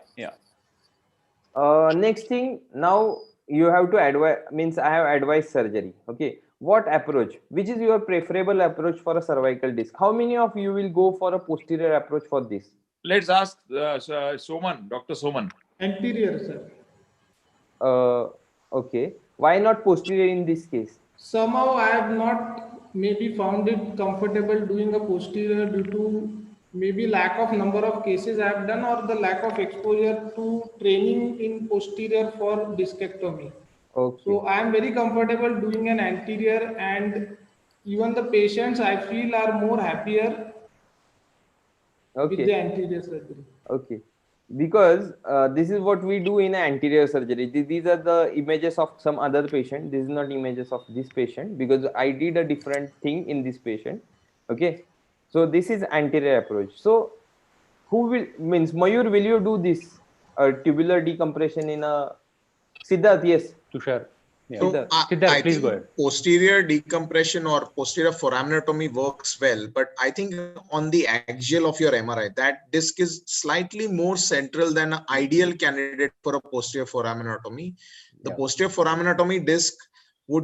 Next thing, now you have to advise, means I have advised surgery. Okay. What approach? Which is your preferable approach for a cervical disc? How many of you will go for a posterior approach for this? Let's ask Soman, Dr. Soman. Anterior, sir. Okay. Why not posterior in this case? Somehow I have not maybe found it comfortable doing a posterior due to maybe lack of number of cases I have done or the lack of exposure to training in posterior for discectomy. Okay. So I am very comfortable doing an anterior, and even the patients I feel are more happier with the anterior surgery. Okay. Because this is what we do in anterior surgery. These are the images of some other patient. This is not images of this patient because I did a different thing in this patient. Okay. So this is anterior approach. So who will, means Mayur, will you do this tubular decompression in a Siddharth? Yes. Tushar. Yeah. So Siddharth, please go ahead. Posterior decompression or posterior foraminotomy works well, but I think on the axial of your MRI, that disc is slightly more central than an ideal candidate for a posterior foraminotomy. The posterior foraminotomy disc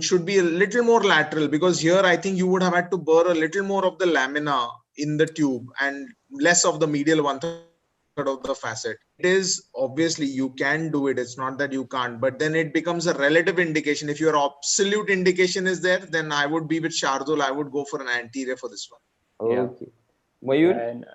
should be a little more lateral, because here I think you would have had to burr a little more of the lamina in the tube and less of the medial 1/3 of the facet. It is obviously you can do it. It's not that you can't, but then it becomes a relative indication. If your absolute indication is there, then I would be with Shardul. I would go for an anterior for this one. Okay. Mayur? And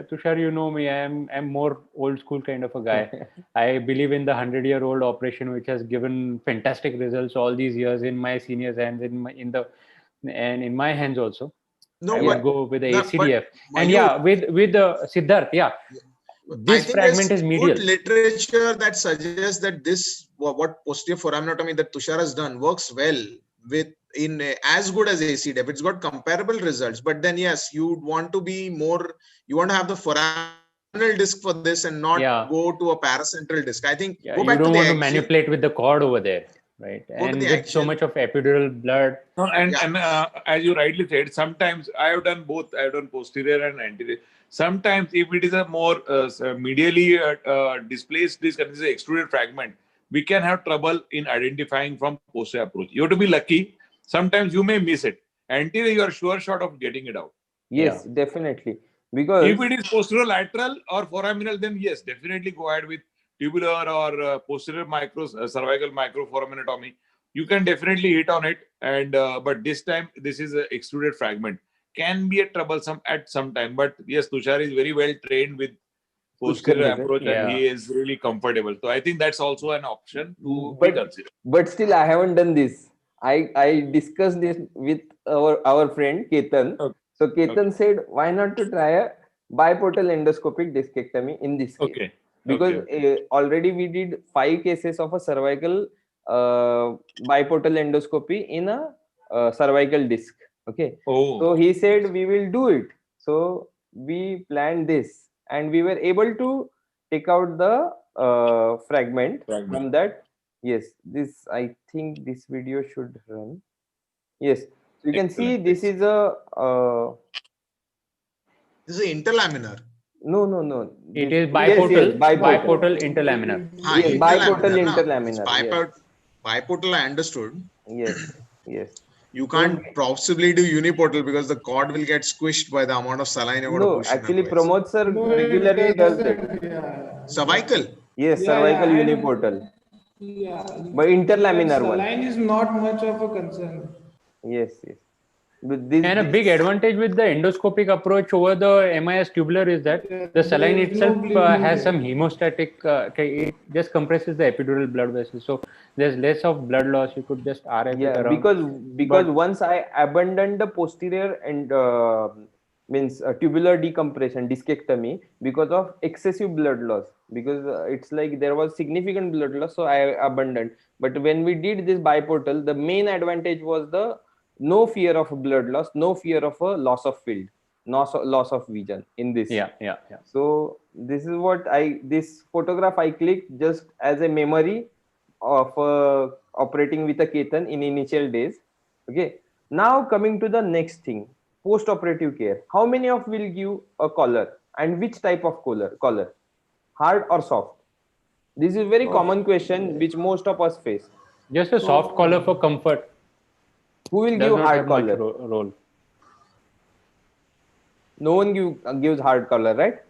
Tushar, you know me, I'm more old school kind of a guy. I believe in the 100-year-old operation, which has given fantastic results all these years in my seniors' hands, in my hands also. No, I would go with the ACDF. And with the Siddharth, this fragment is medial. Good literature that suggests that this, what posterior foraminotomy that Tushar has done works well. as good as AC depth. It's got comparable results, but then yes, you want to be more. You want to have the foraminal disc for this and not go to a paracentral disc. I think go back you don't to want the to manipulate with the cord over there, right? And with so much of epidural blood. No, and as you rightly said, sometimes I have done both. I have done posterior and anterior. Sometimes if it is a more medially displaced disc and this is an extruded fragment, we can have trouble in identifying from posterior approach. You have to be lucky. Sometimes you may miss it. Anterior, you are sure shot of getting it out. Yes, definitely. Because if it is posterolateral or foraminal, then yes, definitely go ahead with tubular or posterior cervical microforaminectomy. You can definitely hit on it, and but this time this is an extruded fragment. Can be a troublesome at some time, but yes, Tushar is very well trained with posterior approach and he is really comfortable. So I think that's also an option to be considered. But still, I haven't done this. I discussed this with our friend Ketan. Okay. So Ketan said, why not to try a biportal endoscopic discectomy in this case? Okay. Because already we did 5 cases of a cervical biportal endoscopy in a cervical disc. Okay. So he said we will do it. So we planned this and we were able to take out the fragment from that. Yes, this, I think this video should run. Yes, so you can see this is a this is interlaminar. No. It is biportal. Yes, biportal interlaminar. Yes, biportal interlaminar. Biportal, I understood. Yes. You can't possibly do uniportal because the cord will get squished by the amount of saline you're going to push. Actually, Pramod sir regularly does that. Cervical? Yes, cervical uniportal. But interlaminar one. Saline is not much of a concern. Yes. And a big advantage with the endoscopic approach over the MIS tubular is that the saline itself has some hemostatic, it just compresses the epidural blood vessels. So there's less of blood loss. You could just RF it around. Because once I abandoned the posterior and tubular decompression, discectomy, because of excessive blood loss, because it's like there was significant blood loss, so I abandoned. But when we did this biportal, the main advantage was the no fear of blood loss, no fear of a loss of field, loss of vision in this. Yeah. So this is what this photograph I clicked just as a memory of operating with a Ketan in initial days. Okay. Now coming to the next thing, post-operative care. How many of will give a collar and which type of collar? Hard or soft? This is a very common question which most of us face. Just a soft collar for comfort. Who will give hard collar? Role. No one gives hard collar, right?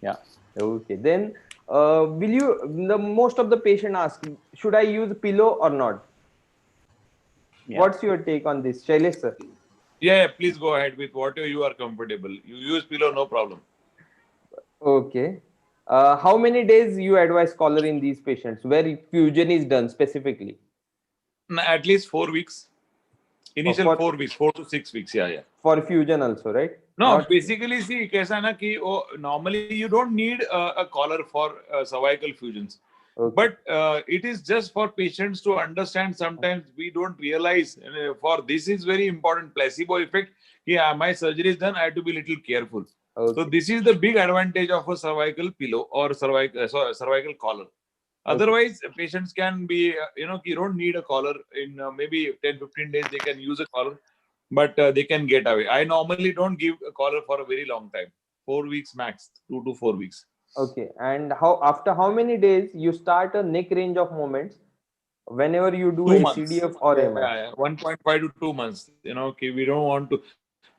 Yeah. Okay. Then most of the patient ask, should I use pillow or not? Yeah. What's your take on this, Shailesh sir? Yeah, please go ahead with whatever you are comfortable. You use pillow, no problem. Okay. How many days you advise collar in these patients where fusion is done specifically? At least 4 weeks. Initial 4 weeks, 4 to 6 weeks. Yeah. For fusion also, right? No, basically, see, kaisa na ki, normally you don't need a collar for cervical fusions. Okay. But it is just for patients to understand. Sometimes we don't realize. For this is very important placebo effect. Yeah, my surgery is done. I have to be a little careful. Okay. So this is the big advantage of a cervical pillow or cervical collar. Otherwise, patients can be, you don't need a collar. In maybe 10-15 days, they can use a collar, but they can get away. I normally don't give a collar for a very long time, 4 weeks max, 2 to 4 weeks. Okay. And after how many days you start a neck range of movements whenever you do ACDF or MS? Yeah, 1.5 to 2 months. We don't want to.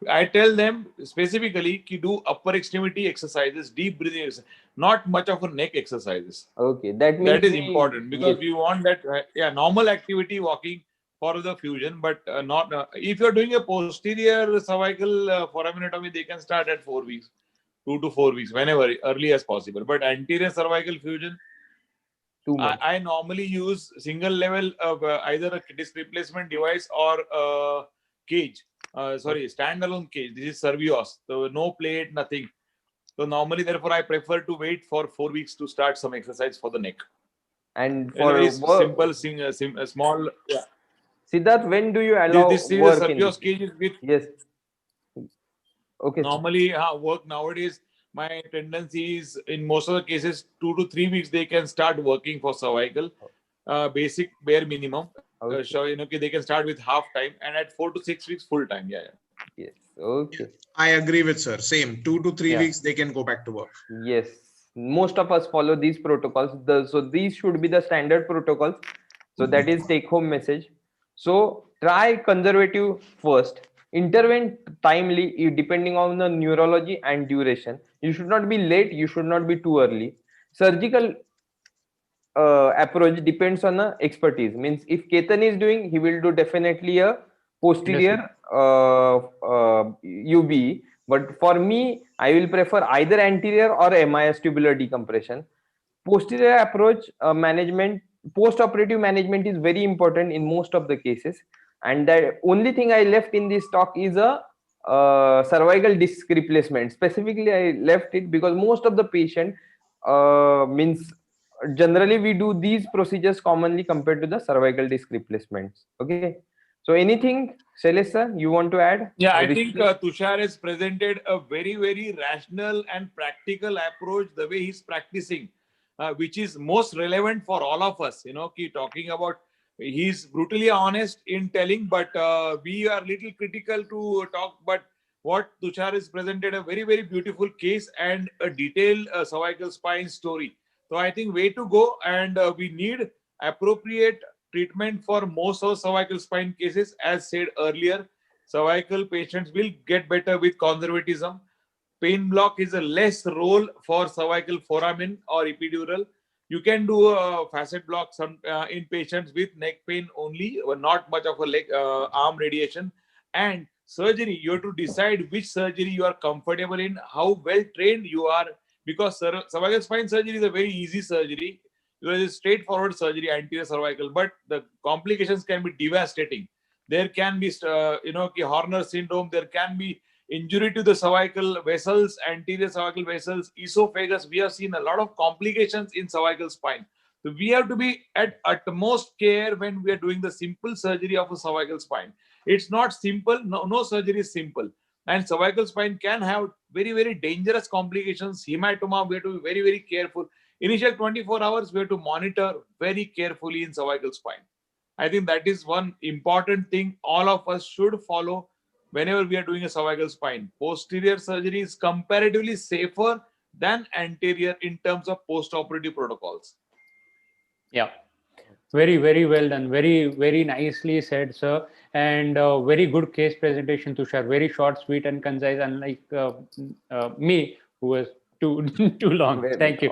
I tell them specifically to do upper extremity exercises, deep breathing exercises, not much of a neck exercises. Okay, that is important because we want that normal activity walking for the fusion, but not if you're doing a posterior cervical foraminectomy, they can start at 4 weeks, 2 to 4 weeks, whenever early as possible. But anterior cervical fusion, I normally use single level of either a disc replacement device or cage. Standalone cage. This is Servios. So no plate, nothing. So normally, therefore, I prefer to wait for 4 weeks to start some exercise for the neck. And for simple, small. Yeah. Siddharth, when do you allow this is work a in POS this? cases with Yes. Okay. normally work nowadays. My tendency is in most of the cases 2 to 3 weeks they can start working for cervical, basic bare minimum. Okay. So they can start with half time, and at 4 to 6 weeks full time. Yeah. Yes. Okay. I agree with sir. Same 2 to 3 Yeah. weeks they can go back to work. Yes. Most of us follow these protocols. So these should be the standard protocols. So that is take home message. So try conservative first. Intervene timely depending on the neurology and duration. You should not be late. You should not be too early. Surgical approach depends on the expertise. Means if Ketan is doing, he will do definitely a posterior UB. But for me, I will prefer either anterior or MIS tubular decompression. Posterior approach management, post-operative management is very important in most of the cases. And the only thing I left in this talk is a cervical disc replacement. Specifically, I left it because most of the patient means generally we do these procedures commonly compared to the cervical disc replacements. Okay. So anything, Shailesh sir, you want to add? Yeah, I think Tushar has presented a very, very rational and practical approach the way he's practicing, which is most relevant for all of us. Keep talking about, he's brutally honest in telling, but we are little critical to talk. But what Tushar has presented a very, very beautiful case and a detailed cervical spine story. So I think way to go, and we need appropriate treatment for most of cervical spine cases. As said earlier, cervical patients will get better with conservatism. Pain block is a less role for cervical foramen or epidural. You can do a facet block in patients with neck pain only, or not much of a leg arm radiation. And surgery, you have to decide which surgery you are comfortable in, how well trained you are, because cervical spine surgery is a very easy surgery. It is straightforward surgery, anterior cervical, but the complications can be devastating. There can be, Horner syndrome. There can be injury to the cervical vessels, anterior cervical vessels, esophagus. We have seen a lot of complications in cervical spine. So we have to be at utmost care when we are doing the simple surgery of a cervical spine. It's not simple. No surgery is simple. And cervical spine can have very, very dangerous complications. Hematoma, we have to be very, very careful. Initial 24 hours, we have to monitor very carefully in cervical spine. I think that is one important thing all of us should follow whenever we are doing a cervical spine. Posterior surgery is comparatively safer than anterior in terms of post-operative protocols. Yeah. Very, very well done. Very, very nicely said, sir. And very good case presentation, Tushar. Very short, sweet, and concise, unlike me, who was too long. Thank you.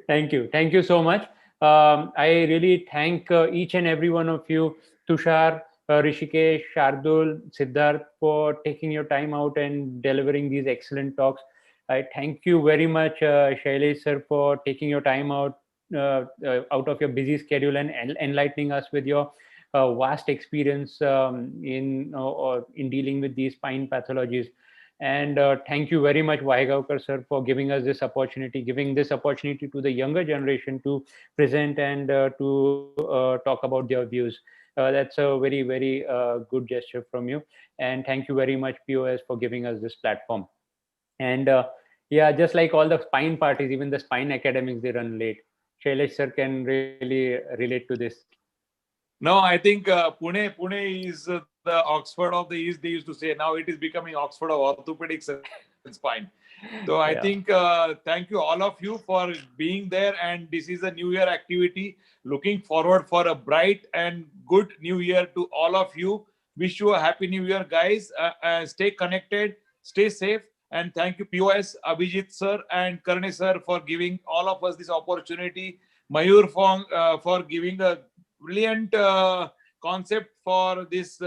Thank you so much. I really thank each and every one of you, Tushar, Rishikesh, Shardul, Siddharth, for taking your time out and delivering these excellent talks. I thank you very much, Shailesh sir, for taking your time out of your busy schedule and enlightening us with your vast experience in dealing with these spine pathologies. And thank you very much, Vaigaonkar sir, for giving us this opportunity, to the younger generation to present and to talk about their views. That's a very, very good gesture from you. And thank you very much, POS, for giving us this platform. And yeah, just like all the spine parties, even the spine academics, they run late. Shailesh sir can really relate to this. No, I think Pune is the Oxford of the East, they used to say. Now it is becoming Oxford of orthopedics and spine. So I think thank you all of you for being there. And this is a New Year activity. Looking forward for a bright and good New Year to all of you. Wish you a happy New Year, guys. Stay connected, stay safe. And thank you, POS, Abhijit sir and Karne sir, for giving all of us this opportunity. Mayur for giving a brilliant concept for this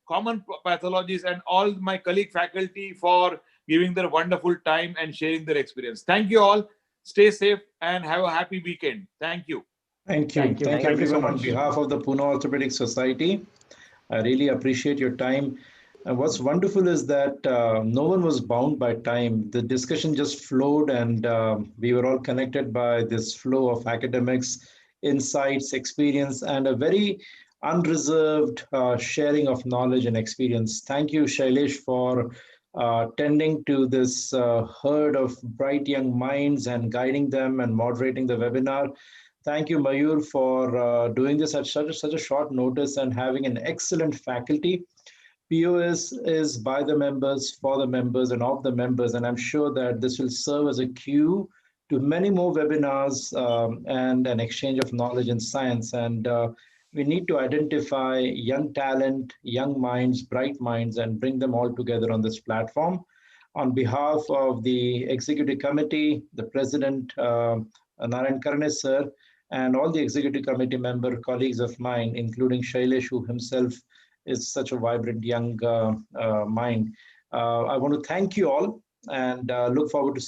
common pathologies, and all my colleague faculty for giving their wonderful time and sharing their experience. Thank you all. Stay safe and have a happy weekend. Thank you. Thank you. Thank you everyone on behalf of the Pune Orthopedic Society. I really appreciate your time. And what's wonderful is that no one was bound by time. The discussion just flowed, and we were all connected by this flow of academics, insights, experience, and a very unreserved sharing of knowledge and experience. Thank you, Shailesh, for tending to this herd of bright young minds and guiding them and moderating the webinar. Thank you, Mayur, for doing this at such a short notice and having an excellent faculty. POS is by the members, for the members, and of the members, and I'm sure that this will serve as a cue to many more webinars and an exchange of knowledge and science. And we need to identify young talent, young minds, bright minds, and bring them all together on this platform. On behalf of the Executive Committee, the President, Narayan Karne sir, and all the Executive Committee member colleagues of mine, including Shailesh, who himself is such a vibrant young mind. I want to thank you all and look forward to